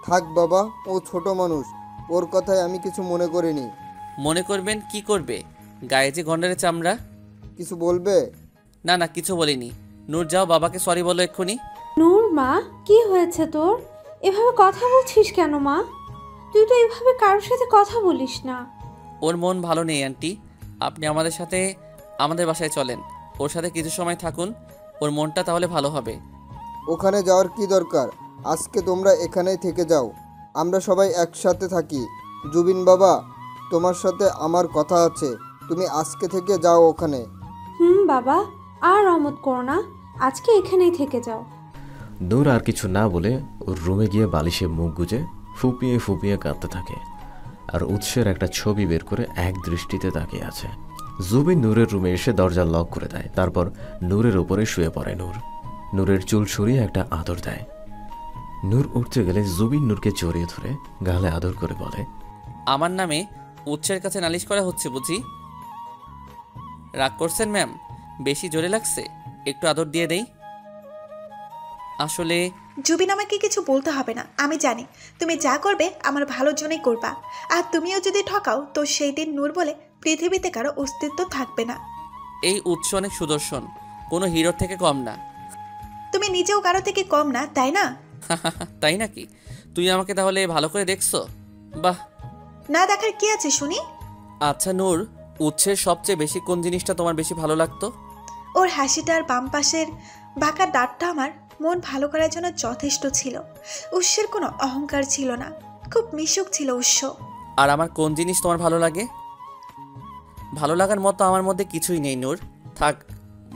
থাক বাবা, ও ছোট মানুষ, ওর কথায় আমি কিছু মনে করিনি। মনে করবেন কি করবে? গায়ে যে গন্ডারের চামড়া। কিছু বলবে? না না, কিছু বলিনি। নূর যাও, বাবাকে সরি বলো এক্ষুনি। নূর মা, কি হয়েছে তোর? এভাবে কথা বলছিস কেন মা? তুই তো এভাবে কারোর সাথে কথা বলিস না। ওর মন ভালো নেই আন্টি, আপনি আমাদের সাথে আমাদের বাসায় চলেন, ওর সাথে কিছু সময় থাকুন, ওর মনটা তাহলে ভালো হবে। ওখানে যাওয়ার কি দরকার? আজকে তোমরা এখানেই থেকে যাও, আমরা সবাই একসাথে থাকি। জুবিন বাবা, তোমার সাথে আমার কথা আছে, তুমি আজকে থেকে যাও ওখানে। বাবা, আর অমত করো না, আজকে এখানেই থেকে যাও। নূর আর কিছু না বলে ওর রুমে গিয়ে বালিশে মুখ গুজে ফুপিয়ে ফুপিয়ে কাঁদতে থাকে আর উৎসের একটা ছবি বের করে এক দৃষ্টিতে তাকিয়ে আছে। জুবিন নূরের রুমে এসে দরজা লক করে দেয়। তারপর নূরের উপরে শুয়ে পড়ে নূর। নূরের চুল সরিয়ে একটা আদর দেয়। নূর উঠতে গেলে জুবিন নূরকে জড়িয়ে ধরে গালে আদর করে বলে, আমার নামে উৎসের কাছে নালিশ করা হচ্ছে বুঝি? রাগ করছেন ম্যাম? বেশি জোরে লাগছে? একটু আদর দিয়ে দেই। আসলে জুবিন, আমাকে কিছু বলতে হবে না, আমি জানি তুমি যা করবে আমার ভালোর জন্যই করবা। আর তুমিও যদি ঠকাও তো সেই দিন নূর বলে পৃথিবীতে কারো অস্তিত্ব থাকবে না। এই উৎস অনেক সুদর্শন, কোনো হিরোর থেকে কম না। তুমি নিজেও কারো থেকে কম না, তাই না? তাই নাকি? তুই আমাকে তাহলে ভালো করে দেখছো? বাহ, না দেখার কি আছে শুনি? আচ্ছা নূর, উৎসের সবচেয়ে বেশি কোন জিনিসটা তোমার বেশি ভালো লাগতো? ওর হাসিটার বাম পাশের বাঁকা দাঁতটা আমার মন ভালো করার জন্য যথেষ্ট ছিল। উৎসের কোনো অহংকার ছিল না, খুব মিশুক ছিল উৎস। আর আমার কোন জিনিস তোমার ভালো লাগে? ভালো লাগার মতো আমার মধ্যে কিছুই নেই নূর, থাক,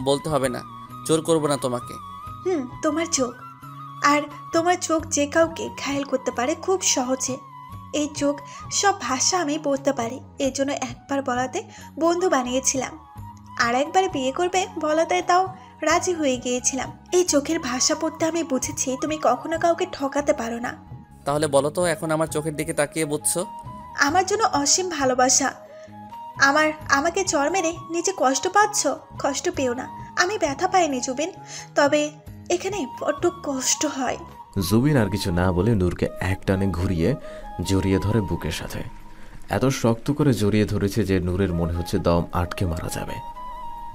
বলতে হবে না, জোর করবো না তোমাকে। তোমার চোখ। আর তোমার চোখ যে কাউকে ঘায়েল করতে পারে খুব সহজে। এই চোখ সব ভাষা আমি পড়তে পারি, এর জন্য একবার বলাতে বন্ধু বানিয়েছিলাম, আর একবার বিয়ে করবে বলাতে তাও রাজি হয়ে গিয়েছিলাম। এই চোখের ভাষা পড়তে আমি বুঝেছি তুমি কখনো কাউকে ঠকাতে পারো না। তাহলে বলো তো, এখন আমার চোখের দিকে তাকিয়ে বুঝছো? আমার জন্য অসীম ভালোবাসা। আমাকে চড় মেরে নিজে কষ্ট পাচ্ছ? কষ্ট পেও না, আমি ব্যথা পাইনি জুবিন, তবে এখানে বড্ড কষ্ট হয়। জুবিন আর কিছু না বলে নূরকে একটানে ঘুরিয়ে জড়িয়ে ধরে বুকের সাথে। এত শক্ত করে জড়িয়ে ধরেছে যে নূরের মনে হচ্ছে দম আটকে মারা যাবে।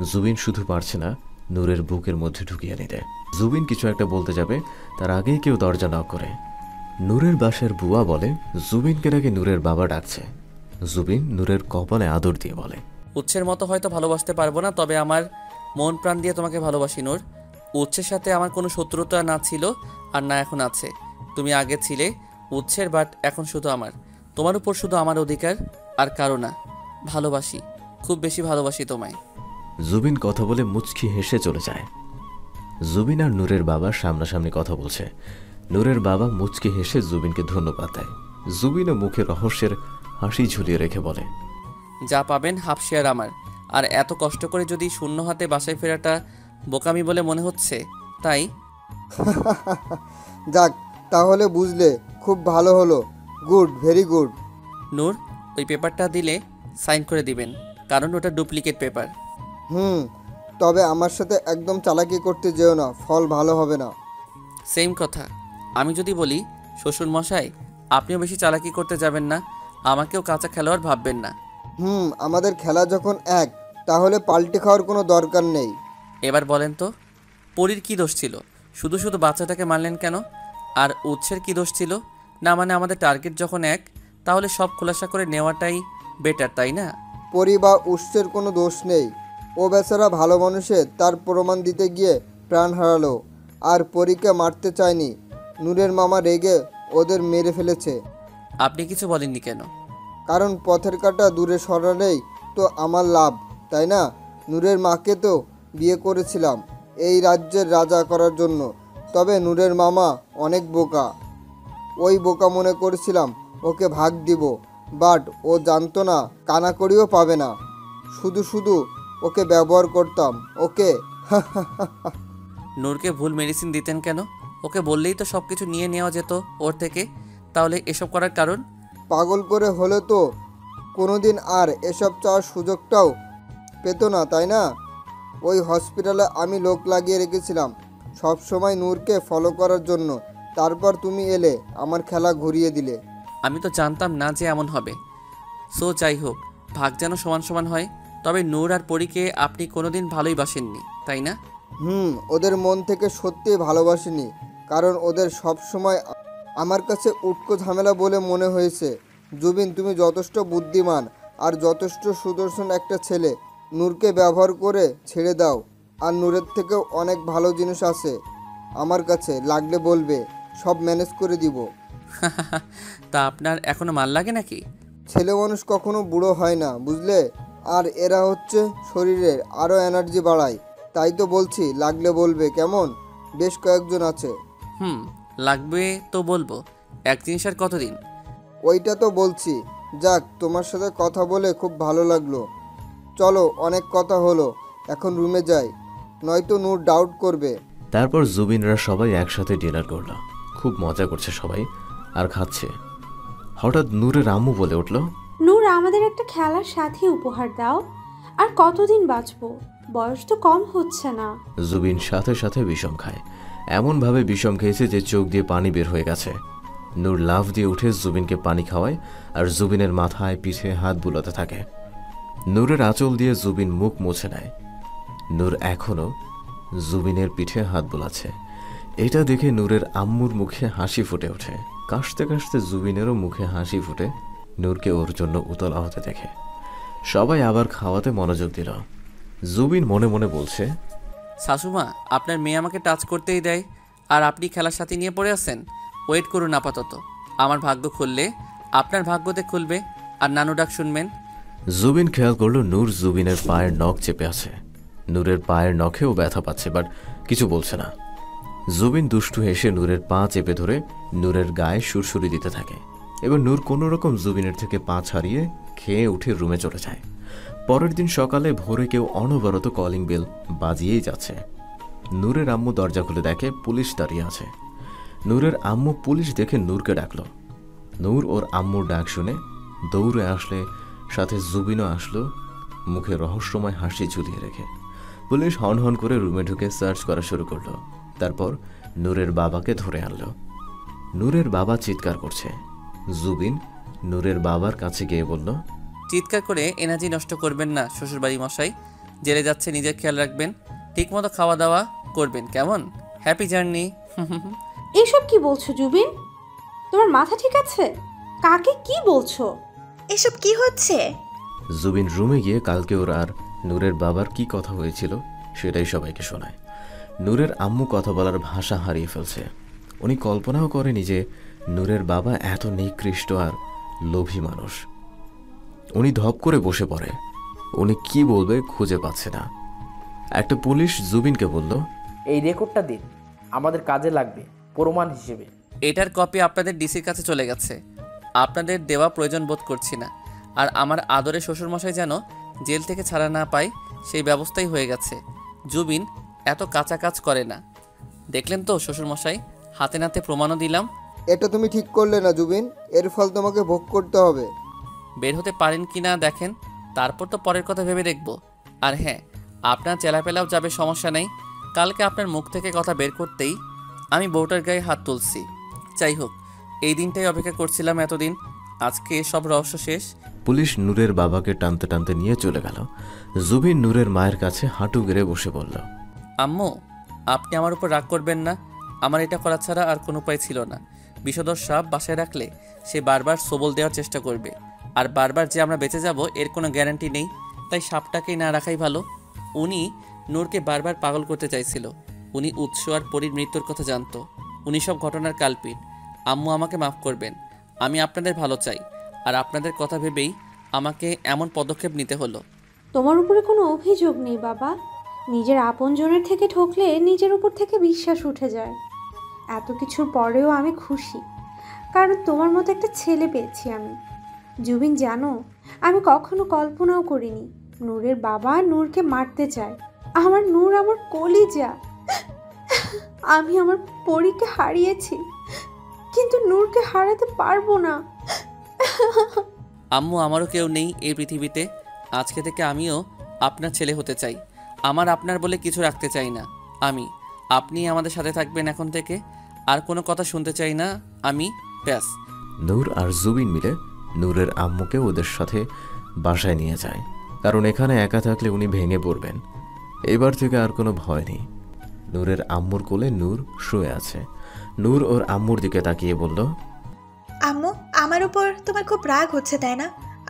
জুবিন শুধু পারছে না, নূরের বুকের মধ্যে ঢুকিয়ে নিতে। জুবিন কিছু একটা বলতে যাবে, তার আগেই কেউ দরজা নক করে। নূরের বাসার বুয়া বলে জুবিনকে নাকি নূরের বাবা ডাকছে। জুবিন নূরের কপালে আদর দিয়ে বলে, উৎসের মতো হয়তো ভালোবাসতে পারবো না, তবে আমার মন প্রাণ দিয়ে তোমাকে ভালোবাসি নূর। উৎসের সাথে আমার কোনো শত্রুতা না ছিল আর না এখন আছে। তুমি আগে ছিলে উৎসের, বাট এখন শুধু আমার। তোমার উপর শুধু আমার অধিকার, আর কারো না। ভালোবাসি, খুব বেশি ভালোবাসি তোমায়। জুবিন কথা বলে মুচকি হেসে চলে যায়। জুবিন আর নূরের বাবা সামনাসামনি কথা বলছে। নূরের বাবা মুচকি হেসে জুবিনকে ধন্যবাদ দেয়। জুবিনও মুখে রহস্যের হাসি ঝুলিয়ে রেখে বলে, যা পাবেন হাফ শেয়ার আমার। আর এত কষ্ট করে যদি শূন্য হাতে বাসায় ফেরাটা বোকামি বলে মনে হচ্ছে, তাই যাক, তাহলে বুঝলে, খুব ভালো হলো। Good, very good. নূর, ওই পেপারটা দিলে সাইন করে দিবেন, কারণ ওটা ডুপ্লিকেট পেপার। তবে আমার সাথে একদম চালাকি করতে যেও না, ফল ভালো হবে না। সেম কথা। আমি যদি বলি শ্বশুর মশাই আপনিও বেশি চালাকি করতে যাবেন না, আমাকেও কাঁচা খেলোয়াড় ভাববেন না। আমাদের খেলা যখন এক, তাহলে পাল্টে খাওয়ার কোনো দরকার নেই। এবার বলেন তো, পরীর কী দোষ ছিল? শুধু শুধু বাচ্চাটাকে মারলেন কেন? আর উৎসের কী দোষ ছিল? না মানে আমাদের টার্গেট যখন এক, তাহলে সব খোলাসা করে নেওয়াটাই বেটার, তাই না? পরি বা উৎসের কোনো দোষ নেই। ও বেচারা ভালো মানুষের তার প্রমাণ দিতে গিয়ে প্রাণ হারালো। আর পরীকে মারতে চায়নি, নূরের মামা রেগে ওদের মেরে ফেলেছে। আপনি কিছু বলেননি কেন? কারণ পথের কাঁটা দূরে সরালেই তো আমার লাভ, তাই না? নূরের মাকে তো বিয়ে করেছিলাম এই রাজ্যের রাজা করার জন্য। তবে নূরের মামা অনেক বোকা। ওই বোকা মনে করেছিলাম ওকে ভাগ দিব, বাট ও জানতো না কানাকড়িও পাবে না। শুধু শুধু ওকে ব্যবহার করতাম। ওকে নূরকে ভুল মেডিসিন দিতেন কেন? ওকে বললেই তো সব কিছু নিয়ে নেওয়া যেত ওর থেকে। তাহলে এসব করার কারণ? পাগল করে হলে তো কোনোদিন আর এসব চাওয়ার সুযোগটাও পেতো না, তাই না? ওই হসপিটালে আমি লোক লাগিয়ে রেখেছিলাম সব সময় নূরকে ফলো করার জন্য। তারপর তুমি এলে, আমার খেলা ঘুরিয়ে দিলে। আমি তো জানতাম না যে এমন হবে। সো যাই হোক, ভাগ যেন সমান সমান হয়। তবে নূর আর পরীকে আপনি কোনোদিন ভালোই বাসেননি, তাই না? ওদের মন থেকে সত্যিই ভালোবাসিনি, কারণ ওদের সব সময় আমার কাছে উটকো ঝামেলা বলে মনে হয়েছে। জুবিন, তুমি যথেষ্ট বুদ্ধিমান আর যথেষ্ট সুদর্শন একটা ছেলে। নূরকে ব্যবহার করে ছেড়ে দাও। আর নূরের থেকেও অনেক ভালো জিনিস আছে আমার কাছে, লাগলে বলবে, সব ম্যানেজ করে দিব। তা আপনার এখনো মাল লাগে নাকি? ছেলে মানুষ কখনো বুড়ো হয় না, বুঝলে? আর এরা হচ্ছে শরীরের আরও এনার্জি বাড়ায়। তাই তো বলছি, লাগলে বলবে, কেমন? বেশ কয়েকজন আছে। লাগবে তো বলবো। এক জিনিস আর কতদিন? ওইটা তো বলছি। যাক, তোমার সাথে কথা বলে খুব ভালো লাগলো। চলো, অনেক কথা হলো, এখন রুমে যাই, নয়তো নূর ডাউট করবে। তারপর জুবিনরা সবাই একসাথে ডিনার করলো। খুব মজা করছে সবাই আর খাচ্ছে। হঠাৎ নূরের আম্মু বলে উঠল, নূর, আমাদের একটা খেলার সাথী উপহার দাও। আর কতদিন বাঁচবো? বয়স তো কম হচ্ছে না। জুবিন সাথে সাথে বিষম খায়। এমনভাবে বিষম খেয়েছে যে চোখ দিয়ে পানি বের হয়ে গেছে। নূর লাফ দিয়ে উঠে জুবিনকে পানি খাওয়ায় আর জুবিনের মাথায় পিঠে হাত বুলাতে থাকে। নূরের আঁচল দিয়ে জুবিন মুখ মুছে নেয়। নূর এখনও জুবিনের পিঠে হাত বুলাচ্ছে। এটা দেখে নূরের আম্মুর মুখে হাসি ফুটে ওঠে। কাশতে কাশতে জুবিনেরও মুখে হাসি ফুটে নূরকে ওর জন্য উতলা হতে দেখে। সবাই আবার খাওয়াতে মনোযোগ দিল। জুবিন মনে মনে বলছে, শাশুমা, আপনার মেয়ে আমাকে টাচ করতেই দেয়, আর আপনি খেলার সাথে নিয়ে পড়ে আছেন। ওয়েট করুন আপাতত, আমার ভাগ্য খুললে আপনার ভাগ্যতে খুলবে, আর নানু ডাক শুনবেন। জুবিন খেয়াল করলো নূর জুবিনের পায়ের নখ চেপে আছে। নূরের পায়ের নখেও ব্যথা পাচ্ছে, বাট কিছু বলছে না। জুবিন দুষ্টু হেসে নূরের পা চেপে ধরে নূরের গায়ে সুরসুরি দিতে থাকে। এবার নূর কোনো রকম জুবিনের থেকে পা ছাড়িয়ে খেয়ে উঠে রুমে চলে যায়। পরের দিন সকালে ভোরে কেউ অনবরত কলিং বেল বাজিয়েই যাচ্ছে। নূরের আম্মু দরজা খুলে দেখে পুলিশ দাঁড়িয়ে আছে। নূরের আম্মু পুলিশ দেখে নূরকে ডাকলো। নূর ওর আম্মুর ডাক শুনে দৌড়ে আসলে, সাথে জুবিনও আসলো, মুখে রহস্যময় হাসি ঝুলিয়ে রেখে। পুলিশ হন হন করে রুমে ঢুকে সার্চ করা শুরু করলো। তারপর নূরের বাবাকে ধরে আনলো। নূরের বাবা চিৎকার করছে। জুবিন নূরের বাবার কাছে গিয়ে বলল, চিৎকার করে এনার্জি নষ্ট করবেন না শ্বশুরবাড়ি মশাই। জেলে যাচ্ছে, নিজের খেয়াল রাখবেন। ঠিকমতো খাওয়া দাওয়া করবেন, কেমন? Happy journey. এসব কি বলছো জুবিন? তোমার মাথা ঠিক আছে? কাকে কি বলছো? এসব কি হচ্ছে? জুবিন রুমে গিয়ে কালকে ওর আর নূরের বাবার কি কথা হয়েছিল সেটাই সবাইকে শোনায়। নূরের আম্মু কথা বলার ভাষা হারিয়ে ফেলছে। উনি কল্পনাও করেনি যে নূরের বাবা এত নিকৃষ্ট আর লোভী মানুষ। উনি ধপ করে বসে পড়ে। উনি কি বলবে খুঁজে পাচ্ছে না। একটা পুলিশ জুবিনকে বলল, এই রেকর্ডটা দিন, আমাদের কাজে লাগবে প্রমাণ হিসেবে। এটার কপি আপনাদের ডিসির কাছে চলে গেছে। আপনাদের দেওয়া প্রয়োজন বোধ করছি না। আর আমার আদরে শ্বশুরমশাই যেন জেল থেকে ছাড়া না পায় সেই ব্যবস্থাই হয়ে গেছে। জুবিন এত কাঁচা কাজ করে না। দেখলেন তো শ্বশুরমশাই, হাতে নাতে প্রমাণও দিলাম। এটা তুমি ঠিক করলে না জুবিন, এর ফল তোমাকে ভোগ করতে হবে। বের হতে পারেন কি না দেখেন, তারপর তো পরের কথা ভেবে দেখব। আর হ্যাঁ, আপনার চেলাপেলাও যাবে, সমস্যা নেই। কালকে আপনার মুখ থেকে কথা বের করতেই আমি বউটার গায়ে হাত তুলছি। যাই হোক, এই দিনটাই অপেক্ষা করছিলাম এতদিন। আজকে সব রহস্য শেষ। পুলিশ নূরের বাবাকে টানতে টানতে নিয়ে চলে গেল। জুবিন নূরের মায়ের কাছে হাঁটু গেড়ে বসে বলল, আম্মু, আপনি আমার উপর রাগ করবেন না। আমার এটা করা ছাড়া আর কোনো উপায় ছিল না। বিষধর সাপ বাসায় রাখলে সে বারবার সবল দেওয়ার চেষ্টা করবে, আর বারবার যে আমরা বেঁচে যাব এর কোনো গ্যারান্টি নেই। তাই সাপটাকেই না রাখাই ভালো। উনি নূরকে বারবার পাগল করতে চাইছিল। উনি উৎস আর পরীর মৃত্যুর কথা জানতো। উনি সব ঘটনার কালপিট। আম্মু, আমাকে মাফ করবেন। আমি আপনাদের ভালো চাই, আর আপনাদের কথা ভেবেই আমাকে এমন পদক্ষেপ নিতে হলো। তোমার উপরে কোনো অভিযোগ নেই বাবা। নিজের আপনজনের থেকে ঠকলে নিজের উপর থেকে বিশ্বাস উঠে যায়। এত কিছুর পরেও আমি খুশি, কারণ তোমার মতো একটা ছেলে পেয়েছি আমি। জুবিন, জানো, আমি কখনো কল্পনাও করিনি নূরের বাবা নূরকে মারতে চায়। আমার নূর আমার কলিজা। আমি আমার পরীকে হারিয়েছি, কিন্তু নূরকে হারাতে পারবো না। আম্মু, আমারও কেউ নেই এই পৃথিবীতে। আজকে থেকে আমিও আপনার ছেলে হতে চাই। আমার আপনার বলে কিছু রাখতে চাই না। আপনি আমাদের সাথে থাকবেন এখন থেকে। আর কোনো কথা শুনতে চাই না আমি, ব্যাস। নূর আর জুবিন মিলে নূরের আম্মুকে ওদের সাথে বাসায় নিয়ে যায়, কারণ এখানে একা থাকলে উনি ভেঙে পড়বেন। এবার থেকে আর কোনো ভয় নেই। নূরের আম্মুর কোলে নূর শুয়ে আছে। নূর ওর আম্মুর দিকে তাকিয়ে বলল, আম্মু, আমার উপর তোমার খুব রাগ হচ্ছে তাই না?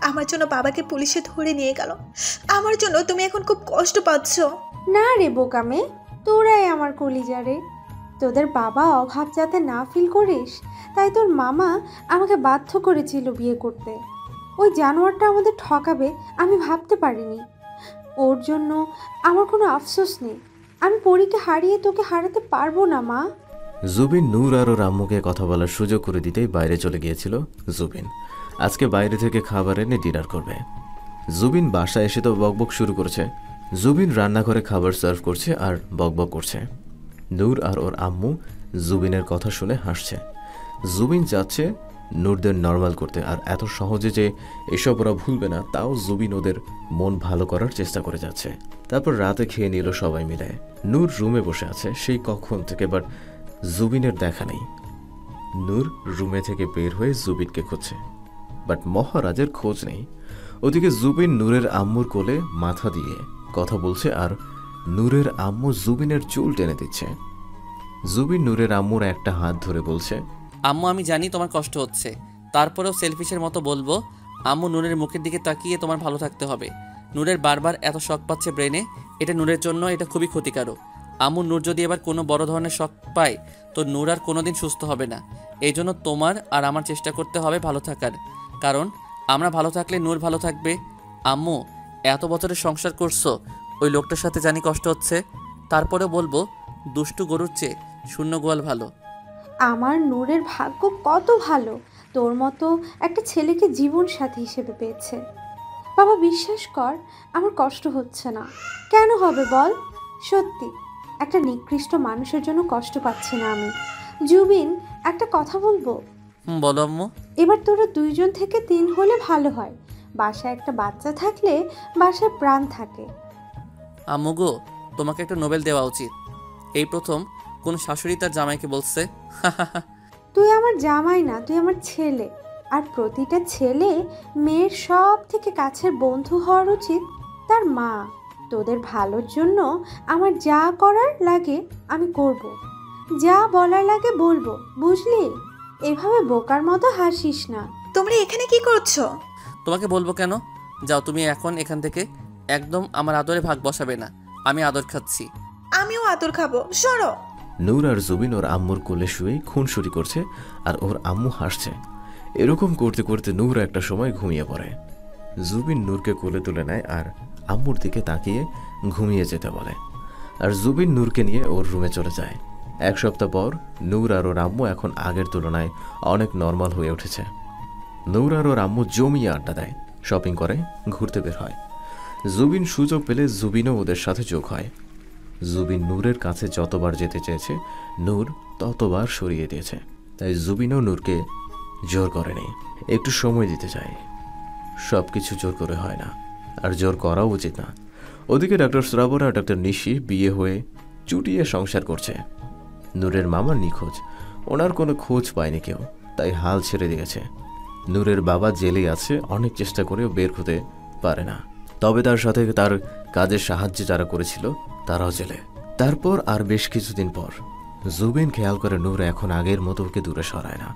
আমার জন্য বাবাকে পুলিশে ধরে নিয়ে গেল। আমার জন্য তুমি এখন খুব কষ্ট পাচ্ছ। না রে বোকামে, তোরাই আমার কলিজা রে। তোদের বাবা অভাব যাতে না ফিল করিস, তাই তোর মামা আমাকে বাধ্য করেছিল বিয়ে করতে। ওই জানোয়ারটা আমাদের ঠকাবে আমি ভাবতে পারিনি। ওর জন্য আমার কোনো আফসোস নেই। আমি পরীকে হারিয়ে তোকে হারাতে পারবো না মা। জুবিন নূর আর ওর আম্মুকে কথা বলার সুযোগ করে দিতেই বাইরে চলে গিয়েছিল জুবিন। আজকে বাইরে থেকে খাবার এনে ডিনার করবে। জুবিন বাসায় এসে তো বকবক শুরু করেছে। জুবিন রান্নাঘরে খাবার সার্ভ করছে আর বকবক করছে। নূর আর ওর আম্মু জুবিনের কথা শুনে হাসছে। জুবিন চাচ্ছে নূরদের নর্মাল করতে, আর এত সহজে যে এসব ওরা ভুলবে না তাও জুবিন ওদের মন ভালো করার চেষ্টা করে যাচ্ছে। তারপর রাতে খেয়ে নিল সবাই মিলে। নূর রুমে বসে আছে সেই কখন থেকে, বাট জুবিনের দেখা নেই। নূর রুমে থেকে বের হয়ে জুবিনকে খুঁজছে, বাট মহারাজের খোঁজ নেই। ওদিকে জুবিন নূরের আম্মুর কোলে মাথা দিয়ে কথা বলছে, আর নূরের আম্মু জুবিনের চুল টেনে দিচ্ছে। জুবিন নূরের আম্মুর একটা হাত ধরে বলছে, আম্মু, আমি জানি তোমার কষ্ট হচ্ছে, তারপরেও সেলফিশের মতো বলবো। আম্মু, নূরের মুখের দিকে তাকিয়ে তোমার ভালো থাকতে হবে। নূরের বারবার এত শক পাচ্ছে ব্রেনে, এটা নূরের জন্য এটা খুবই ক্ষতিকারক। আম্মু, নূর যদি এবার কোনো বড় ধরনের শক পায় তো নূর আর কোনোদিন সুস্থ হবে না। এই জন্য তোমার আর আমার চেষ্টা করতে হবে ভালো থাকার, কারণ আমরা ভালো থাকলে নূর ভালো থাকবে। আম্মু, এত বছরের সংসার করছো, ওই লোকটার সাথে জানি কষ্ট হচ্ছে, তারপরে বলবো দুষ্টু গরুর চেয়ে শূন্য গোয়াল ভালো। আমার নূরের ভাগ্য কত ভালো, তোর মতো একটা ছেলেকে জীবন সাথী হিসেবে পেয়েছে। বাবা, বিশ্বাস কর, আমার কষ্ট হচ্ছে না। কেন হবে বল? সত্যি, একটা নিকৃষ্ট মানুষের জন্য কষ্ট পাচ্ছি না আমি। জুবিন, একটা কথা বলবো? বলো আম্মু। এবার তোরা 2 জন থেকে 3 হলে ভালো হয়। বাসায় একটা বাচ্চা থাকলে বাসায় প্রাণ থাকে। আম্মু গো, তোমাকে একটা নোবেল দেওয়া উচিত। এই প্রথম কোন শাশুড়ি তার জামাইকে বলছে। তুই আমার জামাই না, তুই আমার ছেলে। আর প্রতিটা ছেলে মেয়ের সব থেকে কাছের বন্ধু হওয়ার উচিত তার মা। তোদের ভালোর জন্য আমার যা করার লাগে আমি করব। যা বলার লাগে বলবো, বুঝলি? এভাবে বোকার মতো হাসিস না। তোমরা এখানে কি করছো? তোমাকে বলবো কেন? যাও তুমি এখন এখান থেকে। একদম আমার আদরে ভাগ বসাবে না, আমি আদর খাচ্ছি। আমিও আদর খাবো, সরো। নূর আর জুবিন ওর আম্মুর কোলে শুয়ে খুনসুরি করছে আর ওর আম্মু হাসছে। এরকম করতে করতে নূর একটা সময় ঘুমিয়ে পড়ে। জুবিন নূরকে কোলে তুলে নেয় আর আম্মুর দিকে তাকিয়ে ঘুমিয়ে যেতে বলে। আর জুবিন নূরকে নিয়ে ওর রুমে চলে যায়। এক সপ্তাহ পর নূর আর ওর আম্মু এখন আগের তুলনায় অনেক নর্মাল হয়ে উঠেছে। নূর আর ওর আম্মু জমিয়ে আড্ডা দেয়, শপিং করে, ঘুরতে বের হয়। জুবিন সুযোগ পেলে জুবিনও ওদের সাথে যোগ হয়। জুবিন নূরের কাছে যতবার যেতে চেয়েছে নূর ততবার সরিয়ে দিয়েছে। তাই জুবিনও নূরকে জোর করেনি, একটু সময় দিতে চায়। সব কিছু জোর করে হয় না, আর জোর করাও উচিত না। ওদিকে ডক্টর শ্রাবণ আর ডক্টর নিশি বিয়ে হয়ে চুটিয়ে সংসার করছে। নূরের মামা নিখোঁজ, ওনার কোনো খোঁজ পায়নি কেউ, তাই হাল ছেড়ে দিয়েছে। নূরের বাবা জেলে আছে, অনেক চেষ্টা করেও বের হতে পারে না। তবে তার সাথে তার কাজের সাহায্য যারা করেছিল তারাও জেলে। তারপর আর বেশ কিছুদিন পর জুবিন খেয়াল করে নূর এখন আগের মতো ওকে দূরে সরায় না।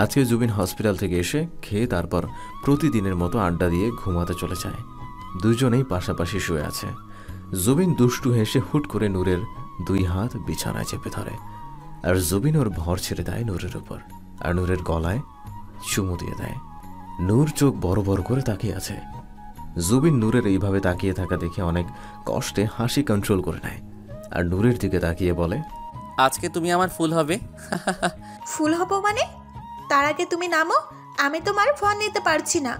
আজকে জুবিন হসপিটাল থেকে এসে খেয়ে তারপর প্রতিদিনের মতো আড্ডা দিয়ে ঘুমাতে চলে যায়। দুজনেই পাশাপাশি শুয়ে আছে। জুবিন দুষ্টু হেসে হুট করে নূরের দুই হাত বিছানায় চেপে ধরে আর জুবিন ওর ভর ছেড়ে দেয় নূরের উপর আর নূরের গলায় চুমু দিয়ে দেয়। নূর চোখ বড় বড় করে তাকিয়ে আছে। জুবিন নূরের এইভাবে তাকিয়ে থাকা দেখে অনেক কষ্টে হাসি কন্ট্রোল করে নেয় আর নূরের দিকে তাকিয়ে বলে, আজকে তুমি আমার ফুল হবে। ফুল হবো মানে? তার আগে তুমি নামো, আমি তোমার ফোন নিতে পারছি না।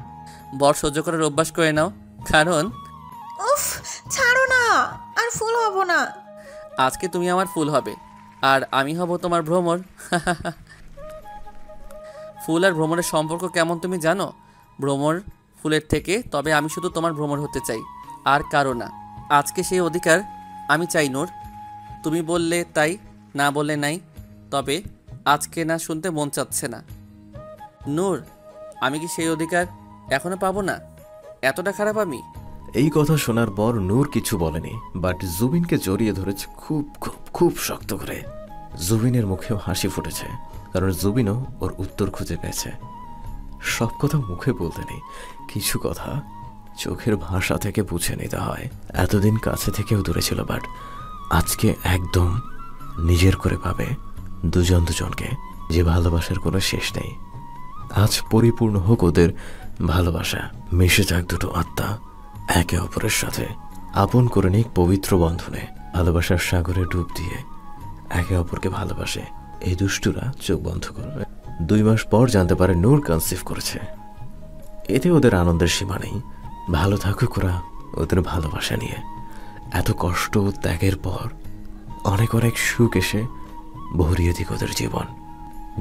বর সহ্য করার অভ্যাস করে নাও, কারণ উফ, ছাড়ো না, আর ফুল হব না। আজকে তুমি আমার ফুল হবে আর আমি হব তোমার ভ্রমর। ফুল আর ভ্রমরের সম্পর্ক কেমন তুমি জানো? ভ্রমর ফুলের থেকে, তবে আমি শুধু তোমার ভ্রমর হতে চাই, আর কারো না। আজকে সেই অধিকার আমি চাই নূর। তুমি বললে তাই, না বললে নাই, তবে আজকে না শুনতে মন চাচ্ছে না। নূর, আমি কি সেই অধিকার এখনো পাবো না? এতটা খারাপ আমি? এই কথা শোনার পর নূর কিছু বলেনি, বাট জুবিনকে জড়িয়ে ধরেছে খুব খুব খুব শক্ত করে। জুবিনের মুখেও হাসি ফুটেছে, কারণ জুবিনও ওর উত্তর খুঁজে পেয়েছে। সব কথা মুখে বলতে নেই, কিছু কথা চোখের ভাষা থেকে বুঝে নিতে হয়। এতদিন কাছে থেকেও দূরে ছিল, বাট আজকে একদম নিজের করে পাবে দুজন দুজনকে, যে ভালোবাসার কোনো শেষ নেই। আজ পরিপূর্ণ হোক ওদের ভালোবাসা, মিশে যাক দুটো আত্মা একে অপরের সাথে, আপন করে নিক পবিত্র বন্ধনে। ভালোবাসার সাগরে ডুব দিয়ে একে অপরকে ভালোবাসে। এই দুষ্টুরা চোখ বন্ধ করবে। 2 মাস পর জানতে পারে নূর কনসিভ করেছে। এতে ওদের আনন্দের সীমা নেই। ভালো থাকুক ওরা ওদের ভালোবাসা নিয়ে। এত কষ্ট ও ত্যাগের পর অনেক অনেক সুখ এসে ভরিয়ে দিক ওদের জীবন।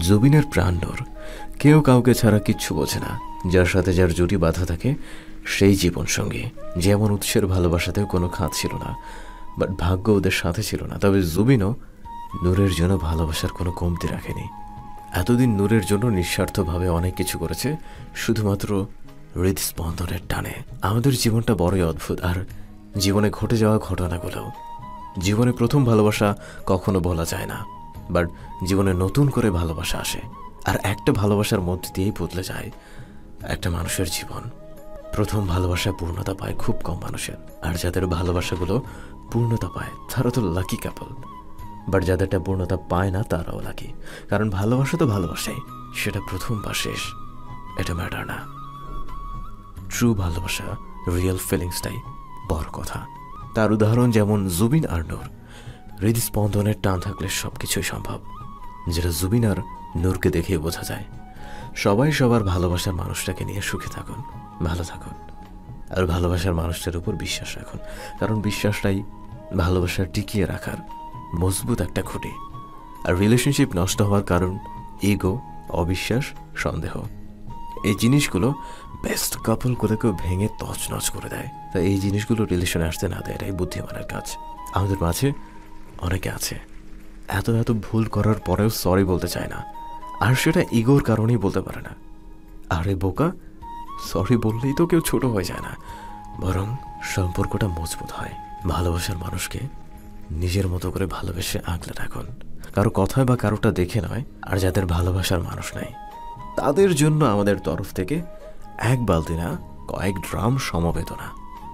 জুবিনের প্রাণ নূর, কেউ কাউকে ছাড়া কিচ্ছু বোঝে না। যার সাথে যার জুটি বাঁধা থাকে সেই জীবন সঙ্গী। যেমন উৎসের ভালোবাসাতেও কোনো খাত ছিল না, বাট ভাগ্য ওদের সাথে ছিল না। তবে জুবিনও নূরের জন্য ভালোবাসার কোনো কমতি রাখেনি। এতদিন নূরের জন্য নিঃস্বার্থভাবে অনেক কিছু করেছে, শুধুমাত্র হৃদস্পন্দনের টানে। আমাদের জীবনটা বড়ই অদ্ভুত, আর জীবনে ঘটে যাওয়া ঘটনাগুলো। জীবনে প্রথম ভালোবাসা কখনো বলা যায় না, বাট জীবনে নতুন করে ভালোবাসা আসে, আর একটা ভালোবাসার মধ্যে দিয়েই বদলে যায় একটা মানুষের জীবন। প্রথম ভালোবাসা পূর্ণতা পায় খুব কম মানুষের, আর যাদের ভালোবাসাগুলো পূর্ণতা পায় তারা তো লাকি কাপল। বাট যাদেরটা পূর্ণতা পায় না তারাও লাকি, কারণ ভালোবাসা তো ভালোবাসাই, সেটা প্রথম বা শেষ এটা ম্যাটার না। ট্রু ভালোবাসা, রিয়েল ফিলিংসটাই বড় কথা। তার উদাহরণ যেমন জুবিন আর নূর। হৃদস্পন্দনের টান থাকলে সব কিছুই সম্ভব, যেটা জুবিন আর নূরকে দেখে বোঝা যায়। সবাই সবার ভালোবাসার মানুষটাকে নিয়ে সুখে থাকুন, ভালো থাকুন, আর ভালোবাসার মানুষটার উপর বিশ্বাস রাখুন, কারণ বিশ্বাসটাই ভালোবাসা টিকিয়ে রাখার মজবুত একটা খুঁটি। আর রিলেশনশিপ নষ্ট হওয়ার কারণ ইগো, অবিশ্বাস, সন্দেহ। এই জিনিসগুলো বেস্ট কাপলগুলোকেও ভেঙে তছনছ করে দেয়। তাই এই জিনিসগুলো রিলেশনে আসতে না দেয়, এটাই বুদ্ধিমানের কাজ। আমাদের মাঝে অনেকে আছে এত এত ভুল করার পরেও সরি বলতে চায় না, আর সেটা ইগোর কারণেই বলতে পারে না। আরে বোকা, সরি বললেই তো কেউ ছোট হয়ে যায় না, বরং সম্পর্কটা মজবুত হয়। ভালোবাসার মানুষকে নিজের মতো করে ভালোবেসে আগলে রাখুন, কারো কথায় বা কারোটা দেখে নয়। আর যাদের ভালোবাসার মানুষ নাই, তাদের জন্য আমাদের তরফ থেকে এক বালতি না, কয়েক ড্রাম সমবেদনা।